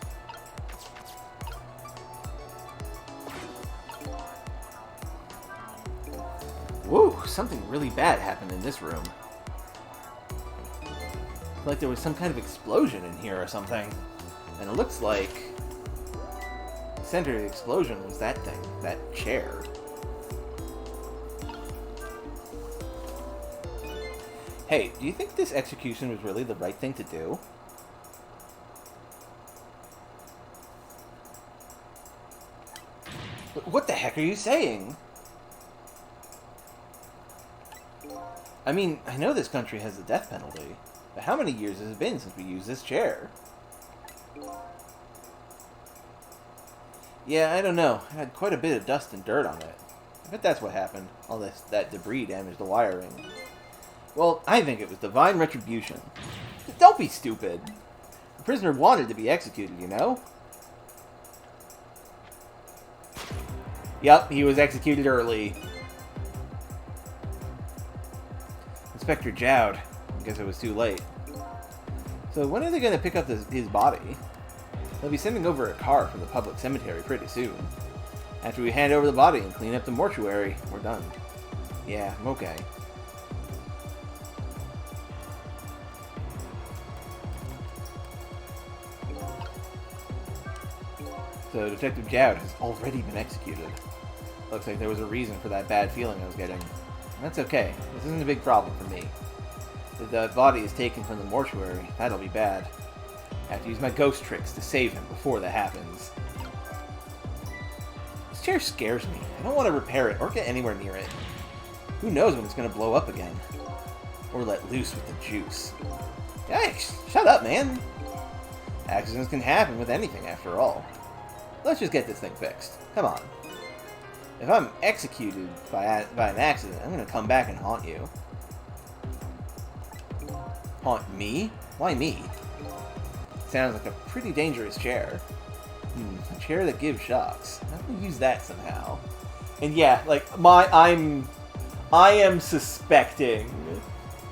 Woo, something really bad happened in this room. Like there was some kind of explosion in here or something. And it looks like the center of the explosion was that thing, that chair. Hey, do you think this execution was really the right thing to do? What the heck are you saying? I mean, I know this country has the death penalty, but how many years has it been since we used this chair? Yeah, I don't know. It had quite a bit of dust and dirt on it. I bet that's what happened. All that debris damaged the wiring. Well, I think it was divine retribution. Don't be stupid. The prisoner wanted to be executed, you know? Yep, he was executed early. Inspector Jowd. I guess it was too late. So when are they going to pick up his body? They'll be sending over a car from the public cemetery pretty soon. After we hand over the body and clean up the mortuary, we're done. Yeah, I'm okay. So Detective Jowd has already been executed. Looks like there was a reason for that bad feeling I was getting. That's okay. This isn't a big problem for me. If the body is taken from the mortuary, that'll be bad. I have to use my ghost tricks to save him before that happens. This chair scares me. I don't want to repair it or get anywhere near it. Who knows when it's gonna blow up again? Or let loose with the juice. Yikes! Shut up, man! Accidents can happen with anything, after all. Let's just get this thing fixed. Come on. If I'm executed by an accident, I'm gonna come back and haunt you. Haunt me? Why me? Sounds like a pretty dangerous chair. A chair that gives shocks. How can we use that somehow? And yeah, like, I am suspecting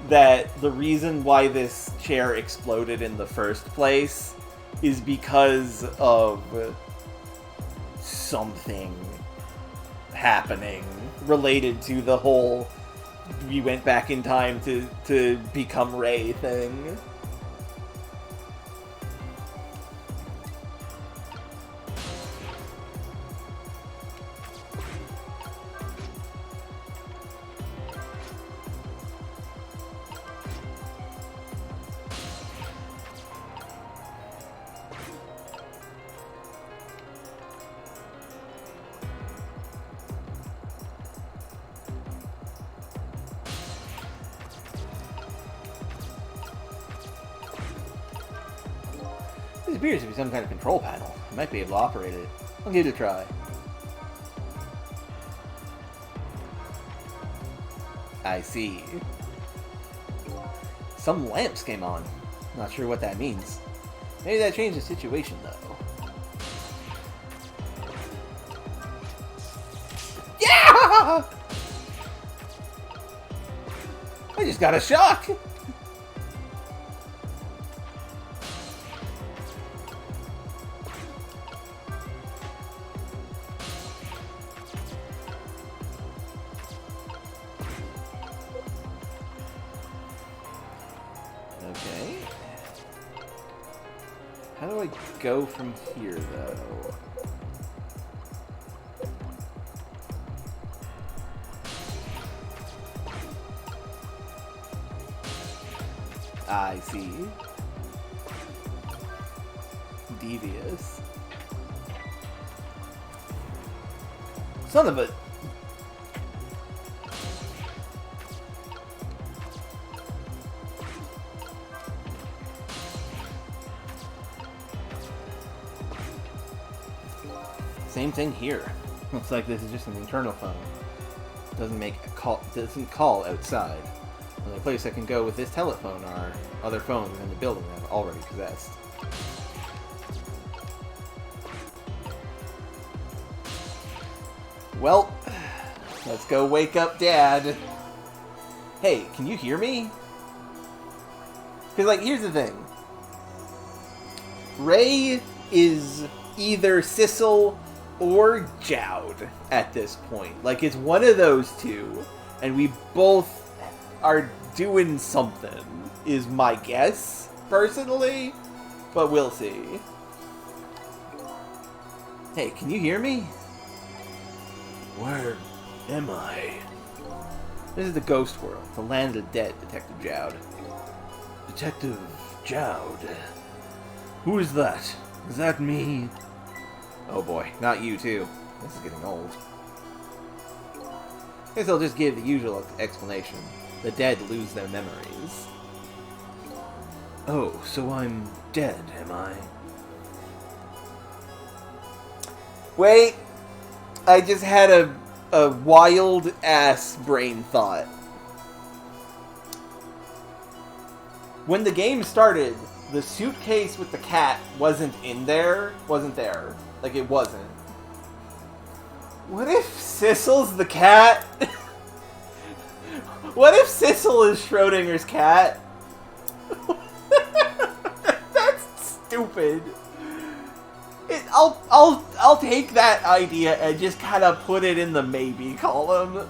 that the reason why this chair exploded in the first place is because of something happening related to the whole we went back in time to become Rey thing. This appears to be some kind of control panel. I might be able to operate it. I'll give it a try. I see. Some lamps came on. Not sure what that means. Maybe that changed the situation, though. Yeah! I just got a shock! Okay. How do I go from here, though? I see. Devious. Son of a... Same thing here. Looks like this is just an internal phone. Doesn't make a call. Doesn't call outside. The only place I can go with this telephone are other phones in the building that I've already possessed. Well, let's go wake up Dad. Hey, can you hear me? Because, like, here's the thing. Rey is either Sissel or Jowd at this point. Like, it's one of those two, and we both are doing something, is my guess, personally, but we'll see. Hey, can you hear me? Where am I? This is the ghost world, the land of the dead, Detective Jowd. Detective Jowd? Who is that? Is that me? Oh boy, not you too. This is getting old. Guess I'll just give the usual explanation. The dead lose their memories. Oh, so I'm dead, am I? Wait! I just had a wild-ass brain thought. When the game started, the suitcase with the cat wasn't there. Like, it wasn't. What if Sissel's the cat? What if Sissel is Schrodinger's cat? That's stupid. I'll take that idea and just kind of put it in the maybe column.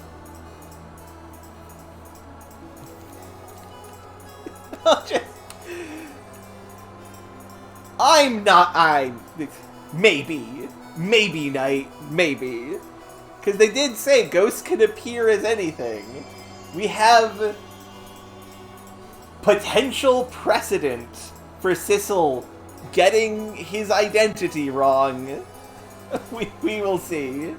Maybe Knight, maybe. Because they did say ghosts can appear as anything. We have potential precedent for Sissel getting his identity wrong. We will see.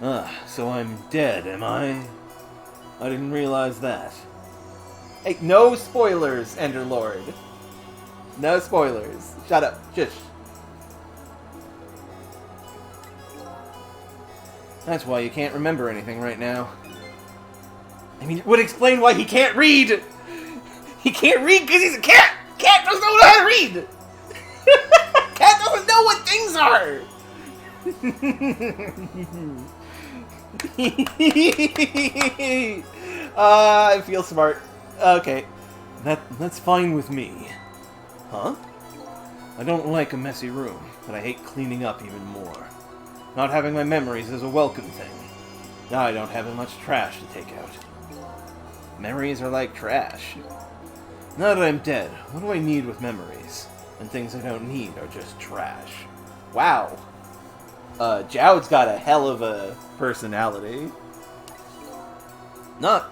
So I'm dead, am I? I didn't realize that. Hey, no spoilers, Enderlord. No spoilers. Shut up. Shush. That's why you can't remember anything right now. I mean, it would explain why he can't read. He can't read because he's a cat. Cat doesn't know how to read. Cat doesn't know what things are. I feel smart. Okay. That's fine with me. Huh? I don't like a messy room, but I hate cleaning up even more. Not having my memories is a welcome thing. Now I don't have much trash to take out. Memories are like trash. Now that I'm dead, what do I need with memories? And things I don't need are just trash. Wow. Jowd's got a hell of a personality. Not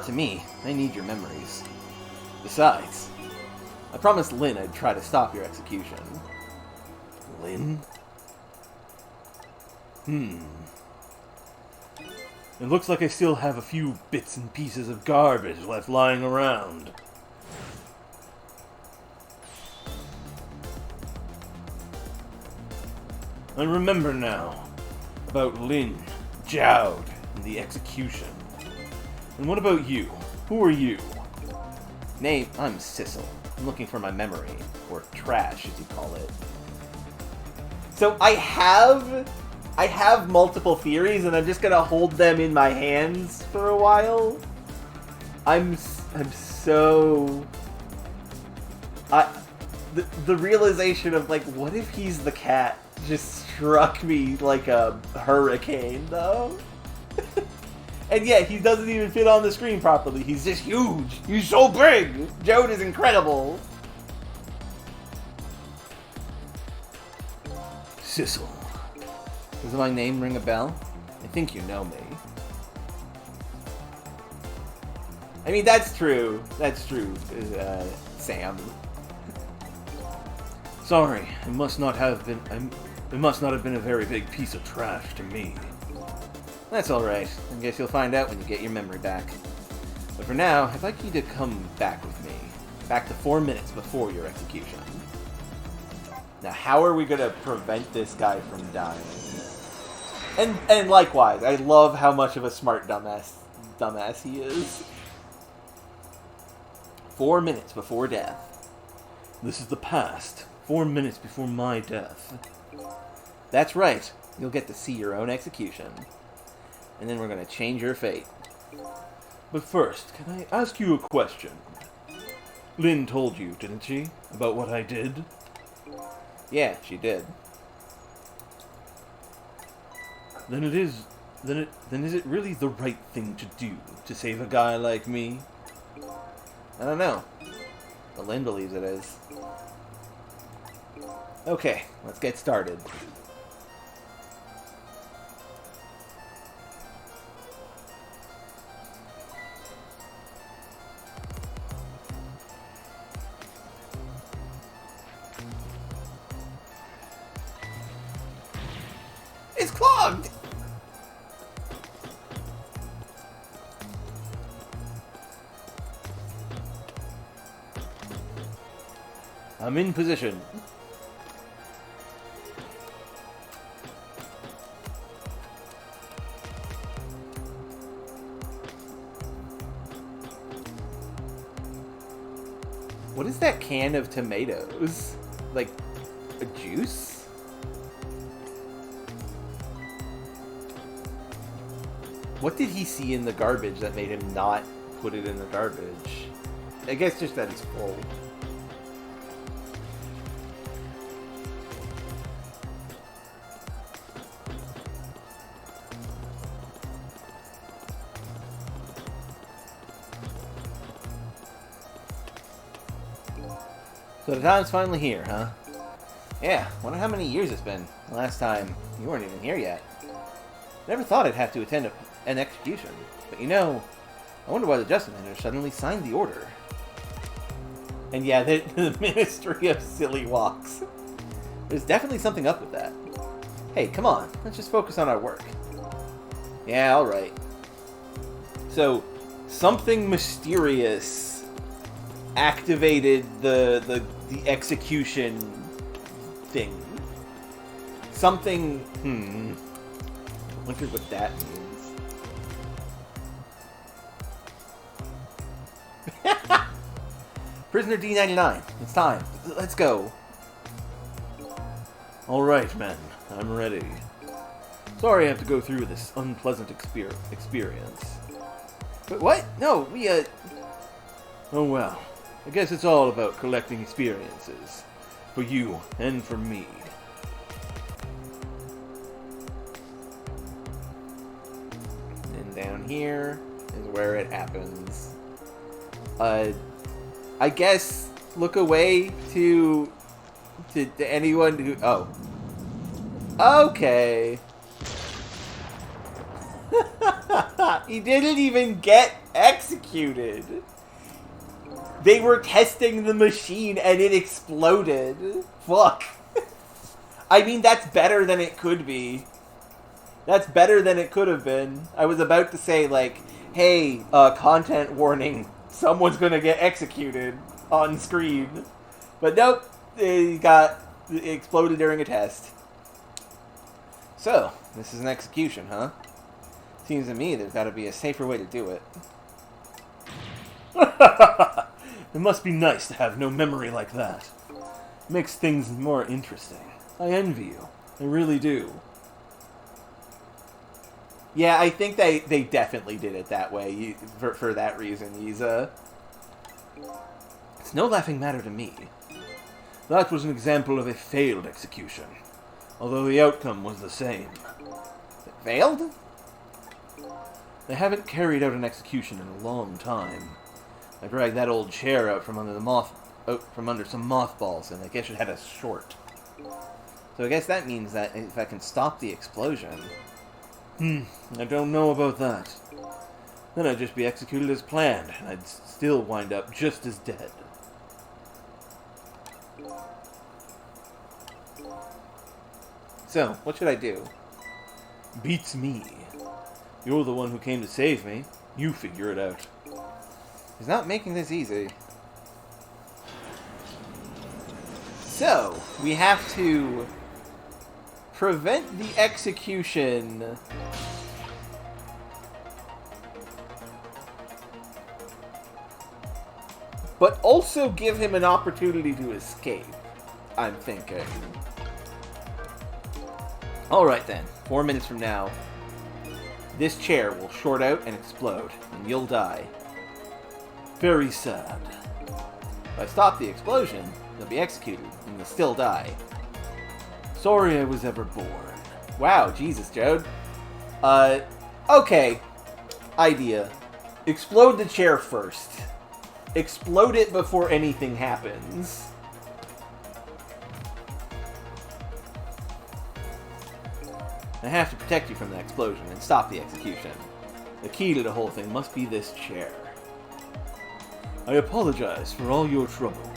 to me. I need your memories. Besides, I promised Lynn I'd try to stop your execution. Lynn? It looks like I still have a few bits and pieces of garbage left lying around. I remember now about Lynn, Jowd, and the execution. And what about you? Who are you? Name, I'm Sissel. I'm looking for my memory, or trash, as you call it. So I have multiple theories, and I'm just gonna hold them in my hands for a while. I'm so... The realization of, like, what if he's the cat just struck me like a hurricane, though? And yeah, he doesn't even fit on the screen properly. He's just huge. He's so big. Jowd is incredible. Sissel. Does my name ring a bell? I think you know me. I mean, that's true. That's true, Sam. Sorry, it must not have been a very big piece of trash to me. That's alright. I guess you'll find out when you get your memory back. But for now, I'd like you to come back with me. Back to 4 minutes before your execution. Now, how are we gonna prevent this guy from dying? And likewise, I love how much of a smart dumbass he is. 4 minutes before death. This is the past. 4 minutes before my death. That's right. You'll get to see your own execution. And then we're gonna change your fate. But first, can I ask you a question? Lynn told you, didn't she, about what I did? Yeah, she did. Then is it really the right thing to do to save a guy like me? I don't know. But Lynn believes it is. Okay, let's get started. It's clogged! I'm in position. What is that can of tomatoes? Like, a juice? What did he see in the garbage that made him not put it in the garbage? I guess just that it's full. So the time's finally here, huh? Yeah, wonder how many years it's been. Last time, you weren't even here yet. Never thought I'd have to attend an execution. But you know, I wonder why the Justice Manager suddenly signed the order. And yeah, the Ministry of Silly Walks. There's definitely something up with that. Hey, come on, let's just focus on our work. Yeah, alright. So, something mysterious activated the execution thing. Something... I wonder what that means. Prisoner D99. It's time. Let's go. Alright, men. I'm ready. Sorry I have to go through this unpleasant experience. But what? No, we, Oh well. I guess it's all about collecting experiences. For you and for me. And down here is where it happens. I guess look away to anyone who... Oh. Okay. He didn't even get executed. They were testing the machine and it exploded. Fuck. I mean, that's better than it could be. That's better than it could have been. I was about to say, like, hey, content warning. Someone's gonna get executed on screen. But nope. It exploded during a test. So, this is an execution, huh? Seems to me there's got to be a safer way to do it. It must be nice to have no memory like that. Makes things more interesting. I envy you. I really do. Yeah, I think they definitely did it that way, for that reason. It's no laughing matter to me. That was an example of a failed execution, although the outcome was the same. It failed? They haven't carried out an execution in a long time. I dragged that old chair out from under some mothballs, and I guess it had a short. So I guess that means that if I can stop the explosion... I don't know about that. Then I'd just be executed as planned, and I'd still wind up just as dead. So, what should I do? Beats me. You're the one who came to save me. You figure it out. He's not making this easy. So, we have to prevent the execution. But also give him an opportunity to escape, I'm thinking. Alright then, 4 minutes from now, this chair will short out and explode, and you'll die. Very sad. If I stop the explosion, you'll be executed, and you'll still die. Sorry I was ever born. Wow, Jesus, Jode. Okay. Idea. Explode the chair first. Explode it before anything happens. I have to protect you from the explosion and stop the execution. The key to the whole thing must be this chair. I apologize for all your trouble.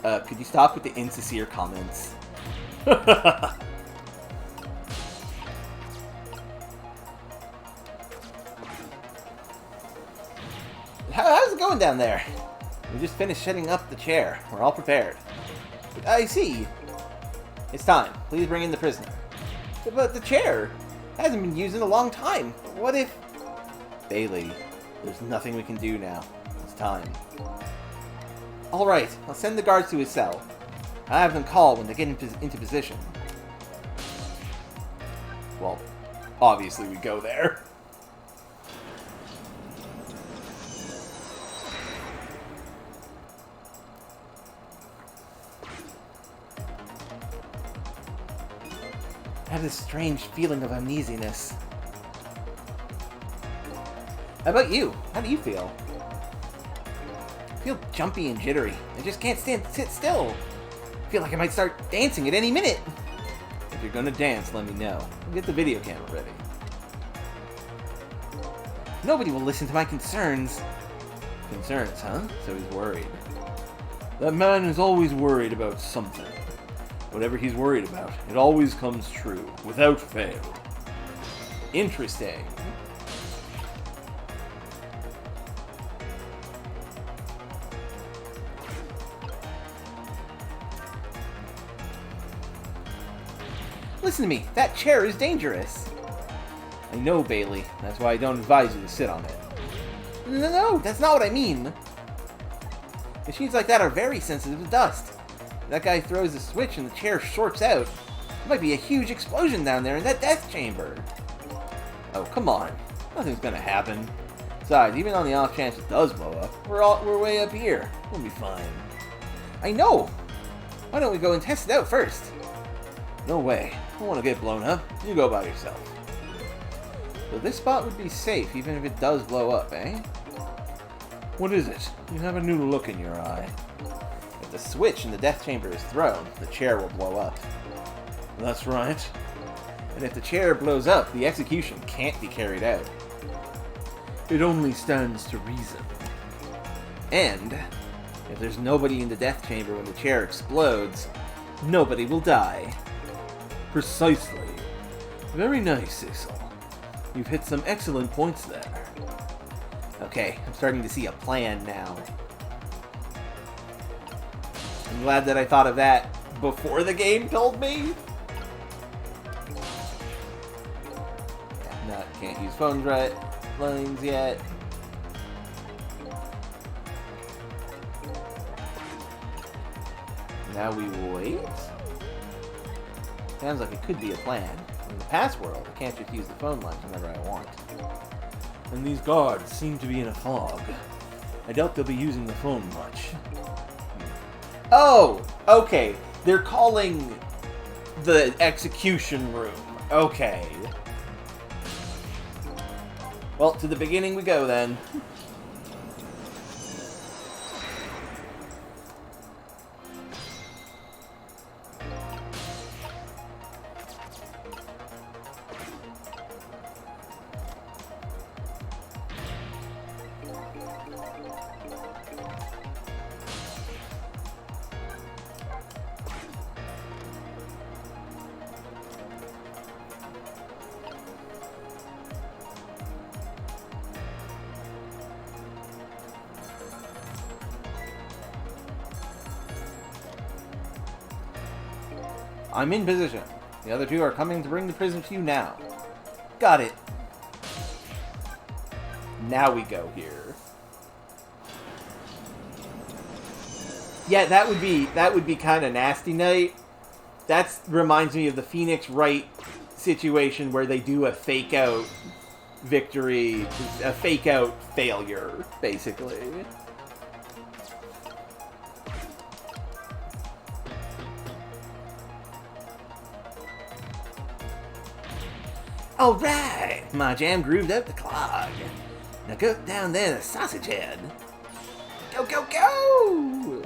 Could you stop with the insincere comments? How's it going down there? We just finished setting up the chair. We're all prepared. I see. It's time. Please bring in the prisoner. But the chair hasn't been used in a long time. What if... Bailey, there's nothing we can do now. It's time. Alright, I'll send the guards to his cell. I'll have them call when they get into position. Well, obviously we go there. I have this strange feeling of uneasiness. How about you? How do you feel? I feel jumpy and jittery. I just can't sit still. I feel like I might start dancing at any minute. If you're gonna dance, let me know. I'll get the video camera ready. Nobody will listen to my concerns. Concerns, huh? So he's worried. That man is always worried about something. Whatever he's worried about, it always comes true, without fail. Interesting. Listen to me, that chair is dangerous. I know, Bailey. That's why I don't advise you to sit on it. No, that's not what I mean. Machines like that are very sensitive to dust. If that guy throws a switch and the chair shorts out, there might be a huge explosion down there in that death chamber. Oh, come on. Nothing's gonna happen. Besides, even on the off chance it does blow up, we're way up here. We'll be fine. I know! Why don't we go and test it out first? No way. I don't want to get blown up. You go by yourself. So this spot would be safe even if it does blow up, eh? What is it? You have a new look in your eye. If the switch in the death chamber is thrown, the chair will blow up. That's right. And if the chair blows up, the execution can't be carried out. It only stands to reason. And if there's nobody in the death chamber when the chair explodes, nobody will die. Precisely. Very nice, Cecil. You've hit some excellent points there. Okay, I'm starting to see a plan now. I'm glad that I thought of that before the game told me. Yeah, can't use phone lines yet. Now we wait. Sounds like it could be a plan. In the past world, I can't just use the phone lines whenever I want. And these guards seem to be in a fog. I doubt they'll be using the phone much. Oh! Okay. They're calling the execution room. Okay. Well, to the beginning we go then. I'm in position. The other two are coming to bring the prisoner to you now. Got it. Now we go here. Yeah, that would be kind of nasty, Knight. That reminds me of the Phoenix Wright situation where they do a fake out victory, a fake out failure, basically. Alright, my jam grooved out the clog. Now go down there to Sausage Head. Go, go, go!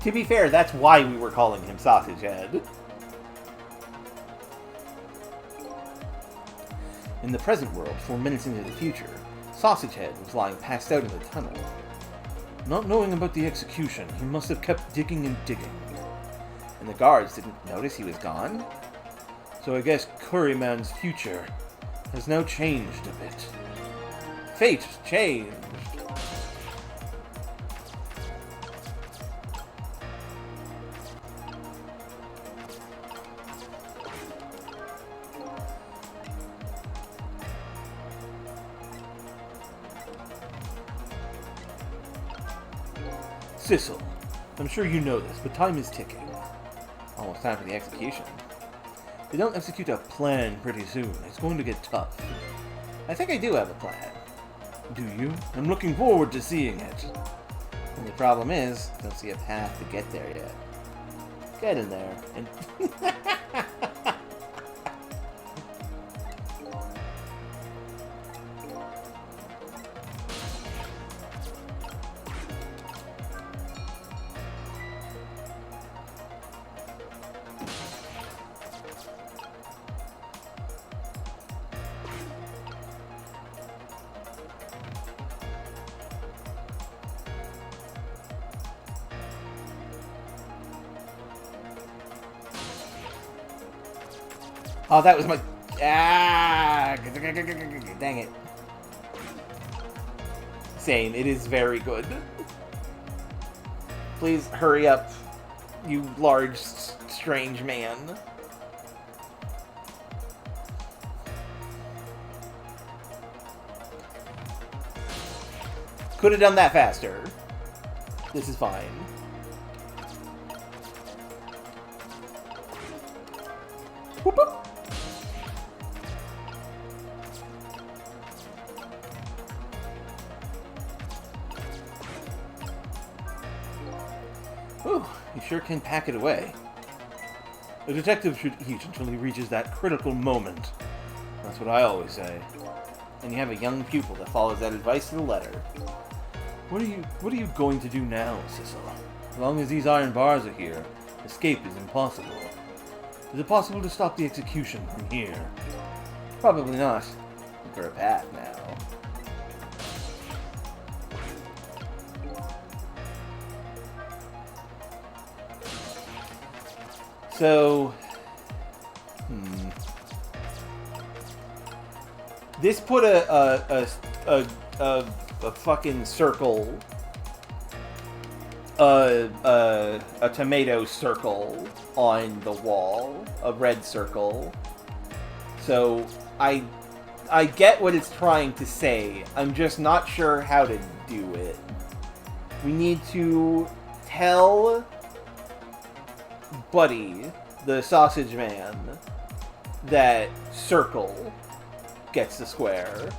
To be fair, that's why we were calling him Sausage Head. In the present world, 4 minutes into the future, Sausage Head was lying passed out in the tunnel. Not knowing about the execution, he must have kept digging and digging. And the guards didn't notice he was gone? So I guess Curryman's future has now changed a bit. Fate changed. Cecil, I'm sure you know this, but time is ticking. Almost time for the execution. If they don't execute a plan pretty soon, it's going to get tough. I think I do have a plan. Do you? I'm looking forward to seeing it. And the problem is, I don't see a path to get there yet. Get in there and... Oh, that was my... Ah! Dang it. Same. It is very good. Please hurry up, you large, strange man. Could have done that faster. This is fine. Whoop, whoop. Whew, you sure can pack it away. A detective should eat until he reaches that critical moment. That's what I always say. And you have a young pupil that follows that advice to the letter. What are you going to do now, Sissel? As long as these iron bars are here, escape is impossible. Is it possible to stop the execution from here? Probably not. Look for a path now. So, this put a fucking circle, a tomato circle on the wall, a red circle. So I get what it's trying to say. I'm just not sure how to do it. We need to tell Buddy, the sausage man, that circle gets the square.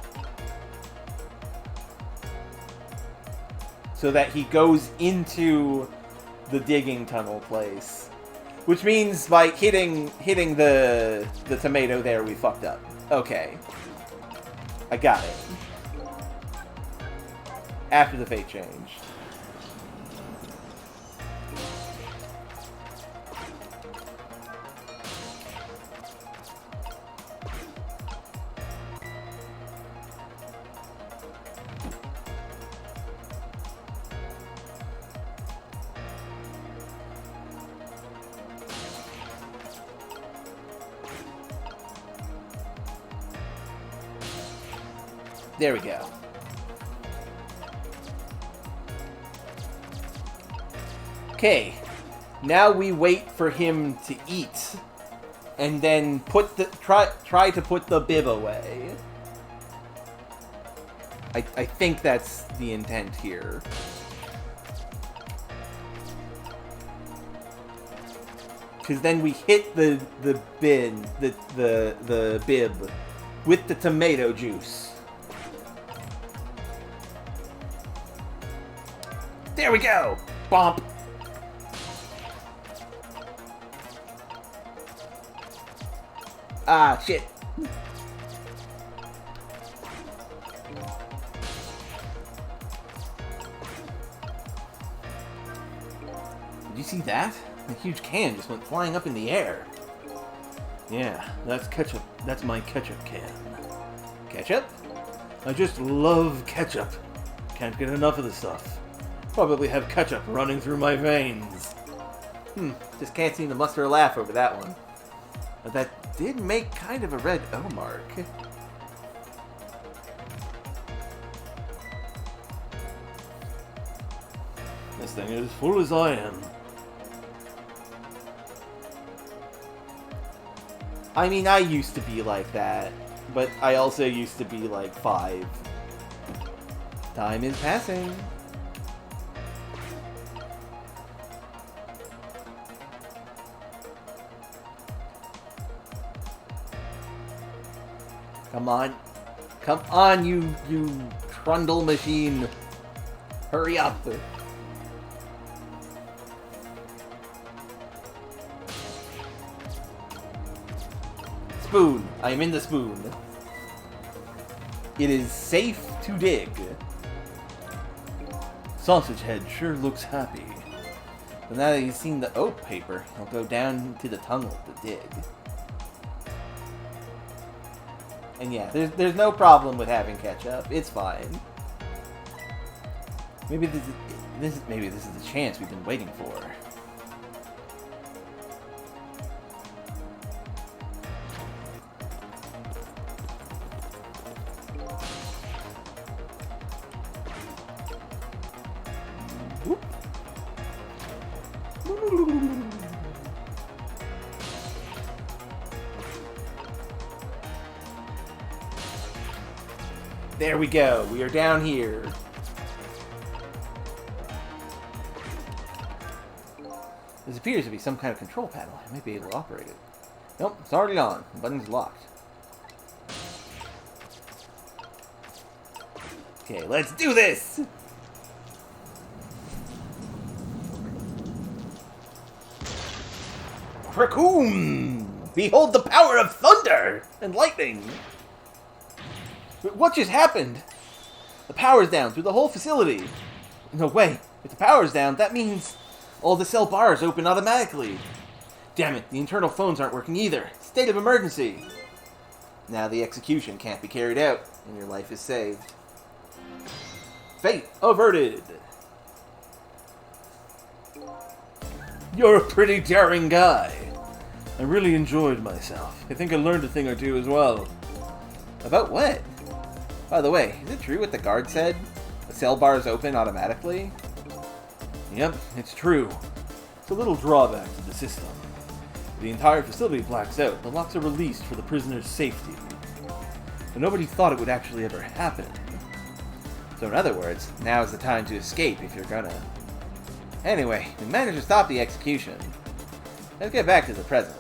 So that he goes into the digging tunnel place. Which means by hitting the tomato there, we fucked up. Okay. I got it. After the fate change. There we go. Okay. Now we wait for him to eat. And then try to put the bib away. I think that's the intent here. Because then we hit the bib with the tomato juice. There we go! Bomp! Ah, shit. Did you see that? The huge can just went flying up in the air. Yeah, that's ketchup. That's my ketchup can. Ketchup? I just love ketchup. Can't get enough of the stuff. Probably have ketchup running through my veins. Just can't seem to muster a laugh over that one. But that did make kind of a red O mark. This thing is as full as I am. I mean, I used to be like that, but I also used to be like 5. Time is passing. Come on. Come on, you trundle machine. Hurry up. Spoon. I am in the spoon. It is safe to dig. Sausage Head sure looks happy. But now that he's seen the oat paper, he'll go down to the tunnel to dig. And yeah, there's no problem with having ketchup. It's fine. Maybe this is the chance we've been waiting for. There we go. We are down here. This appears to be some kind of control panel. I might be able to operate it. Nope, it's already on. The button's locked. Okay, let's do this! Krakoom! Behold the power of thunder and lightning! What just happened? The power's down through the whole facility. No way. If the power's down, that means all the cell bars open automatically. Damn it, the internal phones aren't working either. State of emergency. Now the execution can't be carried out, and your life is saved. Fate averted. You're a pretty daring guy. I really enjoyed myself. I think I learned a thing or two as well. About what? By the way, is it true what the guard said? The cell bars open automatically? Yep, it's true. It's a little drawback to the system. The entire facility blacks out. The locks are released for the prisoner's safety. But nobody thought it would actually ever happen. So in other words, now's the time to escape if you're gonna. Anyway, we managed to stop the execution. Let's get back to the present.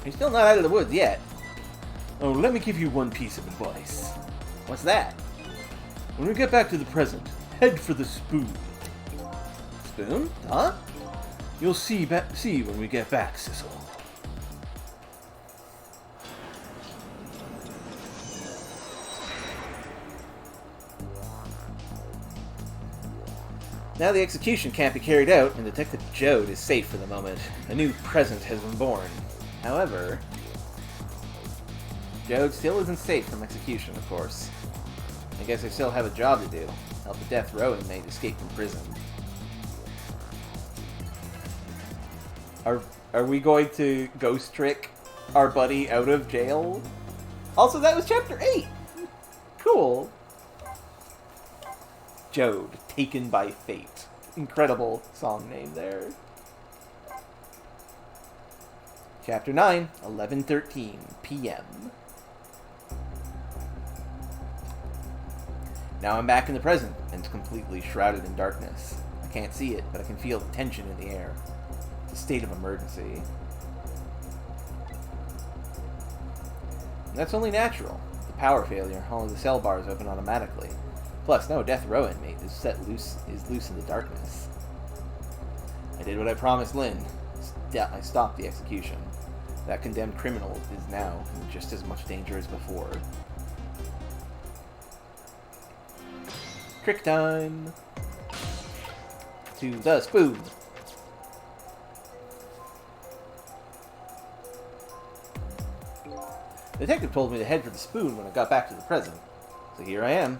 You're still not out of the woods yet. Oh, let me give you one piece of advice. What's that? When we get back to the present, head for the spoon. Spoon? Huh? You'll see when we get back, Sissel. Now the execution can't be carried out, and Detective Jode is safe for the moment. A new present has been born. However, Jode still isn't safe from execution, of course. I guess I still have a job to do. Help a death row inmate escape from prison. Are we going to ghost trick our buddy out of jail? Also, that was chapter 8! Cool. Jode, Taken by Fate. Incredible song name there. Chapter 9, 11:13 p.m. Now I'm back in the present, and it's completely shrouded in darkness. I can't see it, but I can feel the tension in the air. It's a state of emergency. And that's only natural. With the power failure, all of the cell bars open automatically. Plus, no death row inmate is loose in the darkness. I did what I promised Lynn. I stopped the execution. That condemned criminal is now in just as much danger as before. Trick time! To the spoon! The detective told me to head for the spoon when I got back to the present. So here I am.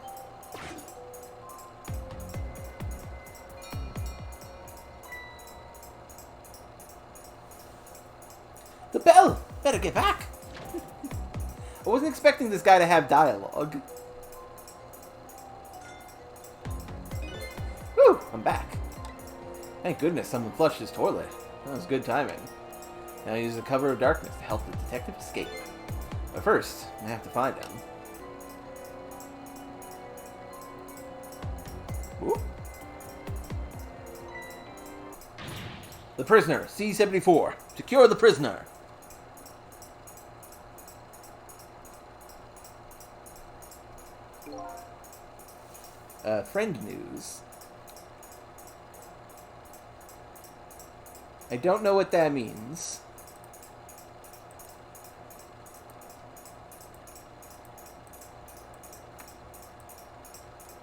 The bell! Better get back! I wasn't expecting this guy to have dialogue. Whew! I'm back. Thank goodness someone flushed his toilet. That was good timing. Now I use the cover of darkness to help the detective escape. But first, I have to find him. Ooh. The prisoner, C-74. Secure the prisoner. Friend news. I don't know what that means.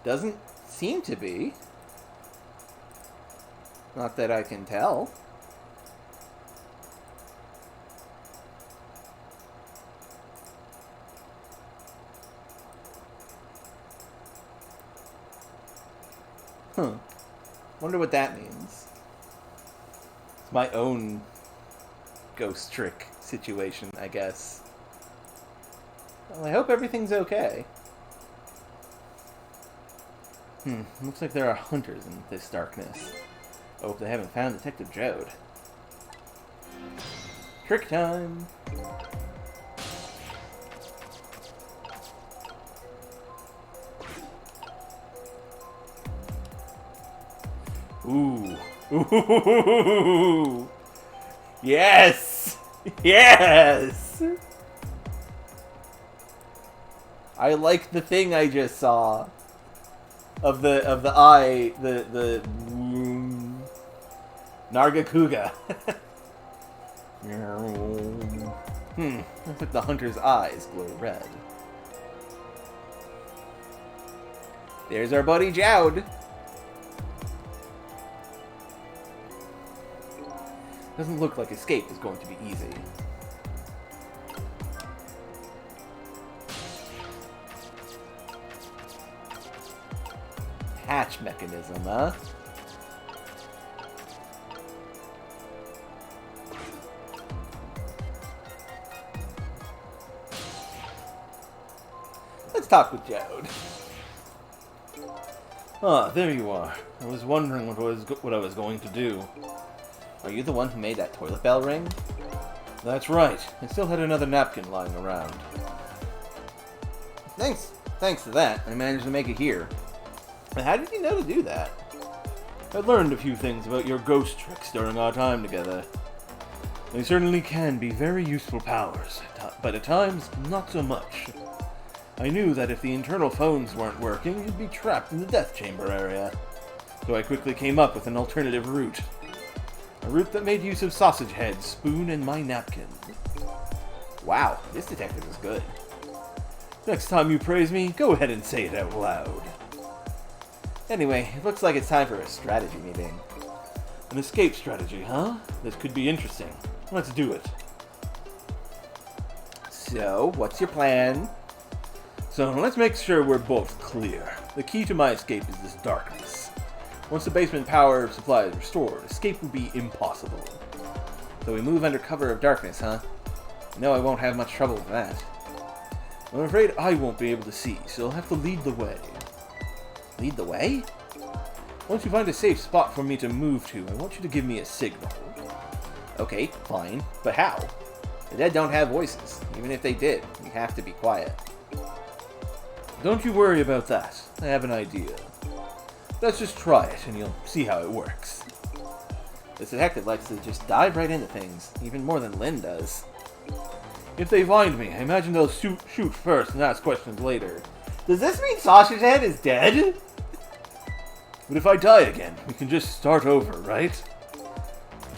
Doesn't seem to be. Not that I can tell. Wonder what that means. It's my own ghost trick situation, I guess. Well, I hope everything's okay. Looks like there are hunters in this darkness. Oh, they haven't found Detective Jode. Trick time! Ooh. Ooh. Yes! Yes! I like the thing I just saw. Of the eye, the Nargacuga. Looks like the hunter's eyes glow red. There's our buddy Jowd. Doesn't look like escape is going to be easy. Hatch mechanism, huh? Let's talk with Jowd. Ah, there you are. I was wondering what I was going to do. Are you the one who made that toilet bell ring? That's right. I still had another napkin lying around. Thanks to that, I managed to make it here. How did you know to do that? I learned a few things about your ghost tricks during our time together. They certainly can be very useful powers, but at times, not so much. I knew that if the internal phones weren't working, you'd be trapped in the death chamber area. So I quickly came up with an alternative route. A route that made use of sausage head, spoon, and my napkin. Wow, this detective is good. Next time you praise me, go ahead and say it out loud. Anyway, it looks like it's time for a strategy meeting. An escape strategy, huh? This could be interesting. Let's do it. So, what's your plan? So, let's make sure we're both clear. The key to my escape is this darkness. Once the basement power supply is restored, escape will be impossible. So we move under cover of darkness, huh? No, I won't have much trouble with that. I'm afraid I won't be able to see, so you'll have to lead the way. Lead the way? Once you find a safe spot for me to move to, I want you to give me a signal. Okay, fine. But how? The dead don't have voices. Even if they did, you have to be quiet. Don't you worry about that. I have an idea. Let's just try it, and you'll see how it works. This detective likes to just dive right into things, even more than Lynn does. If they find me, I imagine they'll shoot first and ask questions later. Does this mean Sausage Head is dead? But if I die again, we can just start over, right?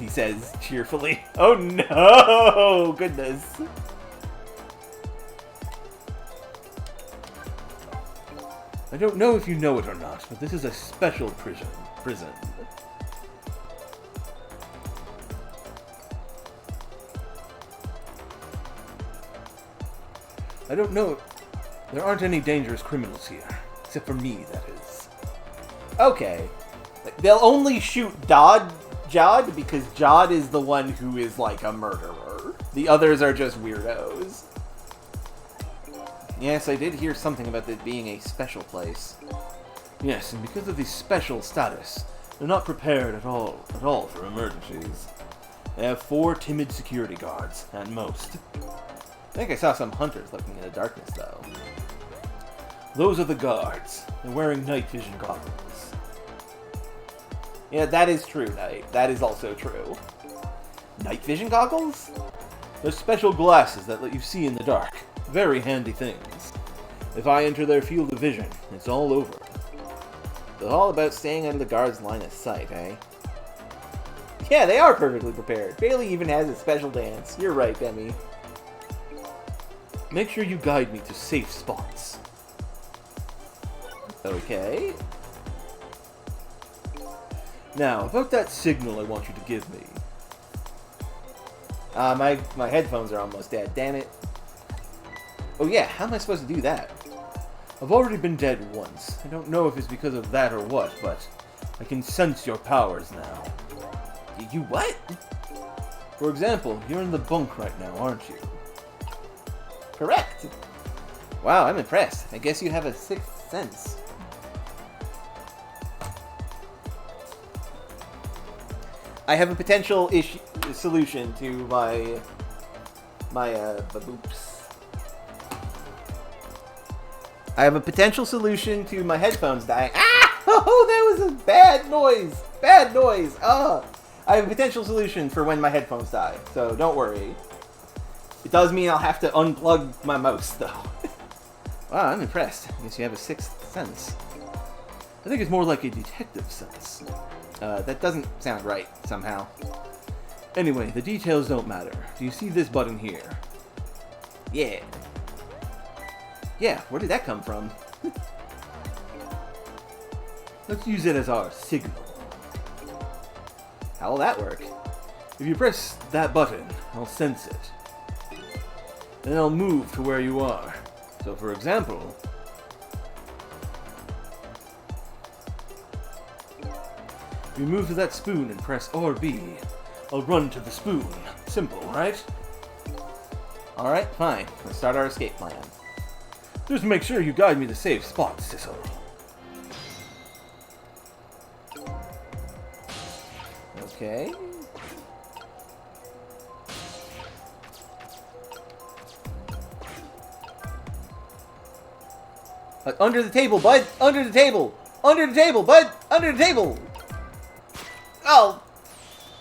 He says cheerfully. Oh no! Goodness. I don't know if you know it or not, but this is a special prison. I don't know. There aren't any dangerous criminals here. Except for me, that is. Okay. They'll only shoot Jod because Jod is the one who is like a murderer. The others are just weirdos. Yes, I did hear something about it being a special place. Yes, and because of the special status, they're not prepared at all for emergencies. They have 4 timid security guards, at most. I think I saw some hunters looking in the darkness, though. Those are the guards. They're wearing night vision goggles. Yeah, that is true, Knight. That is also true. Night vision goggles? They're special glasses that let you see in the dark. Very handy things. If I enter their field of vision, it's all over. It's all about staying out of the guard's line of sight, eh? Yeah, they are perfectly prepared. Bailey even has a special dance. You're right, Demi. Make sure you guide me to safe spots. Okay. Now, about that signal I want you to give me. My headphones are almost dead, damn it. Oh yeah, how am I supposed to do that? I've already been dead once. I don't know if it's because of that or what, but I can sense your powers now. You what? For example, you're in the bunk right now, aren't you? Correct. Wow, I'm impressed. I guess you have a sixth sense. I have a potential solution to my oops. I have a potential solution to my headphones dying. Ah! Oh, that was a bad noise. Bad noise. Ah! I have a potential solution for when my headphones die, so don't worry. It does mean I'll have to unplug my mouse, though. Wow, I'm impressed. I guess you have a sixth sense. I think it's more like a detective sense. That doesn't sound right, somehow. Anyway, the details don't matter. Do you see this button here? Yeah. Yeah, where did that come from? Let's use it as our signal. How will that work? If you press that button, I'll sense it. Then I'll move to where you are. So, for example... if you move to that spoon and press RB, I'll run to the spoon. Simple, right? Alright, fine. Let's start our escape plan. Just make sure you guide me to safe spots, Sissel. Okay. Under the table, bud! Under the table! Under the table, bud! Under the table! Oh!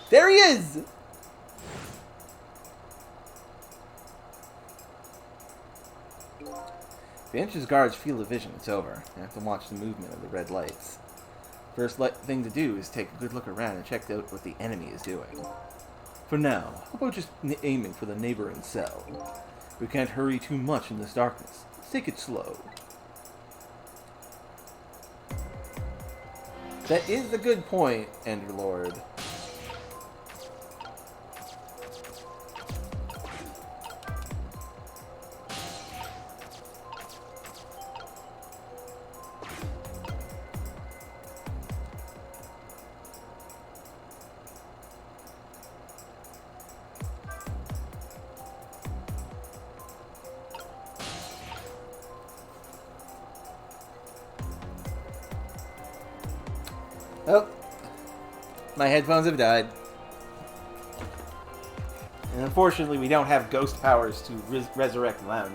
There he is! If Vanch's guards feel the vision, it's over. You have to watch the movement of the red lights. First thing to do is take a good look around and check out what the enemy is doing. For now, how about just aiming for the neighboring cell? We can't hurry too much in this darkness. Let's take it slow. That is a good point, Enderlord. Oh, my headphones have died. And unfortunately, we don't have ghost powers to resurrect them.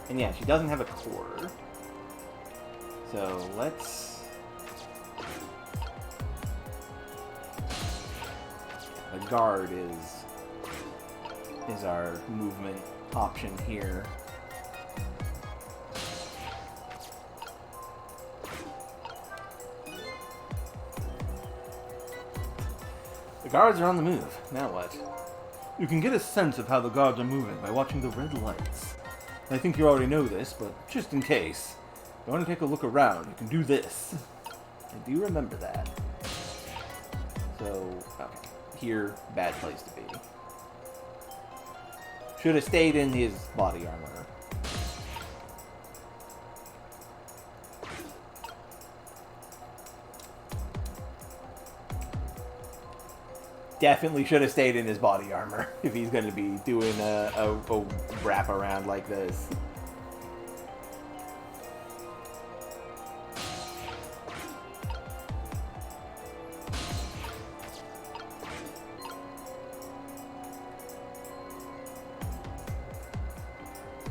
And yeah, she doesn't have a core. So let's... a guard is our movement option here. The guards are on the move. Now what? You can get a sense of how the guards are moving by watching the red lights. I think you already know this, but just in case, if you want to take a look around, you can do this. I do remember that. So, okay. Here, bad place to be. Should have stayed in his body armor. Definitely should have stayed in his body armor if he's going to be doing a wrap around like this.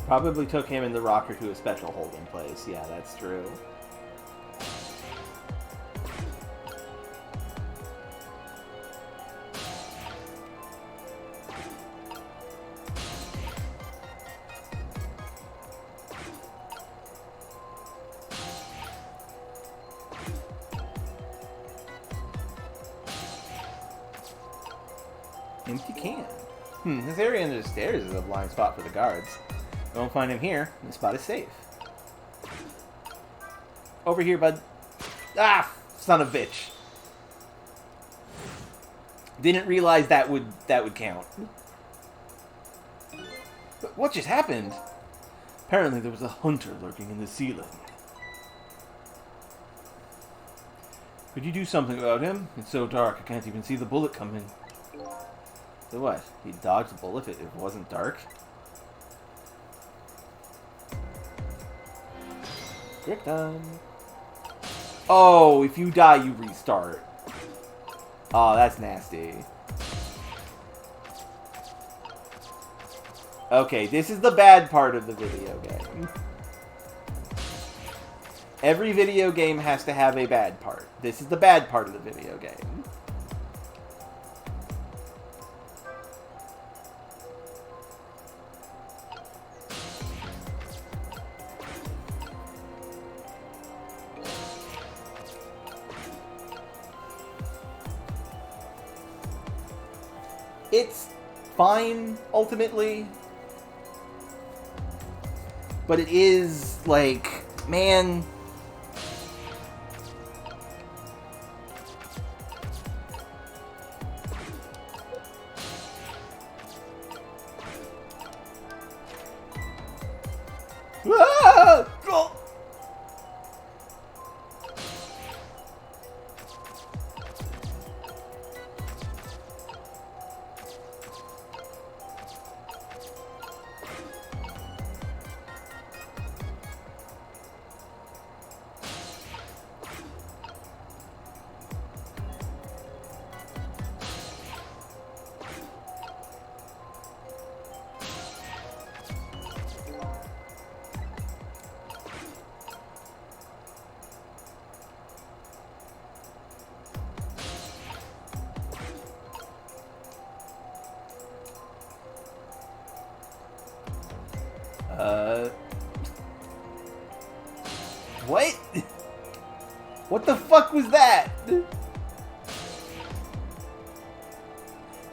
Probably took him and the rocker to a special holding place. Yeah, that's true. Empty can. This area under the stairs is a blind spot for the guards. Don't find him here, the spot is safe. Over here, bud. Ah, son of a bitch. Didn't realize that would count. But what just happened? Apparently there was a hunter lurking in the ceiling. Could you do something about him? It's so dark, I can't even see the bullet coming. So what? He'd dodge the bullet if it wasn't dark? Trick time! Oh, if you die, you restart. Oh, that's nasty. Okay, this is the bad part of the video game. Every video game has to have a bad part. This is the bad part of the video game. It's fine, ultimately. But it is, like, man... Ah! Oh! What? What the fuck was that?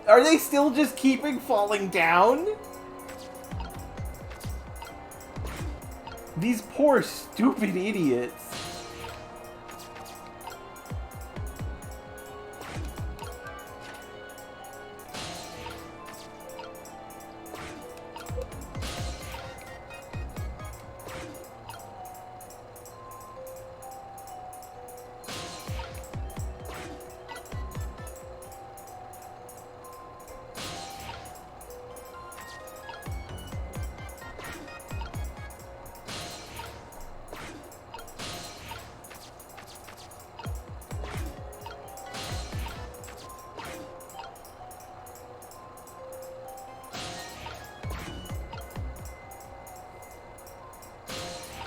Are they still just keeping falling down? These poor stupid idiots.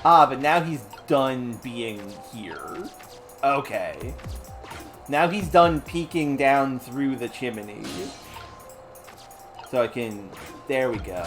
Ah, but now he's done being here. Okay. Now he's done peeking down through the chimney. So I can... There we go.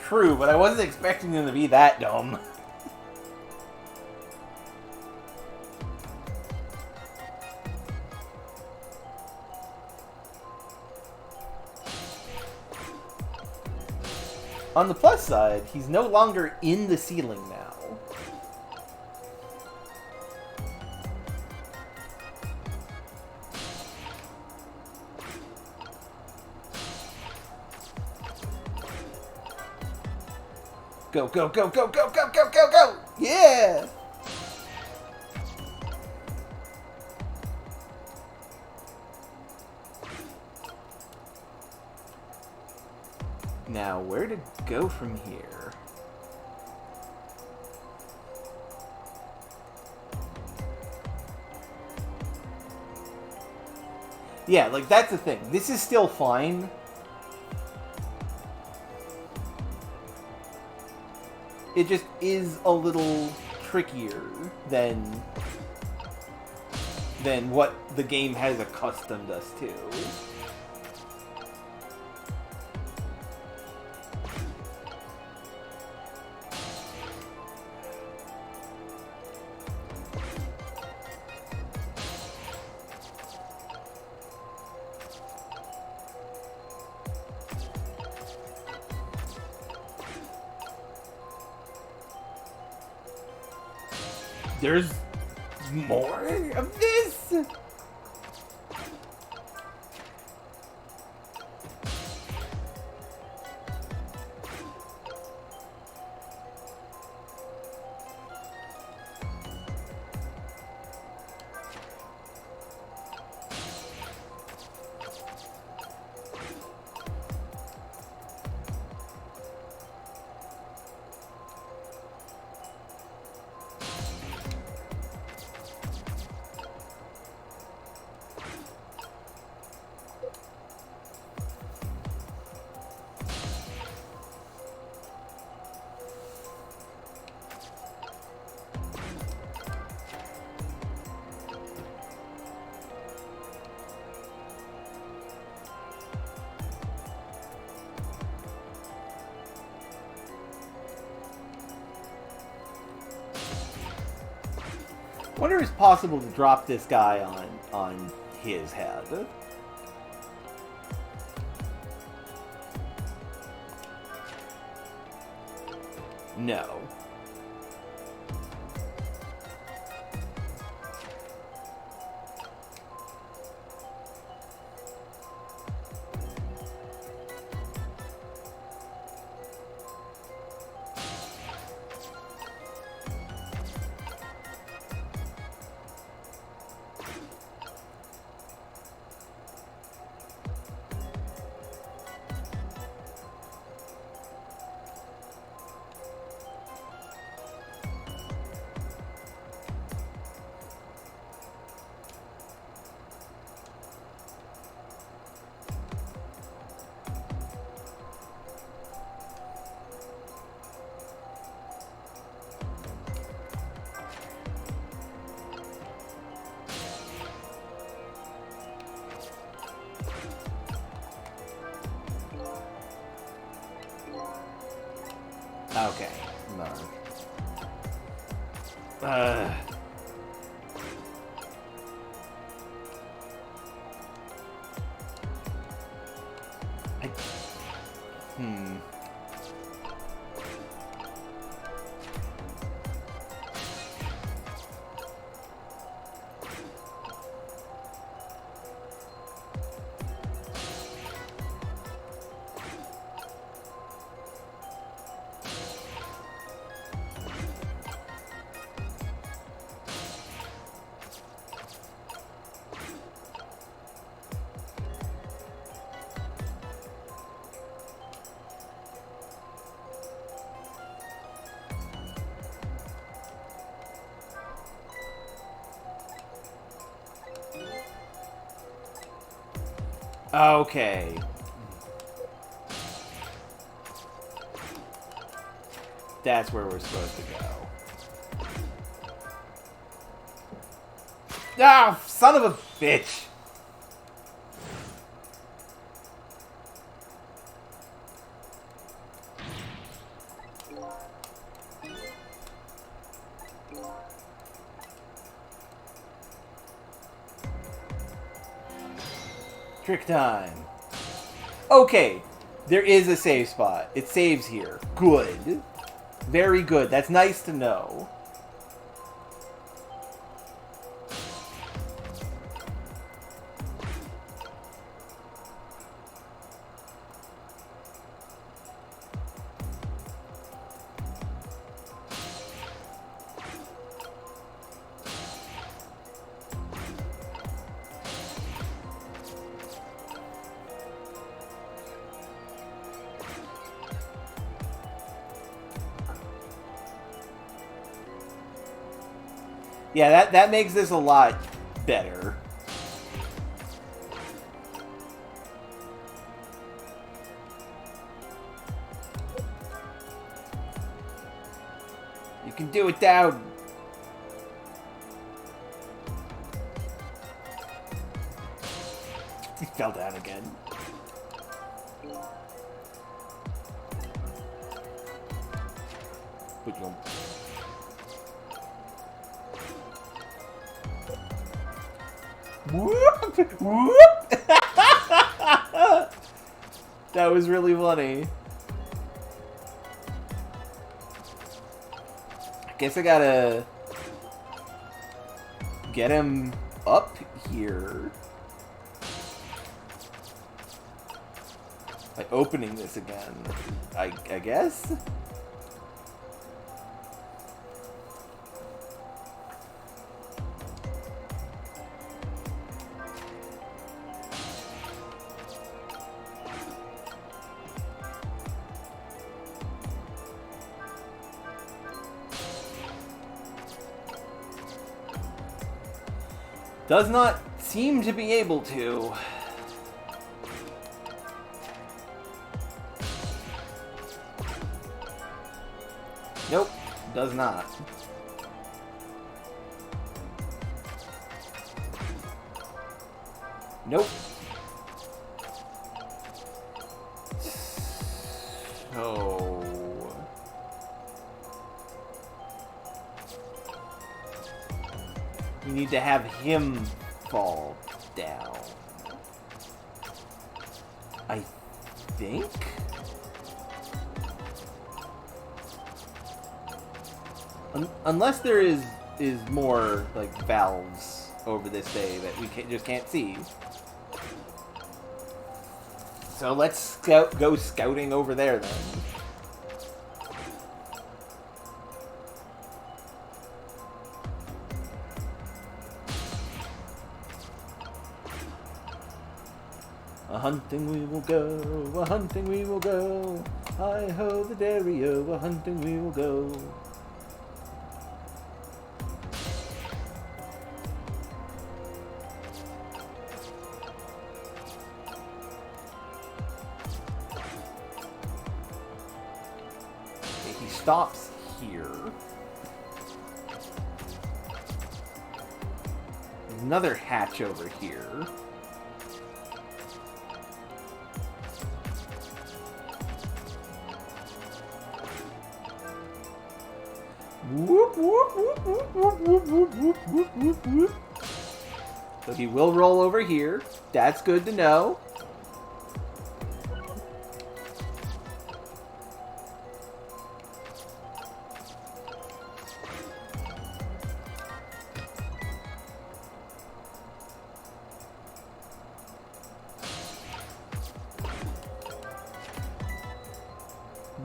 True, but I wasn't expecting them to be that dumb. On the plus side, he's no longer in the ceiling now. Go, go, go, go, go, go, go, go, go! Yeah! Now, where to go from here? Yeah, like, that's the thing. This is still fine. It just is a little trickier than what the game has accustomed us to. There's more of this? I wonder if it's possible to drop this guy on his head. No. Okay. No. Hmm. Okay. That's where we're supposed to go. Ah, son of a bitch! Trick time. Okay, there is a save spot. It saves here. Good. Very good. That's nice to know. Yeah, that makes this a lot better. You can do it down. He fell down again. But you'll... Whoop! Whoop! That was really funny. I guess I gotta get him up here by opening this again, I guess? Does not seem to be able to. Nope, does not. Nope. So... you need to have him fall down. I think? Unless there is more, like, valves over this bay that we just can't see. So let's go scouting over there, then. A-hunting we will go, a-hunting we will go. Hi-ho the dairy-o, a-hunting we will go. Okay, he stops here. There's another hatch over here. Whoop, whoop, whoop, whoop, whoop, whoop, whoop, whoop, whoop, whoop. So he will roll over here. That's good to know.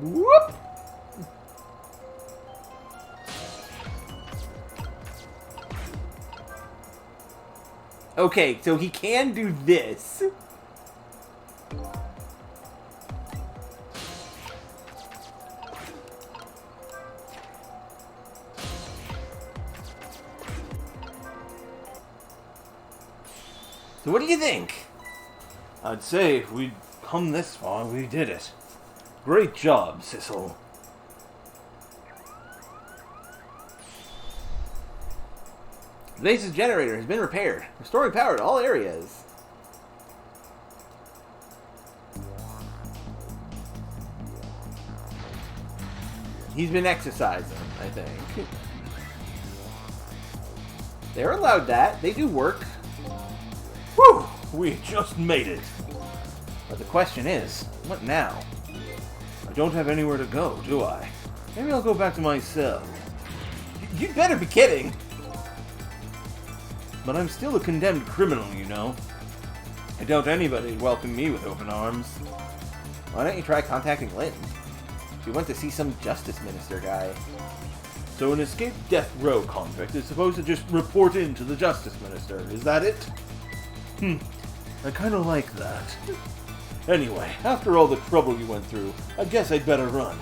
Whoop! Okay, so he can do this. So what do you think? I'd say if we'd come this far, we did it. Great job, Sissel. The base's generator has been repaired, restoring power to all areas. He's been exercising, I think. They're allowed that. They do work. Whew! We just made it. But the question is, what now? I don't have anywhere to go, do I? Maybe I'll go back to my cell. You'd better be kidding! But I'm still a condemned criminal, you know. I doubt anybody'd welcome me with open arms. Why don't you try contacting Lynn? She went to see some justice minister guy. So an escaped death row convict is supposed to just report in to the justice minister, is that it? I kinda like that. Anyway, after all the trouble you went through, I guess I'd better run.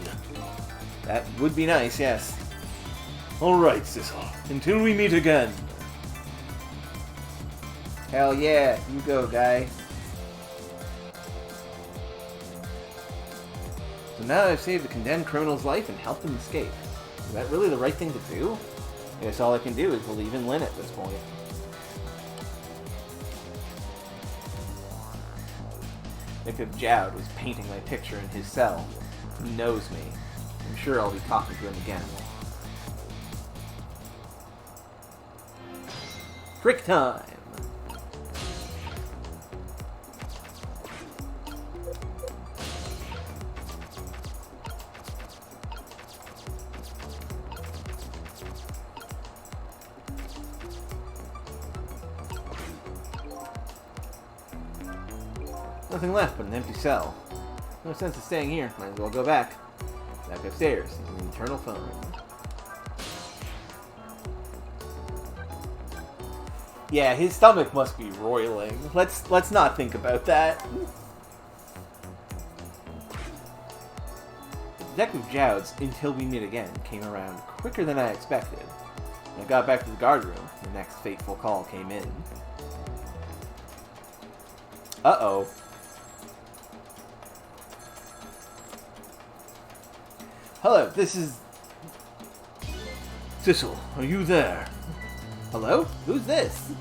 That would be nice, yes. Alright, Sissel. Until we meet again. Hell yeah, you go, guy. So now I've saved a condemned criminal's life and helped him escape. Is that really the right thing to do? I guess all I can do is believe in Lynn at this point. Nick of Jowd was painting my picture in his cell. He knows me. I'm sure I'll be talking to him again. Trick time! Nothing left but an empty cell. No sense of staying here. Might as well go back. Back upstairs. An internal phone. Yeah, his stomach must be roiling. Let's not think about that. Detective Jowd's "Until We Meet Again" came around quicker than I expected. When I got back to the guard room, the next fateful call came in. Uh-oh. Hello, this is... Sissel, are you there? Hello? Who's this?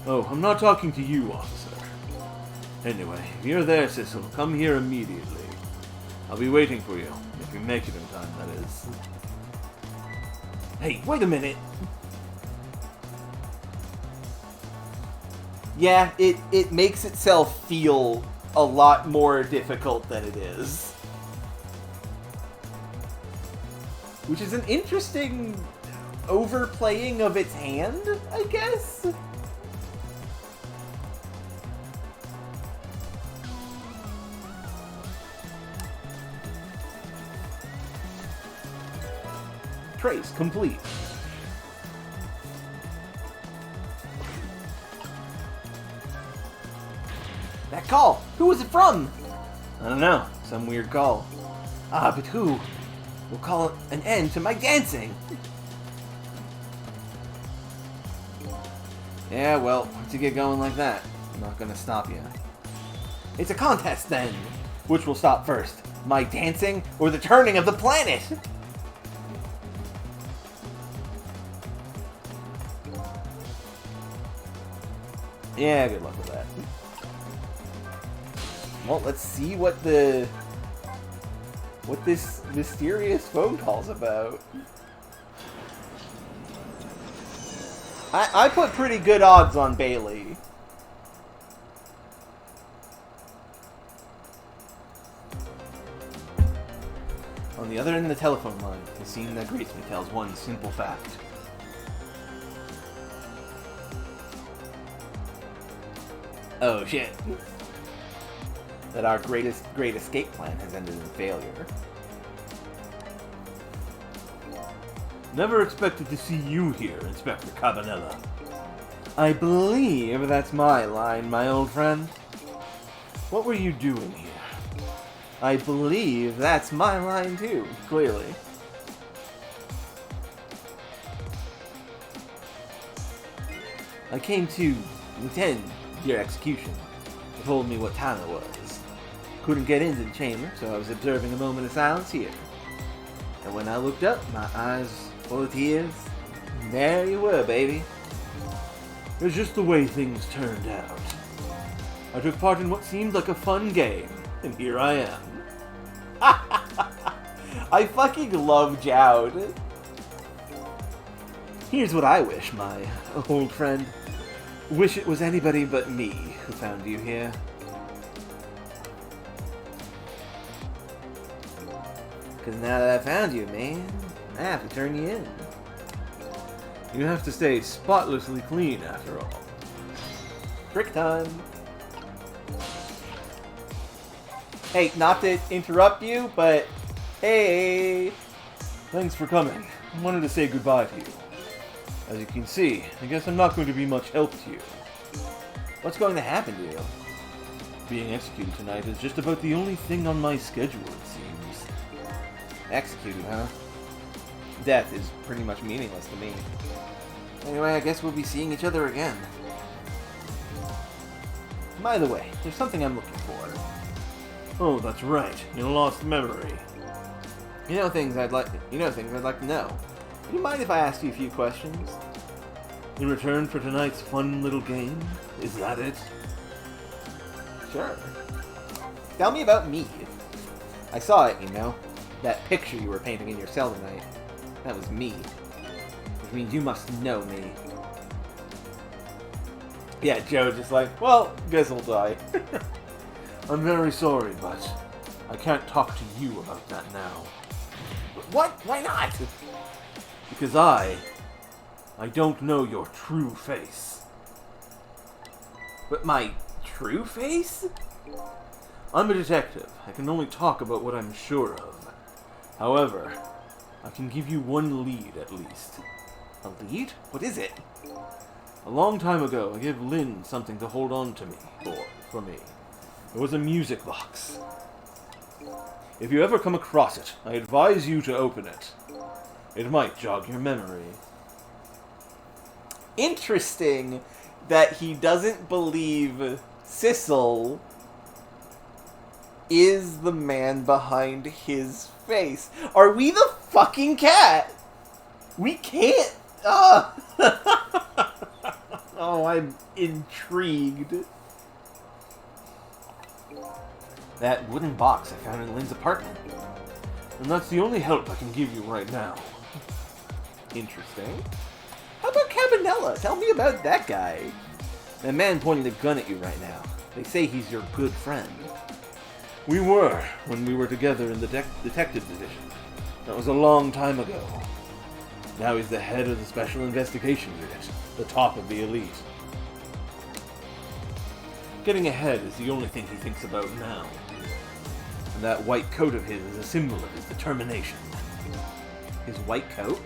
Oh, I'm not talking to you, officer. Anyway, if you're there, Sissel, come here immediately. I'll be waiting for you, if you make it in time, that is. Hey, wait a minute. Yeah, it makes itself feel a lot more difficult than it is. Which is an interesting overplaying of its hand, I guess? Trace complete. That call! Who was it from? I don't know. Some weird call. Ah, but who? Will call an end to my dancing. Yeah, well, once you get going like that, I'm not gonna stop you. It's a contest then! Which will stop first? My dancing or the turning of the planet? Yeah, good luck with that. Well, let's see what this mysterious phone call's about. I put pretty good odds on Bailey. On the other end of the telephone line, the scene that greets me tells one simple fact. Oh shit. That our great escape plan has ended in failure. Never expected to see you here, Inspector Cabanella. I believe that's my line, my old friend. What were you doing here? I believe that's my line too, clearly. I came to attend your execution. They told me what time it was. Couldn't get into the chamber, so I was observing a moment of silence here. And when I looked up, my eyes full of tears, and there you were, baby. It was just the way things turned out. I took part in what seemed like a fun game, and here I am. I fucking love Jowd. Here's what I wish, my old friend. Wish it was anybody but me who found you here. Because now that I found you, man, I have to turn you in. You have to stay spotlessly clean, after all. Trick time. Hey, not to interrupt you, but hey. Thanks for coming. I wanted to say goodbye to you. As you can see, I guess I'm not going to be much help to you. What's going to happen to you? Being executed tonight is just about the only thing on my schedule, it seems. Executed, huh? Death is pretty much meaningless to me. Anyway, I guess we'll be seeing each other again. By the way, there's something I'm looking for. Oh, that's right. You lost memory. You know things I'd like to know. Would you mind if I asked you a few questions? In return for tonight's fun little game? Is that it? Sure. Tell me about me. I saw it, you know. That picture you were painting in your cell tonight. That was me. Which means you must know me. Yeah, Joe just like, well, guess I'll die. I'm very sorry, but I can't talk to you about that now. What? Why not? Because I don't know your true face. But my true face? I'm a detective. I can only talk about what I'm sure of. However, I can give you one lead at least. A lead? What is it? A long time ago, I gave Lynn something to hold on to me for me. It was a music box. If you ever come across it, I advise you to open it. It might jog your memory. Interesting that he doesn't believe Sissel is the man behind his face. Are we the fucking cat? We can't. Oh, oh, I'm intrigued. That wooden box I found in Lynn's apartment. And that's the only help I can give you right now. Interesting. How about Cabanella? Tell me about that guy. That man pointing a gun at you right now. They say he's your good friend. We were, when we were together in the detective division. That was a long time ago. Now he's the head of the Special Investigation Unit, the top of the elite. Getting ahead is the only thing he thinks about now. And that white coat of his is a symbol of his determination. His white coat?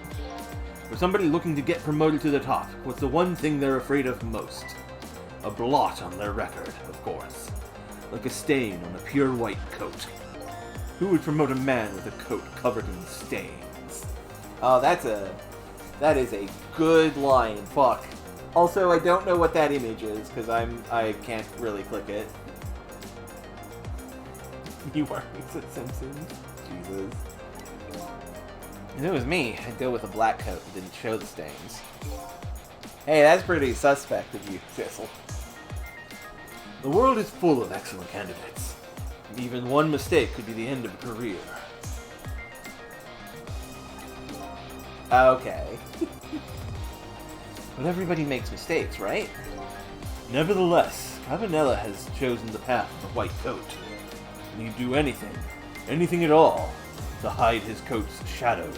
For somebody looking to get promoted to the top, what's the one thing they're afraid of most? A blot on their record, of course. Like a stain on a pure white coat. Who would promote a man with a coat covered in stains? Oh, that is a good line. Fuck. Also, I don't know what that image is, because I can't really click it. You are Lisa Simpson? Jesus. If it was me, I'd go with a black coat that didn't show the stains. Hey, that's pretty suspect of you, Sissel. The world is full of excellent candidates. Even one mistake could be the end of a career. Okay. But everybody makes mistakes, right? Nevertheless, Cabanella has chosen the path of the white coat. And he'd do anything at all, to hide his coat's shadows.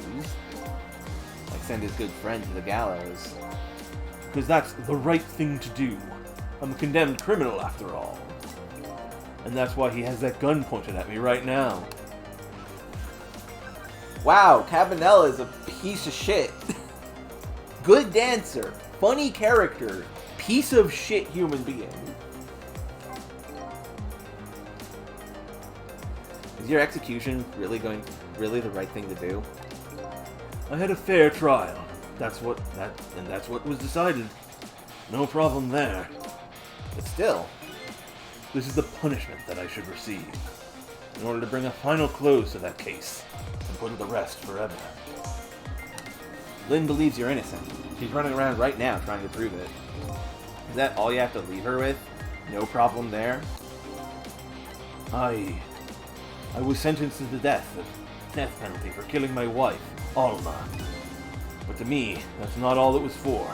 Like send his good friend to the gallows. Because that's the right thing to do. I'm a condemned criminal, after all. And that's why he has that gun pointed at me right now. Wow, Cabanella is a piece of shit. Good dancer, funny character, piece of shit human being. Is your execution really the right thing to do? I had a fair trial. That's what was decided. No problem there. But still, this is the punishment that I should receive, in order to bring a final close to that case, and put it to rest forever. Lynn believes you're innocent. She's running around right now trying to prove it. Is that all you have to leave her with? No problem there? I was sentenced to the death penalty for killing my wife, Alma. But to me, that's not all it was for.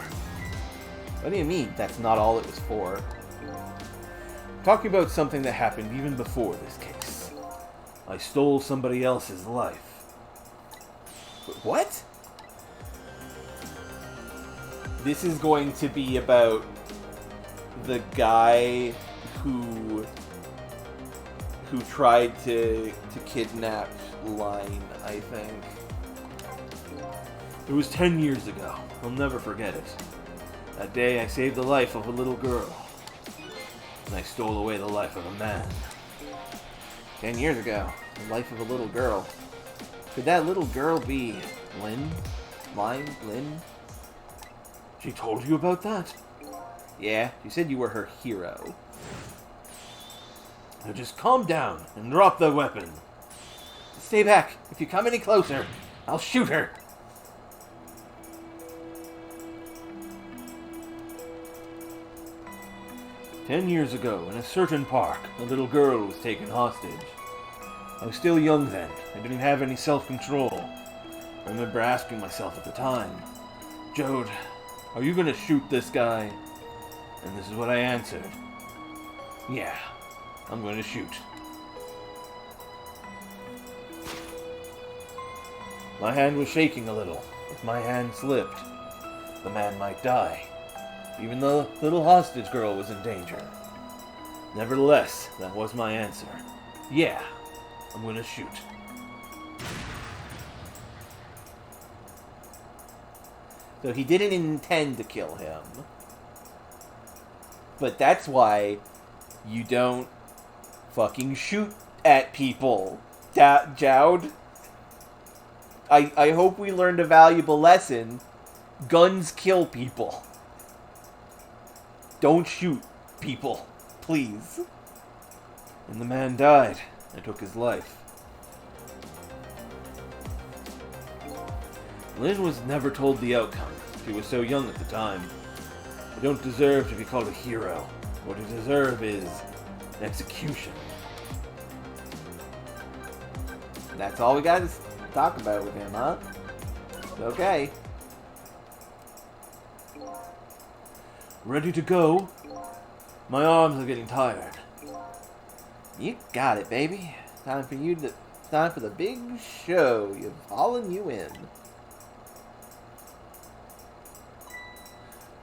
What do you mean, that's not all it was for? Talking about something that happened even before this case. I stole somebody else's life. What? This is going to be about the guy who tried to kidnap Line, I think. It was 10 years ago. I'll never forget it. That day I saved the life of a little girl. And I stole away the life of a man. 10 years ago, the life of a little girl. Could that little girl be Lynn? Lynn? She told you about that? Yeah, she said you were her hero. Now just calm down and drop the weapon. Stay back. If you come any closer, I'll shoot her. "10 years ago, in a certain park, a little girl was taken hostage. I was still young then. I didn't have any self-control. I remember asking myself at the time, Jode, are you gonna shoot this guy? And this is what I answered. Yeah, I'm going to shoot. My hand was shaking a little. If my hand slipped, the man might die. Even the little hostage girl was in danger. Nevertheless, that was my answer. Yeah, I'm gonna shoot. So he didn't intend to kill him. But that's why you don't fucking shoot at people, Jowd. I hope we learned a valuable lesson. Guns kill people. Don't shoot people, please. And the man died. I took his life. Lynn was never told the outcome. She was so young at the time. I don't deserve to be called a hero. What I deserve is an execution. That's all we got to talk about with him, huh? Okay. Ready to go? My arms are getting tired. You got it, baby. Time for the big show. You've hauling you in.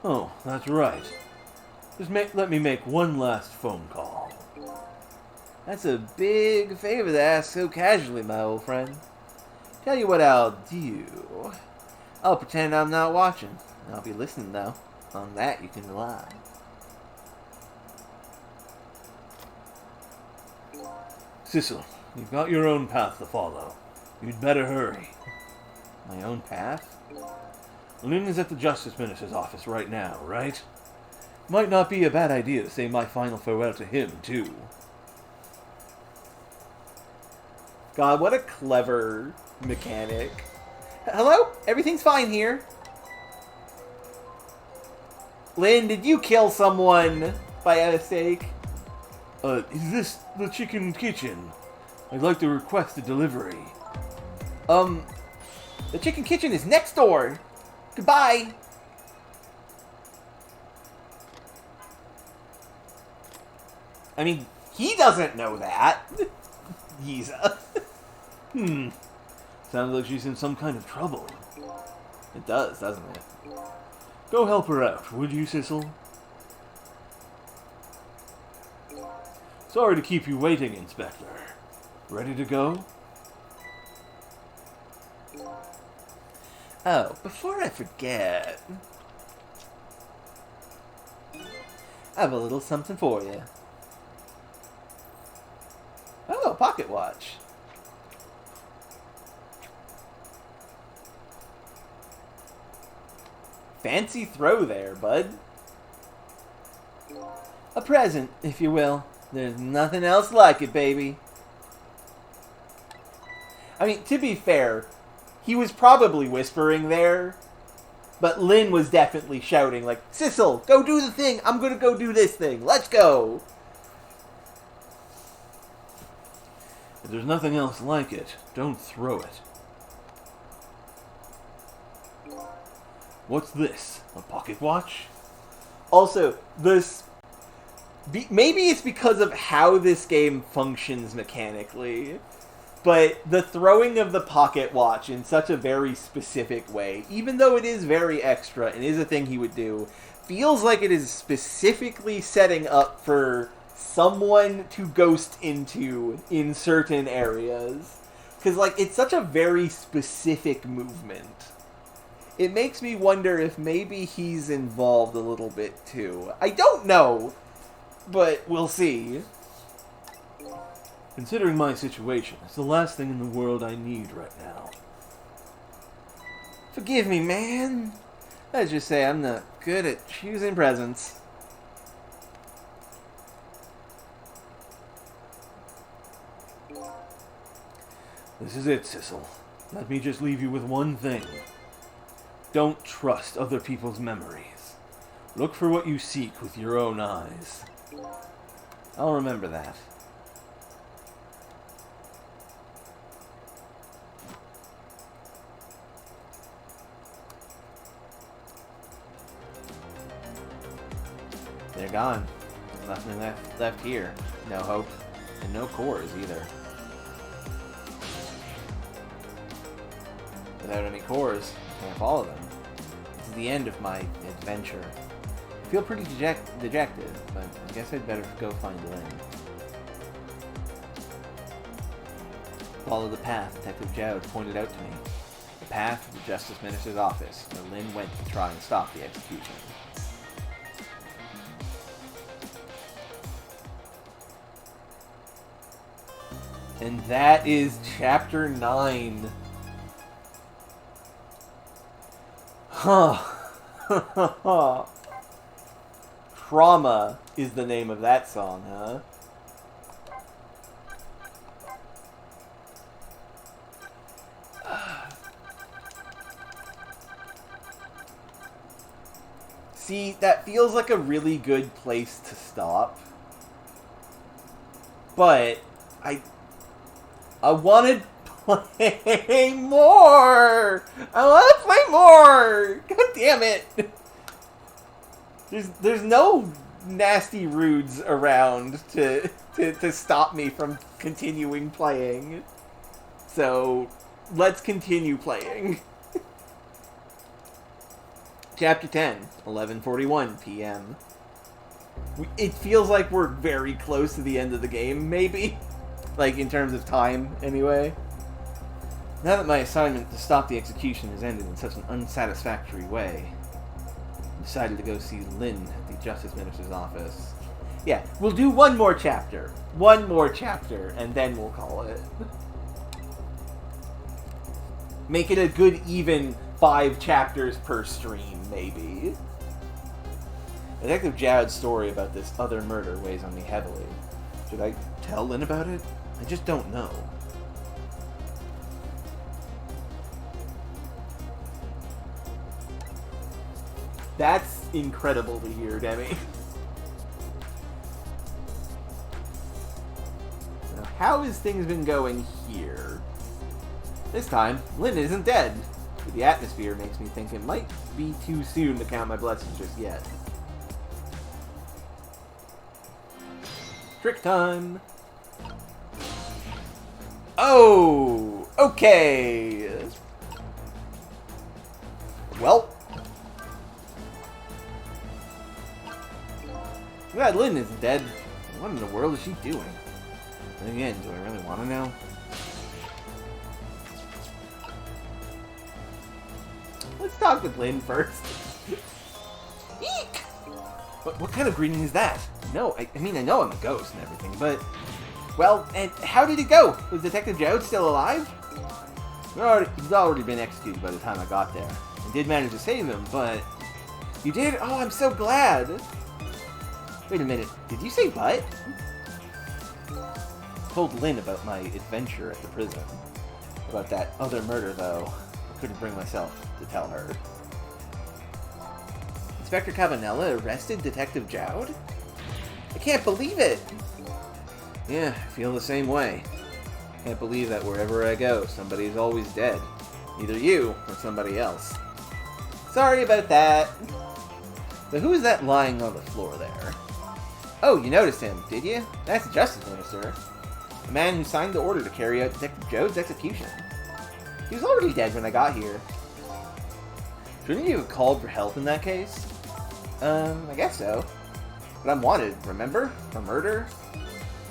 Oh, that's right. Let me make one last phone call. That's a big favor to ask so casually, my old friend. Tell you what I'll do. I'll pretend I'm not watching. I'll be listening, though. On that you can rely. Sissel, you've got your own path to follow. You'd better hurry. My own path? Lynn is at the Justice Minister's office right now, right? Might not be a bad idea to say my final farewell to him, too. God, what a clever mechanic. Hello? Everything's fine here. Lynn, did you kill someone by mistake? Is this the chicken kitchen? I'd like to request a delivery. The chicken kitchen is next door. Goodbye. I mean, he doesn't know that. Giza. Sounds like she's in some kind of trouble. It does, doesn't it? Go help her out, would you, Sissel? Sorry to keep you waiting, Inspector. Ready to go? Oh, before I forget, I have a little something for you. Oh, a pocket watch. Fancy throw there, bud. A present, if you will. There's nothing else like it, baby. I mean, to be fair, he was probably whispering there, but Lynn was definitely shouting, like, Sissel, go do the thing! I'm gonna go do this thing! Let's go! If there's nothing else like it, don't throw it. What's this? A pocket watch? Also, this... maybe it's because of how this game functions mechanically, but the throwing of the pocket watch in such a very specific way, even though it is very extra and is a thing he would do, feels like it is specifically setting up for someone to ghost into in certain areas. Because, like, it's such a very specific movement. It makes me wonder if maybe he's involved a little bit, too. I don't know, but we'll see. Considering my situation, it's the last thing in the world I need right now. Forgive me, man. Let's just say I'm not good at choosing presents. This is it, Sissel. Let me just leave you with one thing. Don't trust other people's memories. Look for what you seek with your own eyes. I'll remember that. They're gone. There's nothing left here. No hope. And no cores either. Without any cores, I can't follow them. This is the end of my adventure. I feel pretty dejected, but I guess I'd better go find Lynn. Follow the path Detective Jowd pointed out to me. The path to the Justice Minister's office, where Lynn went to try and stop the execution. And that is Chapter 9. Huh. Trauma is the name of that song, huh? See, that feels like a really good place to stop. But I wanted to play more. I want to play more. God damn it. There's no nasty rudes around to stop me from continuing playing. So let's continue playing. Chapter 10, 11:41 p.m. It feels like we're very close to the end of the game, maybe. Like, in terms of time, anyway. Now that my assignment to stop the execution has ended in such an unsatisfactory way, I decided to go see Lynn at the Justice Minister's office. Yeah, we'll do one more chapter. One more chapter, and then we'll call it. Make it a good, even 5 chapters per stream, maybe. Detective Jowd's story about this other murder weighs on me heavily. Should I tell Lynn about it? I just don't know. That's incredible to hear, Demi. Now, how has things been going here? This time, Lynn isn't dead. But the atmosphere makes me think it might be too soon to count my blessings just yet. Trick time! Oh! Okay! Well. Glad Lynn isn't dead. What in the world is she doing? And again, do I really want to know? Let's talk with Lynn first. Eek! What kind of greeting is that? No, I mean, I know I'm a ghost and everything, but... Well, and how did it go? Was Detective Jowd still alive? He's already been executed by the time I got there. I did manage to save him, but... You did? Oh, I'm so glad! Wait a minute, did you say what? I told Lynn about my adventure at the prison. About that other murder, though. I couldn't bring myself to tell her. Inspector Cavanella arrested Detective Jowd? I can't believe it! Yeah, I feel the same way. Can't believe that wherever I go, somebody's always dead. Either you or somebody else. Sorry about that. But who is that lying on the floor there? Oh, you noticed him, did you? That's the Justice Minister. The man who signed the order to carry out Detective Jowd's execution. He was already dead when I got here. Shouldn't you have called for help in that case? I guess so. But I'm wanted, remember? For murder?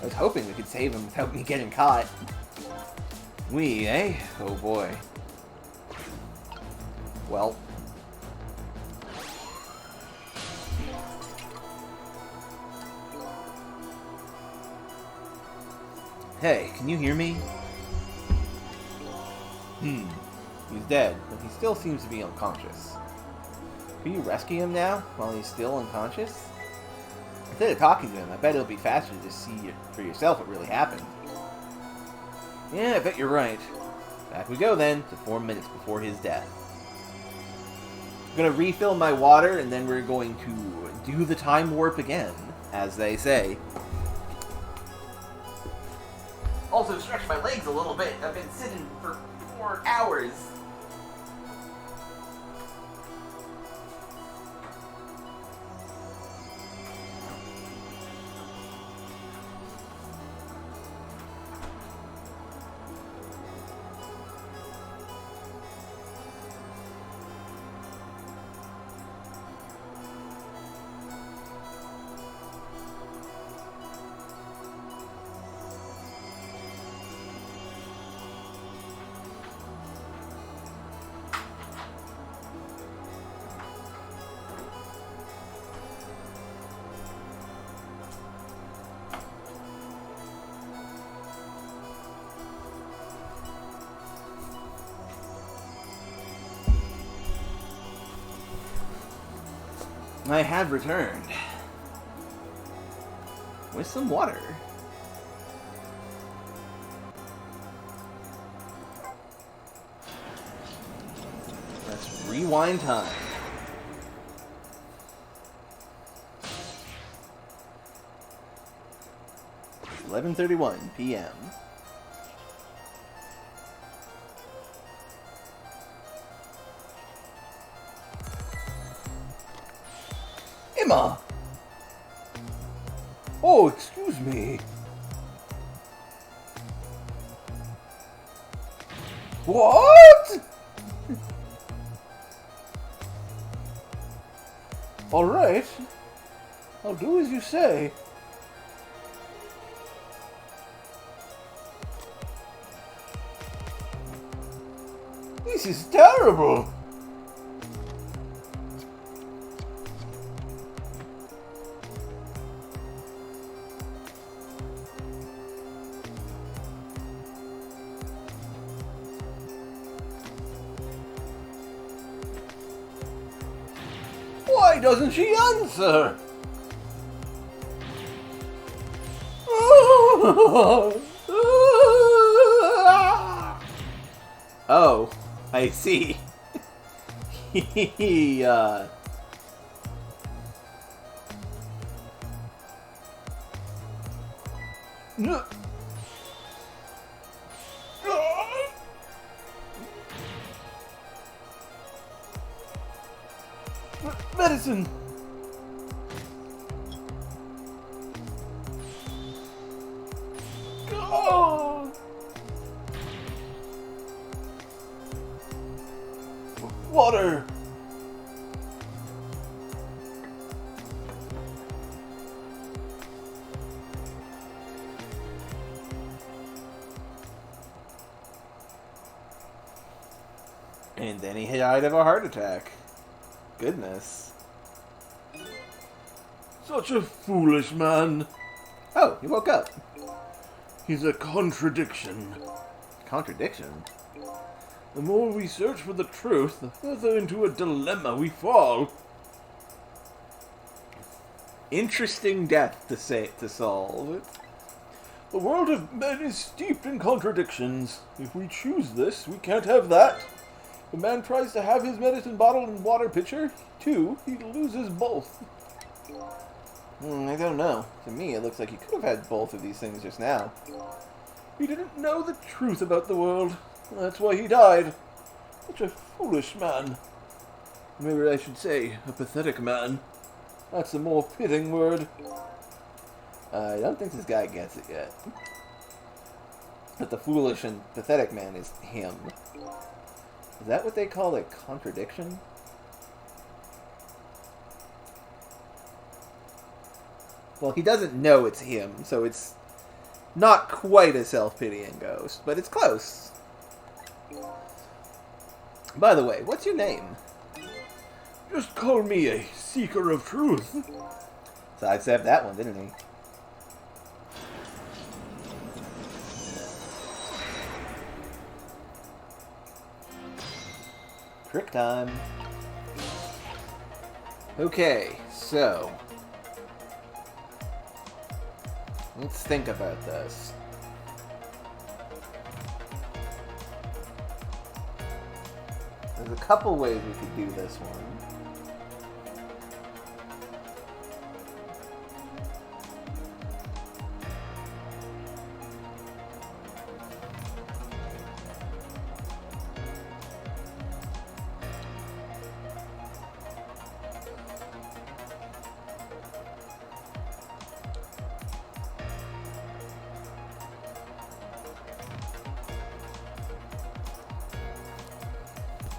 I was hoping we could save him without me getting caught. We, eh? Oh boy. Well. Hey, can you hear me? He's dead, but he still seems to be unconscious. Can you rescue him now, while he's still unconscious? Instead of talking to him, I bet it'll be faster to just see for yourself what really happened. Yeah, I bet you're right. Back we go then, to 4 minutes before his death. I'm gonna refill my water, and then we're going to do the time warp again, as they say. Also stretch my legs a little bit. I've been sitting for 4 hours. I have returned. With some water. Let's rewind time. $11:31 p.m. Emma! Oh, excuse me. What? All right. I'll do as you say. This is terrible. Why doesn't she answer? Oh, I see. He, Medicine. Oh. Water. And then he died of a heart attack. Goodness. Such a foolish man. Oh, he woke up. He's a contradiction. Contradiction? The more we search for the truth, the further into a dilemma we fall. Interesting death to solve. The world of men is steeped in contradictions. If we choose this, we can't have that. The man tries to have his medicine bottle and water pitcher, too. He loses both. I don't know. To me, it looks like he could have had both of these things just now. He didn't know the truth about the world. That's why he died. Such a foolish man. Maybe I should say, a pathetic man. That's a more fitting word. I don't think this guy gets it yet. But the foolish and pathetic man is him. Is that what they call a contradiction? Well, he doesn't know it's him, so it's not quite a self-pitying ghost, but it's close. By the way, what's your name? Just call me a seeker of truth. Sidestepped that one, didn't he? Trick time. Okay, so let's think about this. There's a couple ways we could do this one.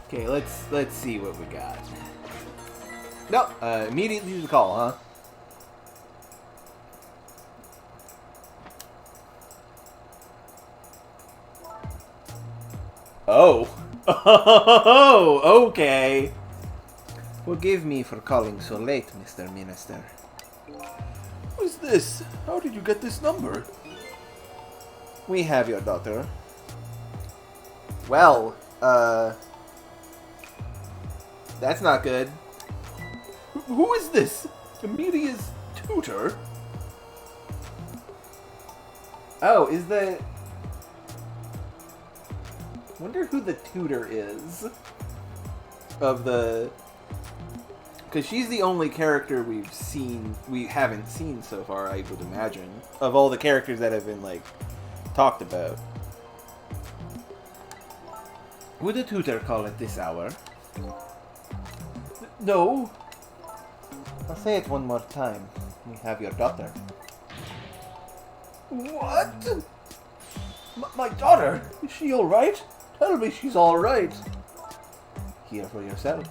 Okay, let's see what we got. No, immediately use the call, huh? Oh. Oh, okay. Forgive me for calling so late, Mr. Minister. Who's this? How did you get this number? We have your daughter. Well, that's not good. Who is this? Amelia's tutor? Oh, is the... Wonder who the tutor is of the... Because she's the only character we haven't seen so far, I would imagine. Of all the characters that have been, like, talked about. Would the tutor call at this hour? No. I'll say it one more time. We have your daughter. What? My daughter? Is she alright? Tell me she's alright. Hear for yourself.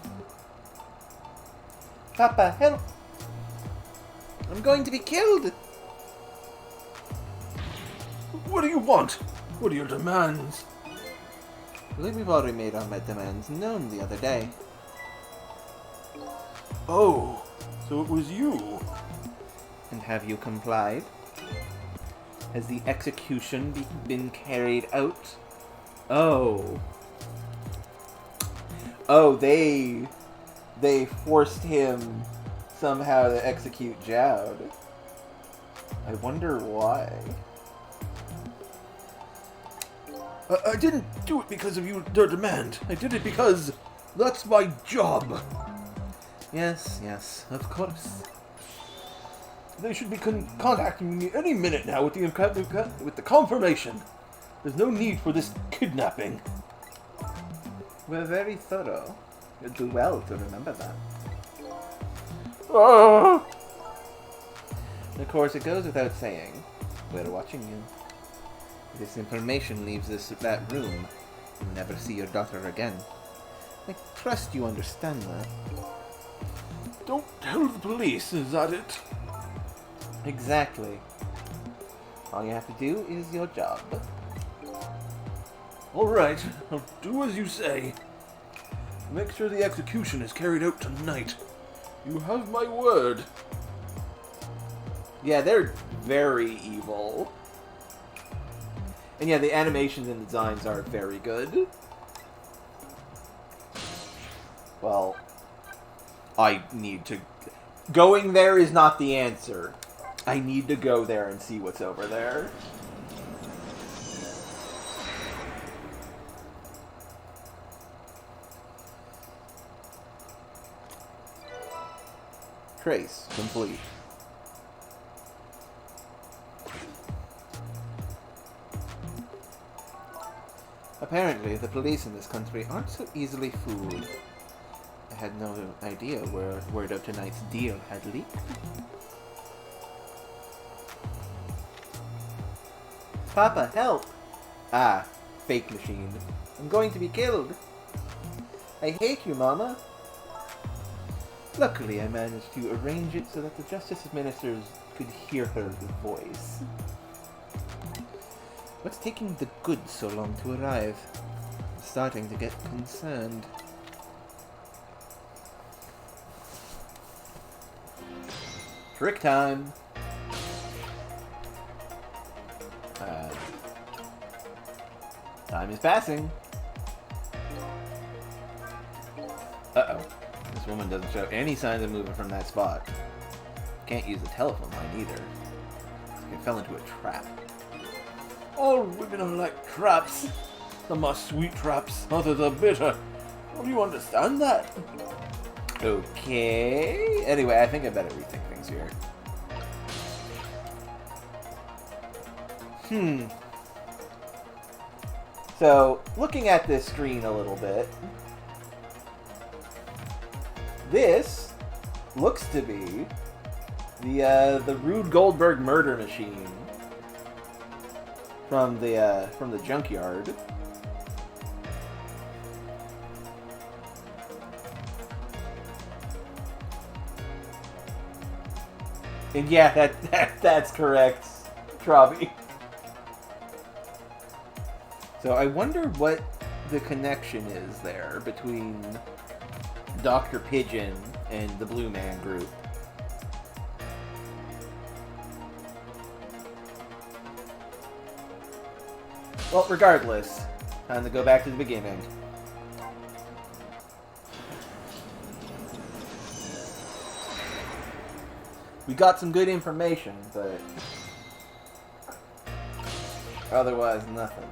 Papa, help! I'm going to be killed! What do you want? What are your demands? I believe we've already made our demands known the other day. Oh, so it was you. And have you complied? Has the execution been carried out? Oh. Oh, they forced him somehow to execute Jowd. I wonder why. I didn't do it because of their demand. I did it because that's my job. Yes, yes, of course. They should be contacting me any minute now with the confirmation. There's no need for this kidnapping. We're very thorough. You'll do well to remember that. Ah! Of course, it goes without saying, we're watching you. If this information leaves that room, you'll never see your daughter again. I trust you understand that. Don't tell the police, is that it? Exactly. All you have to do is your job. Alright, I'll do as you say. Make sure the execution is carried out tonight. You have my word. Yeah, they're very evil. And yeah, the animations and designs are very good. Well, I need to... Going there is not the answer. I need to go there and see what's over there. Trace complete. Apparently, the police in this country aren't so easily fooled. I had no idea where word of tonight's deal had leaked. Papa, help! Ah, fake machine. I'm going to be killed. I hate you, Mama. Luckily, I managed to arrange it so that the Justice Ministers could hear her voice. What's taking the goods so long to arrive? I'm starting to get concerned. Trick time! Time is passing. Uh-oh. This woman doesn't show any signs of moving from that spot. Can't use the telephone line either. I fell into a trap. All women are like traps. Some are sweet traps, others are bitter. Don't you understand that? Okay. Anyway, I think I better rethink things here. So, looking at this screen a little bit, this looks to be the Rube Goldberg murder machine from the junkyard. And yeah, that's correct, Travi. So I wonder what the connection is there between Dr. Pigeon and the Blue Man Group. Well, regardless, time to go back to the beginning. We got some good information, but otherwise nothing.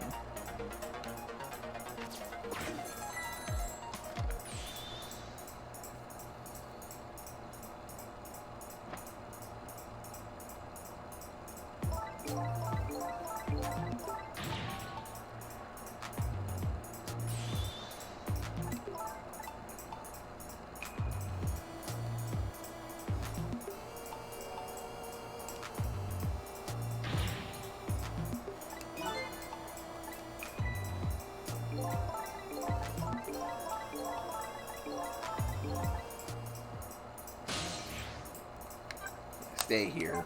Stay here.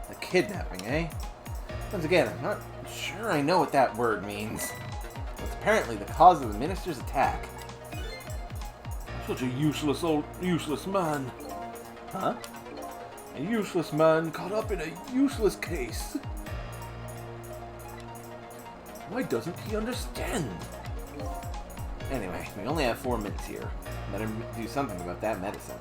A kidnapping, eh? Once again, I'm not sure I know what that word means. It's apparently the cause of the minister's attack. Such a useless man. Huh? A useless man caught up in a useless case. Why doesn't he understand? Anyway, we only have 4 minutes here. Better do something about that medicine.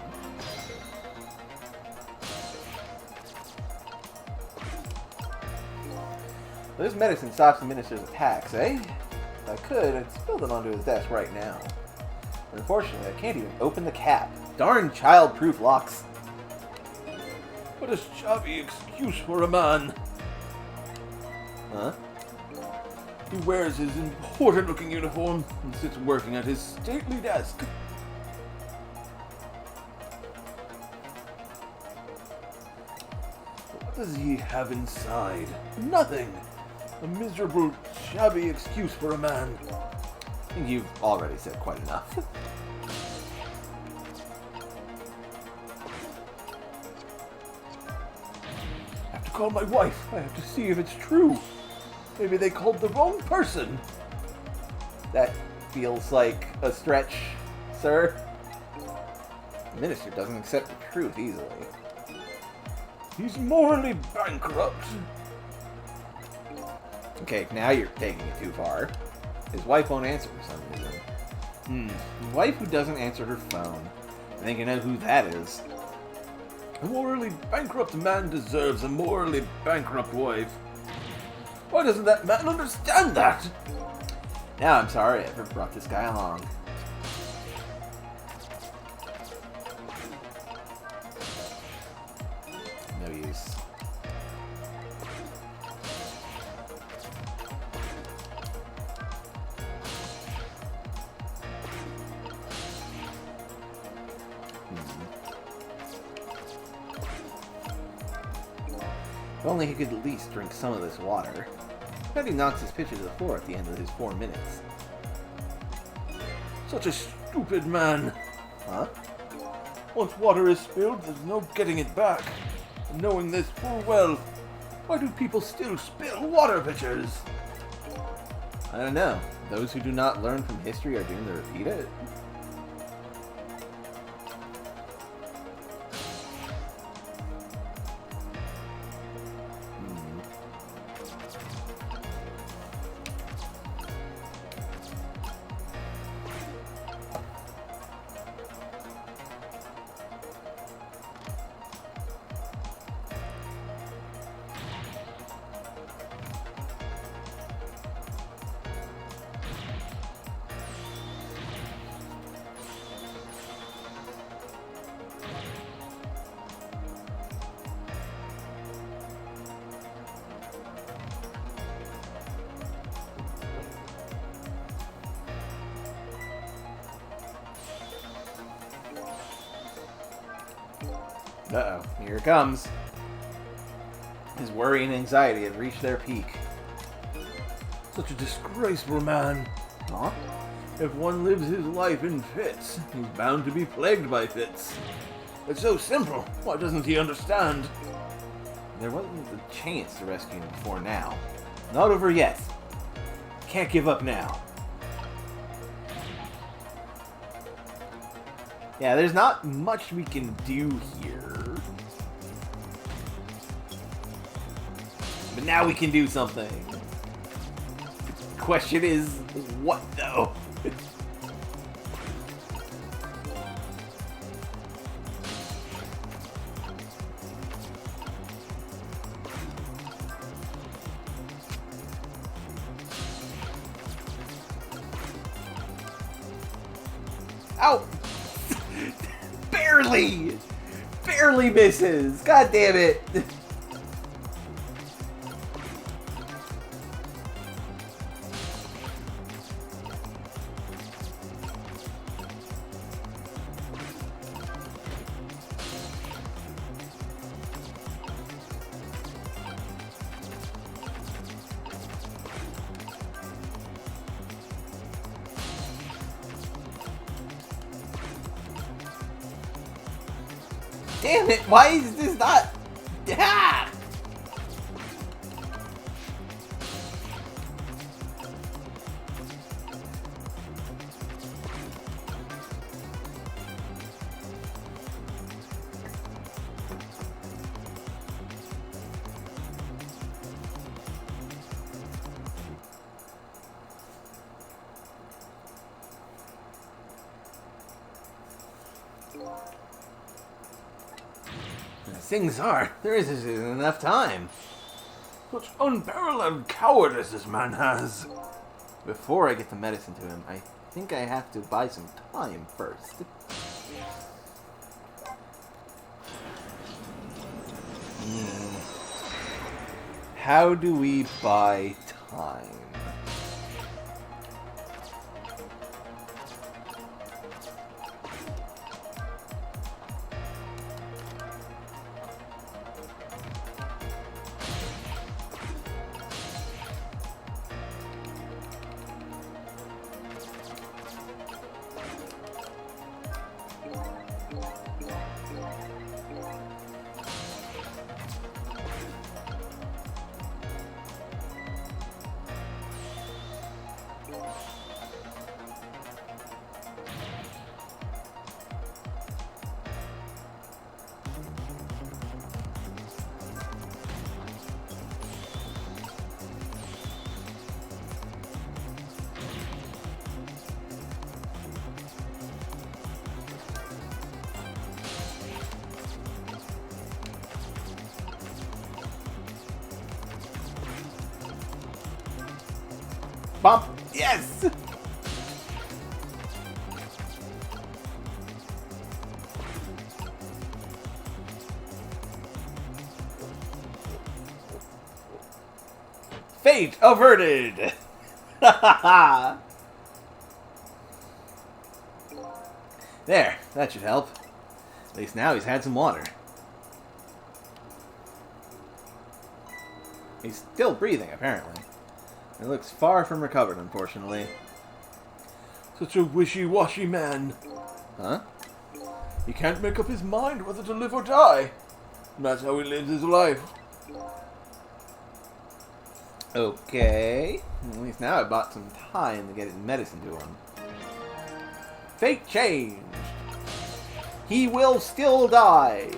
Well, this medicine stops the minister's attacks, eh? If I could, I'd spill it onto his desk right now. But unfortunately, I can't even open the cap. Darn child-proof locks. What a shabby excuse for a man. Huh? He wears his important-looking uniform and sits working at his stately desk. What does he have inside? Nothing. A miserable, shabby excuse for a man. I think you've already said quite enough. I have to call my wife. I have to see if it's true. Maybe they called the wrong person. That feels like a stretch, sir. The minister doesn't accept the truth easily. He's morally bankrupt. Okay, now you're taking it too far. His wife won't answer for some reason. A wife who doesn't answer her phone. I think I know who that is. A morally bankrupt man deserves a morally bankrupt wife. Why doesn't that man understand that? Now I'm sorry I ever brought this guy along. No use. If only he could at least drink some of this water. I bet he knocks his pitcher to the floor at the end of his 4 minutes. Such a stupid man. Huh? Once water is spilled, there's no getting it back. And knowing this full well, why do people still spill water pitchers? I don't know. Those who do not learn from history are doomed to repeat it. Uh-oh, here it comes. His worry and anxiety have reached their peak. Such a disgraceful man. Huh? If one lives his life in fits, he's bound to be plagued by fits. It's so simple. Why doesn't he understand? There wasn't a chance to rescue him before now. Not over yet. Can't give up now. Yeah, there's not much we can do here. now we can do something. Question is, what though? Ow! Barely! Barely misses! God damn it! Damn it, why is this not... Ah! Things are. There isn't enough time. Such unparalleled cowardice this man has. Before I get the medicine to him, I think I have to buy some time first. How do we buy time? Bump! Yes! Fate averted! There, that should help. At least now he's had some water. He's still breathing, apparently. It looks far from recovered, unfortunately. Such a wishy-washy man. Huh? He can't make up his mind whether to live or die. And that's how he lives his life. Okay. At least now I bought some time to get his medicine to him. Fate changed. He will still die.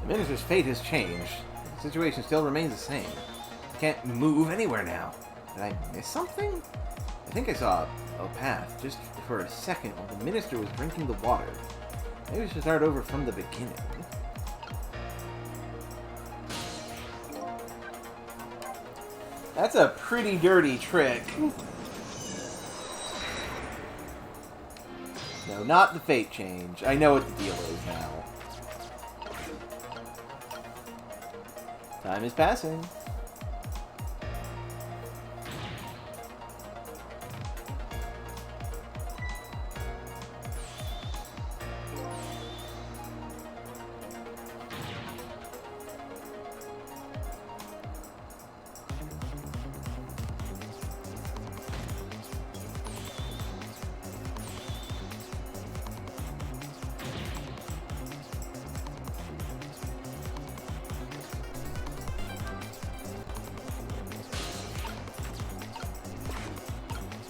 The minister's fate has changed. The situation still remains the same. He can't move anywhere now. Did I miss something? I think I saw a path just for a second while the minister was drinking the water. Maybe we should start over from the beginning. That's a pretty dirty trick. No, not the fate change. I know what the deal is now. Time is passing.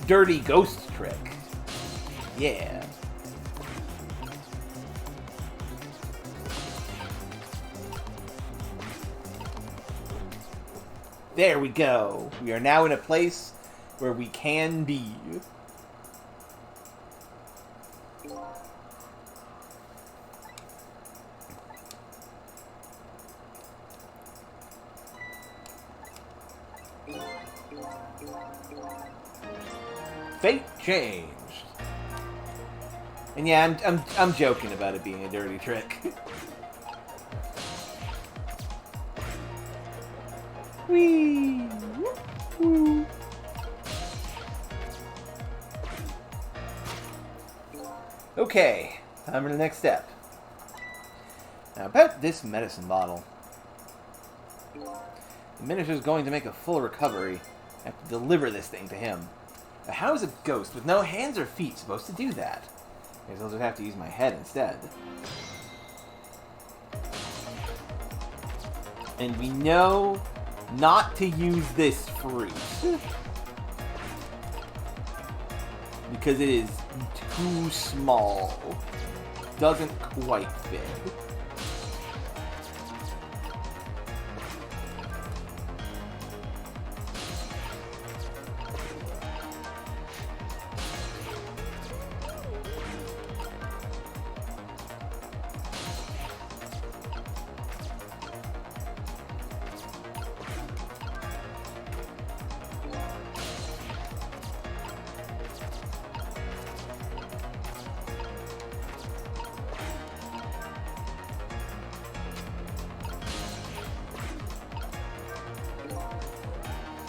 dirty ghost trick. Yeah. There we go. We are now in a place where we can be. Fate changed. And yeah, I'm joking about it being a dirty trick. Whee! Woo! Okay, time for the next step. Now about this medicine bottle. The minister's going to make a full recovery. I have to deliver this thing to him. But how is a ghost with no hands or feet supposed to do that? I guess I'll just have to use my head instead. And we know not to use this fruit. Because it is too small. Doesn't quite fit.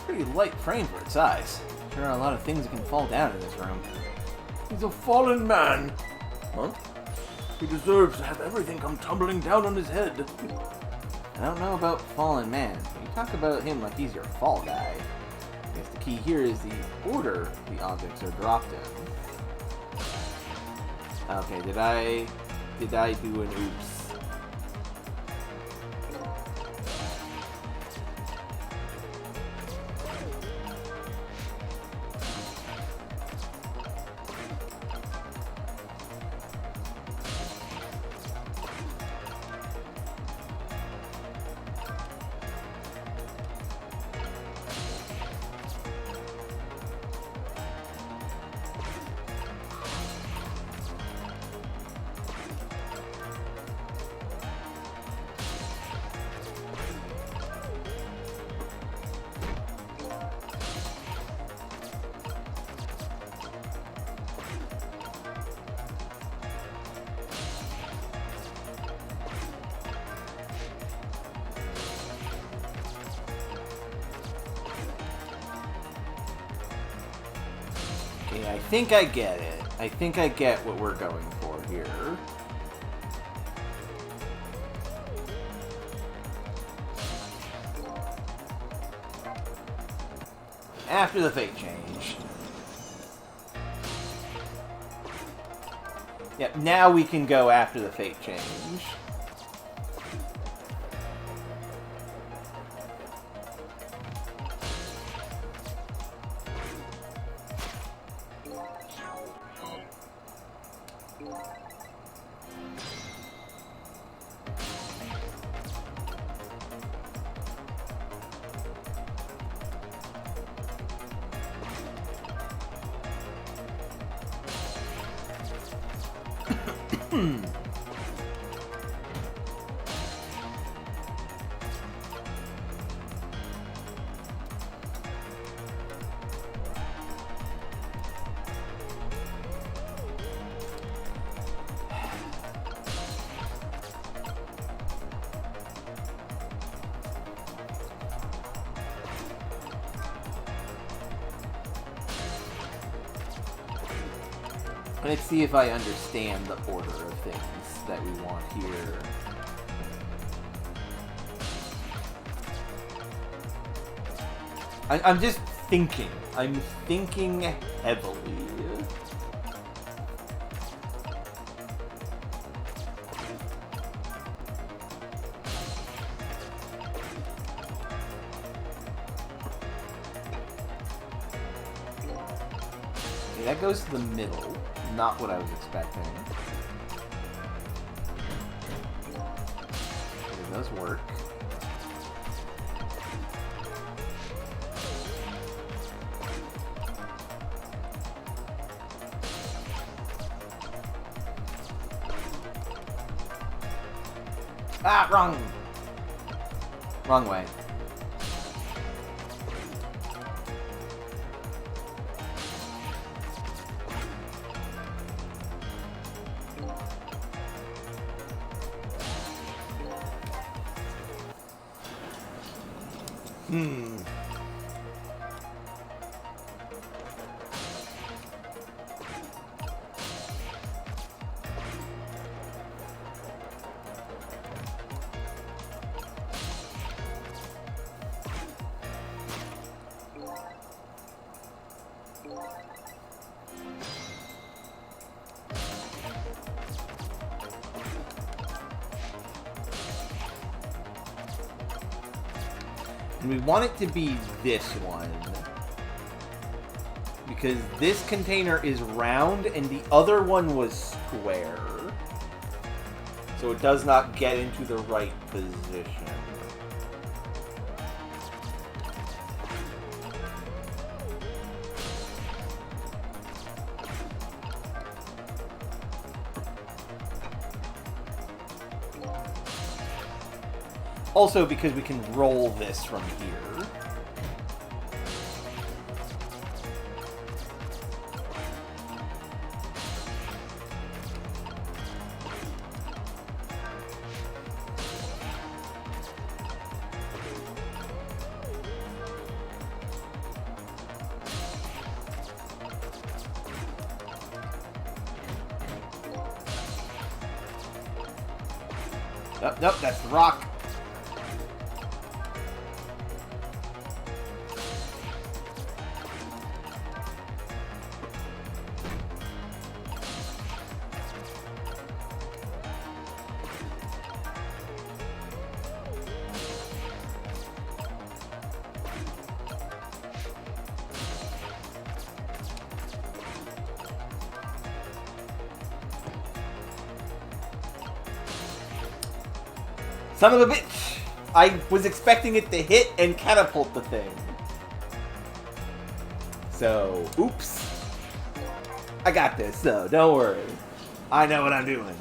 Pretty light frame for its size. There are a lot of things that can fall down in this room. He's a fallen man. Huh? He deserves to have everything come tumbling down on his head. I don't know about fallen man. You talk about him like he's your fall guy. I guess the key here is the order the objects are dropped in. Okay, did I do an oops? Okay, I think I get it. I think I get what we're going for here. After the fate change. Yep, now we can go after the fate change. Let's see if I understand the order of things that we want here. I'm just thinking. I'm thinking heavily. Okay, that goes to the middle. Not what I was expecting. It does work. Ah, wrong! Wrong way. And we want it to be this one. Because this container is round and the other one was square. So it does not get into the right position. Also, because we can roll this from here. Oh, nope, that's the rock. Son of a bitch! I was expecting it to hit and catapult the thing. So, oops. I got this, though. Don't worry. I know what I'm doing.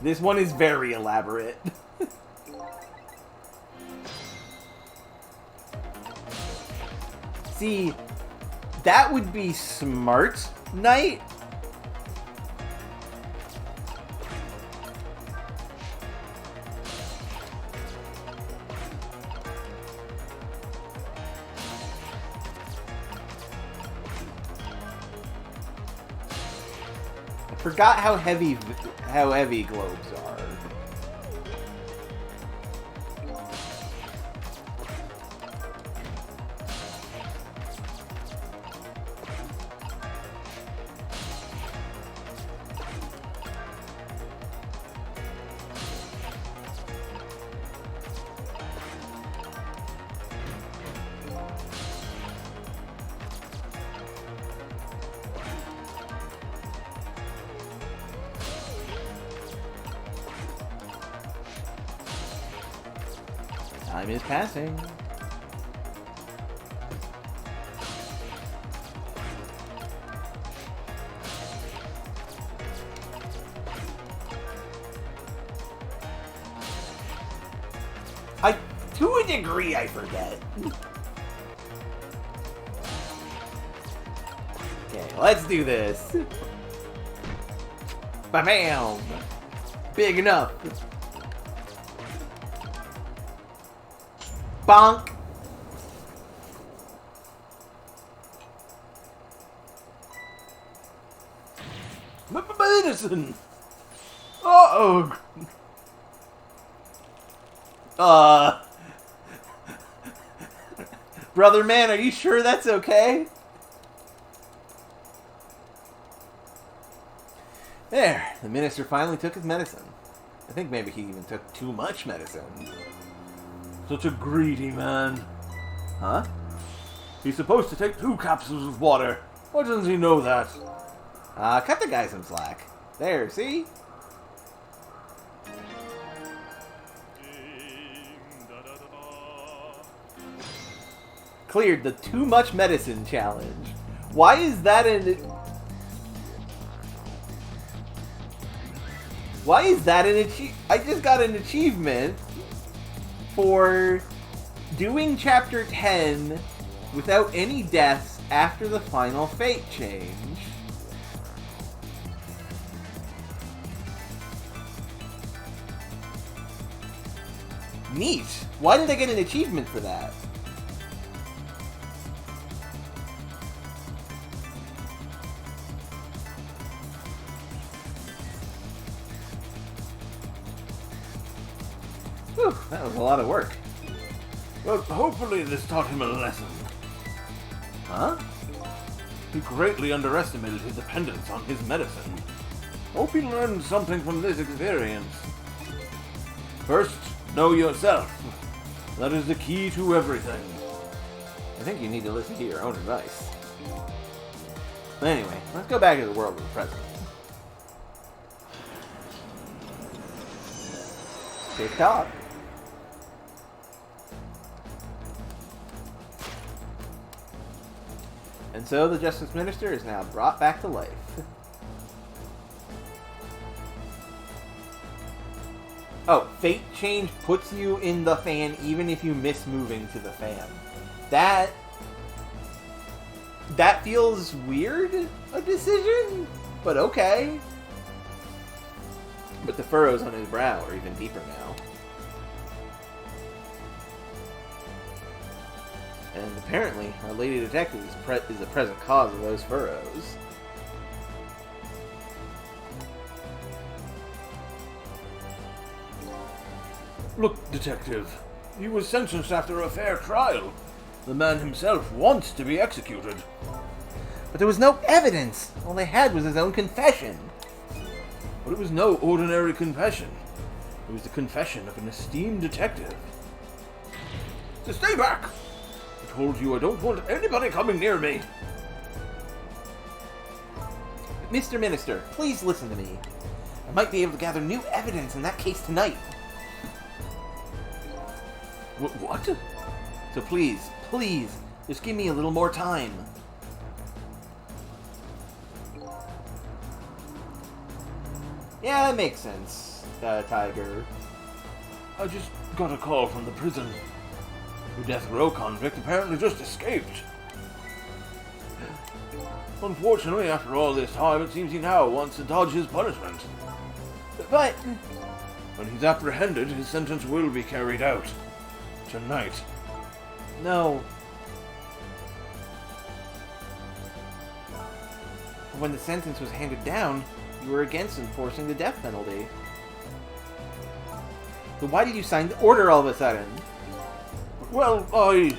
This one is very elaborate. See, that would be smart, Knight. I forgot how heavy globes are. Time is passing. To a degree, I forget. Okay, let's do this. Bam! Big enough. Bonk! Medicine! Uh-oh! Brother man, are you sure that's okay? There, the minister finally took his medicine. I think maybe he even took too much medicine. Such a greedy man. Huh? He's supposed to take 2 capsules of water. Why doesn't he know that? Cut the guy some slack. There, see? Cleared the too much medicine challenge. Why is that an... Why is that an achievement? I just got an achievement for doing Chapter 10 without any deaths after the final fate change. Neat. Why did I get an achievement for that? Whew, that was a lot of work. Well, hopefully this taught him a lesson. Huh? He greatly underestimated his dependence on his medicine. Hope he learned something from this experience. First, know yourself. That is the key to everything. I think you need to listen to your own advice. Anyway, let's go back to the world of the present. Tick tock. And so the Justice Minister is now brought back to life. Oh, fate change puts you in the fan even if you miss moving to the fan. That feels weird, a decision, but okay. But the furrows on his brow are even deeper now. And apparently, our lady detective is the present cause of those furrows. Look, detective, he was sentenced after a fair trial. The man himself wants to be executed. But there was no evidence. All they had was his own confession. But it was no ordinary confession. It was the confession of an esteemed detective. So stay back! I told you I don't want anybody coming near me. Mr. Minister, please listen to me. I might be able to gather new evidence in that case tonight. What? So please, just give me a little more time. Yeah, that makes sense, Tiger. I just got a call from the prison. The death row convict apparently just escaped. Unfortunately, after all this time, it seems he now wants to dodge his punishment. But when he's apprehended, his sentence will be carried out. Tonight. No. When the sentence was handed down, you were against enforcing the death penalty. So why did you sign the order all of a sudden? Well, I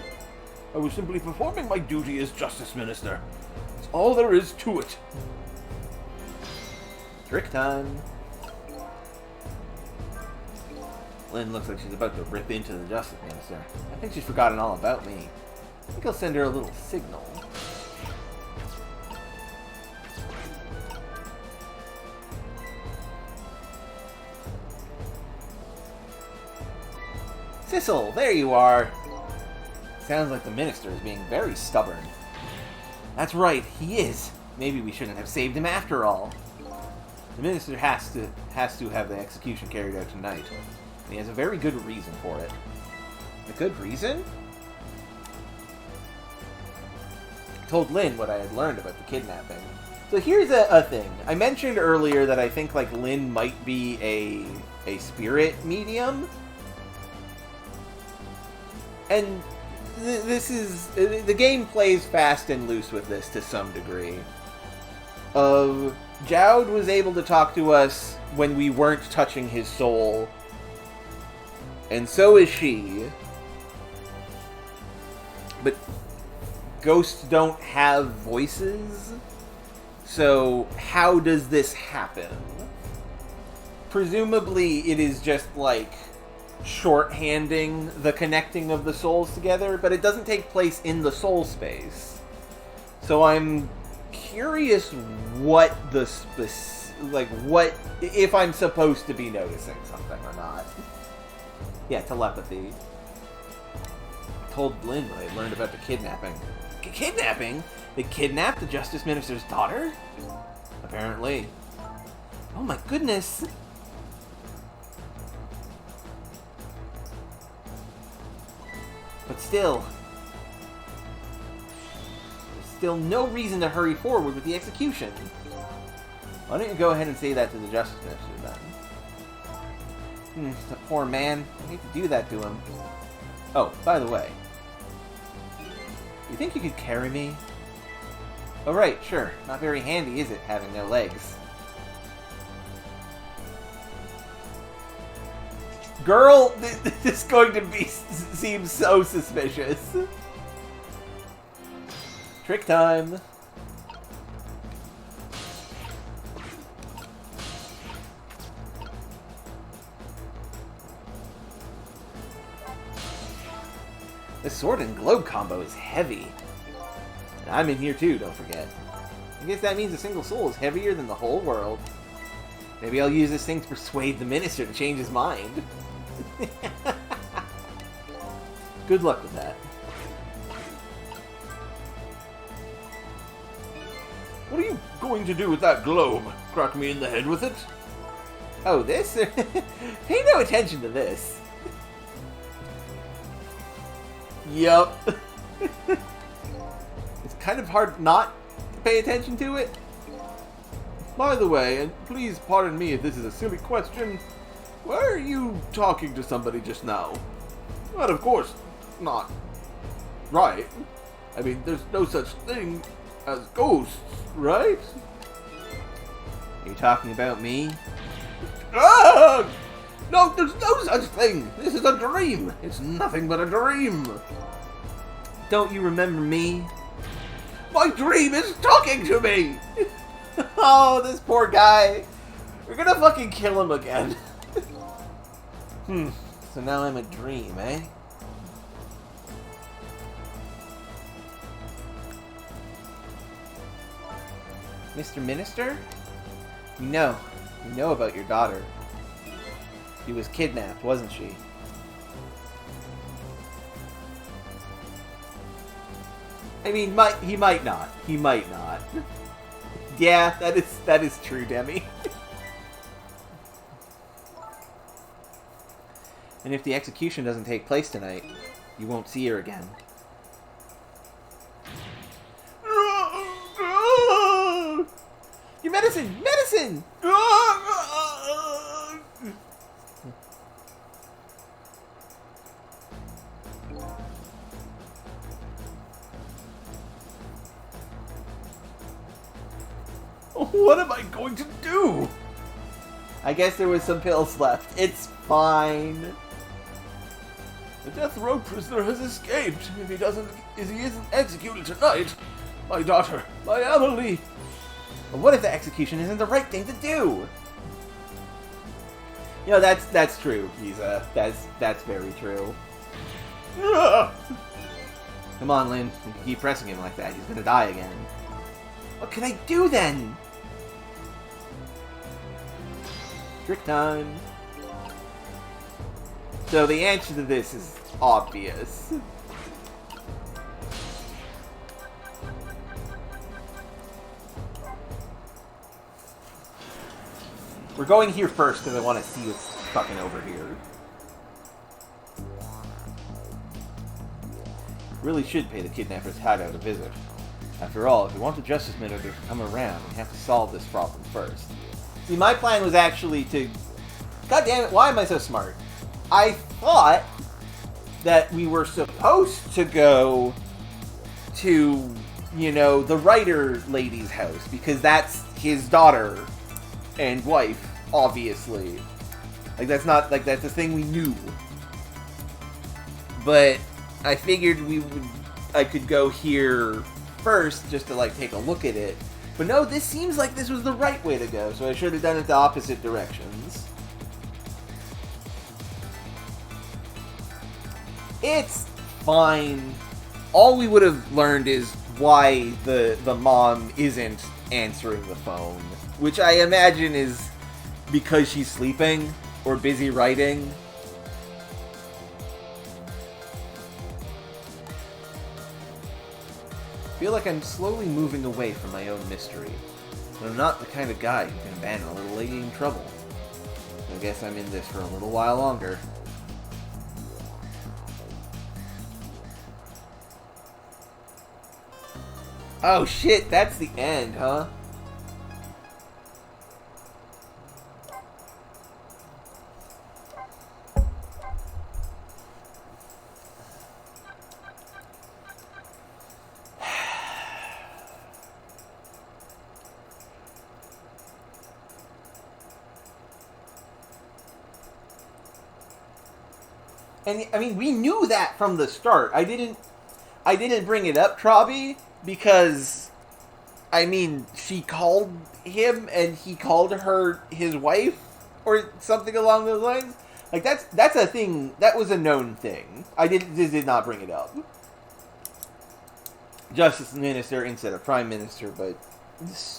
was simply performing my duty as Justice Minister. That's all there is to it. Trick time. Lynn looks like she's about to rip into the Justice Minister. I think she's forgotten all about me. I think I'll send her a little signal. Sissel, there you are! Sounds like the Minister is being very stubborn. That's right, he is. Maybe we shouldn't have saved him after all. The Minister has to have the execution carried out tonight. And he has a very good reason for it. A good reason? I told Lynn what I had learned about the kidnapping. So here's a thing. I mentioned earlier that I think like Lynn might be a spirit medium. And this is... The game plays fast and loose with this to some degree. Jowd was able to talk to us when we weren't touching his soul. And so is she. But ghosts don't have voices. So, how does this happen? Presumably, it is just, like, shorthanding the connecting of the souls together, but it doesn't take place in the soul space. So I'm curious what the what if I'm supposed to be noticing something or not. Yeah, telepathy. I told Lynn what I learned about the kidnapping. Kidnapping? They kidnapped the Justice Minister's daughter? Apparently. Oh my goodness. But still, there's still no reason to hurry forward with the execution. Why don't you go ahead and say that to the Justice Minister then? The poor man. I hate to do that to him. Oh, by the way. You think you could carry me? Oh right, sure. Not very handy, is it, having no legs? Girl, this is going to seem so suspicious. Trick time. This sword and globe combo is heavy. And I'm in here too, don't forget. I guess that means a single soul is heavier than the whole world. Maybe I'll use this thing to persuade the minister to change his mind. Good luck with that. What are you going to do with that globe? Crack me in the head with it? Oh, this? Pay no attention to this. Yup. It's kind of hard not to pay attention to it. By the way, and please pardon me if this is a silly question, why are you talking to somebody just now? Well, of course, not right. I mean, there's no such thing as ghosts, right? Are you talking about me? Ah! No, there's no such thing. This is a dream. It's nothing but a dream. Don't you remember me? My dream is talking to me. Oh, this poor guy. We're gonna fucking kill him again. So now I'm a dream, eh? Mr. Minister? You know about your daughter. She was kidnapped, wasn't she? I mean, he might not. He might not. Yeah, that is true, Demi. And if the execution doesn't take place tonight, you won't see her again. Your medicine! Medicine! What am I going to do? I guess there was some pills left. It's fine. The death row prisoner has escaped. If he isn't executed tonight, my daughter, my Emily. But what if the execution isn't the right thing to do? You know, that's true, Giza. That's very true. Come on, Lynn. If you keep pressing him like that, he's gonna die again. What can I do then? Trick time. So the answer to this is obvious. We're going here first because I want to see what's fucking over here. Really should pay the kidnapper's hideout a visit. After all, if you want the Justice Minister to come around, we have to solve this problem first. See, my plan was actually to... God damn it, why am I so smart? I thought that we were supposed to go to, you know, the writer lady's house, because that's his daughter and wife, obviously. Like, that's not, like, that's a thing we knew. But I figured I could go here first, just to, like, take a look at it. But no, this seems like this was the right way to go, so I should have done it the opposite directions. It's fine. All we would have learned is why the mom isn't answering the phone, which I imagine is because she's sleeping or busy writing. I feel like I'm slowly moving away from my own mystery, but I'm not the kind of guy who can abandon a little lady in trouble. So I guess I'm in this for a little while longer. Oh shit, that's the end, huh? And I mean, we knew that from the start. I didn't bring it up, Trobby, because I mean, she called him and he called her his wife or something along those lines. Like that's a thing. That was a known thing. I did not bring it up. Justice Minister instead of Prime Minister, but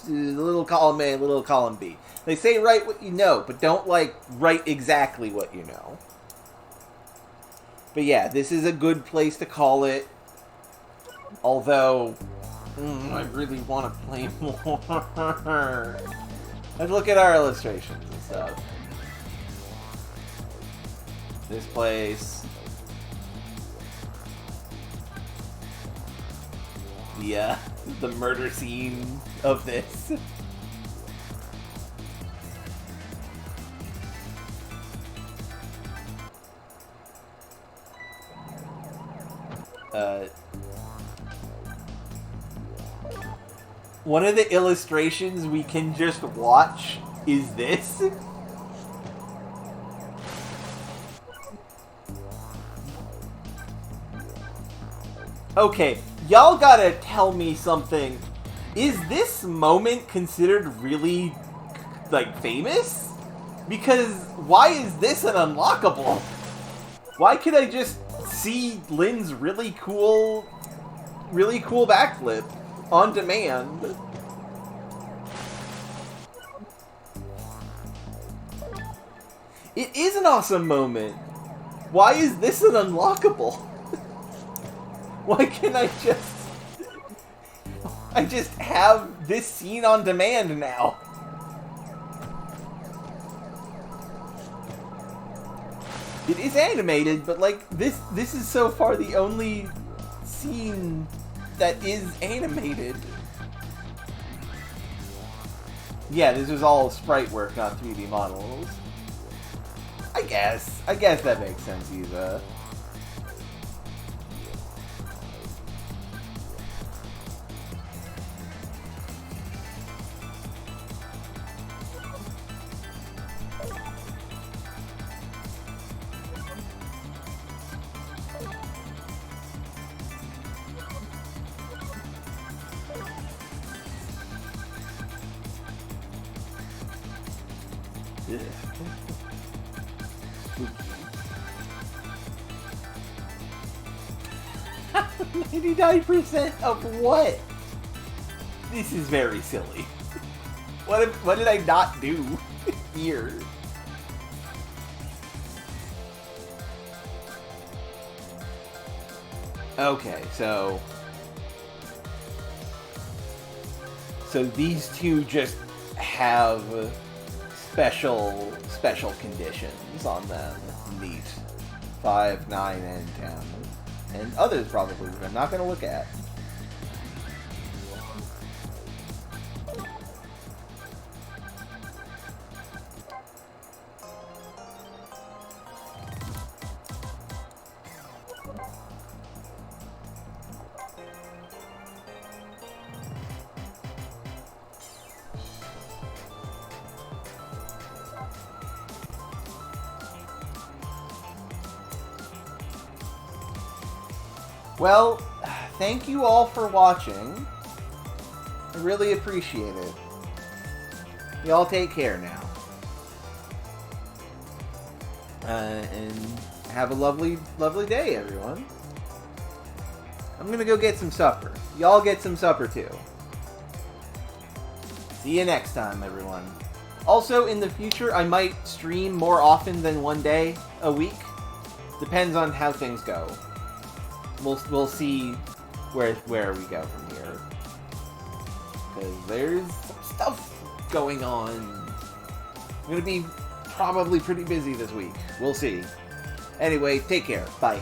a little column A, a little column B. They say write what you know, but don't like write exactly what you know. But yeah, this is a good place to call it. Although, I really want to play more. Let's look at our illustrations and stuff. This place. The murder scene of this. One of the illustrations we can just watch is this. Okay, y'all gotta tell me something. Is this moment considered really, like, famous? Because why is this an unlockable? Why could I just see Lynn's really cool backflip on demand? It is an awesome moment. Why is this an unlockable? Why can't I just have this scene on demand now? It is animated, but like this is so far the only scene that is animated. Yeah, this was all sprite work, not 3D models. I guess that makes sense, Eva. Yeah. 99% of what? This is very silly. What did I not do here? Okay, so these two just have special conditions on them. Neat. 5, 9, and 10. And others probably, which I'm not going to look at. Well, thank you all for watching. I really appreciate it. Y'all take care now. And have a lovely, lovely day, everyone. I'm gonna go get some supper. Y'all get some supper, too. See you next time, everyone. Also, in the future, I might stream more often than one day a week. Depends on how things go. We'll see where we go from here. Because there's some stuff going on. I'm gonna be probably pretty busy this week. We'll see. Anyway, take care. Bye.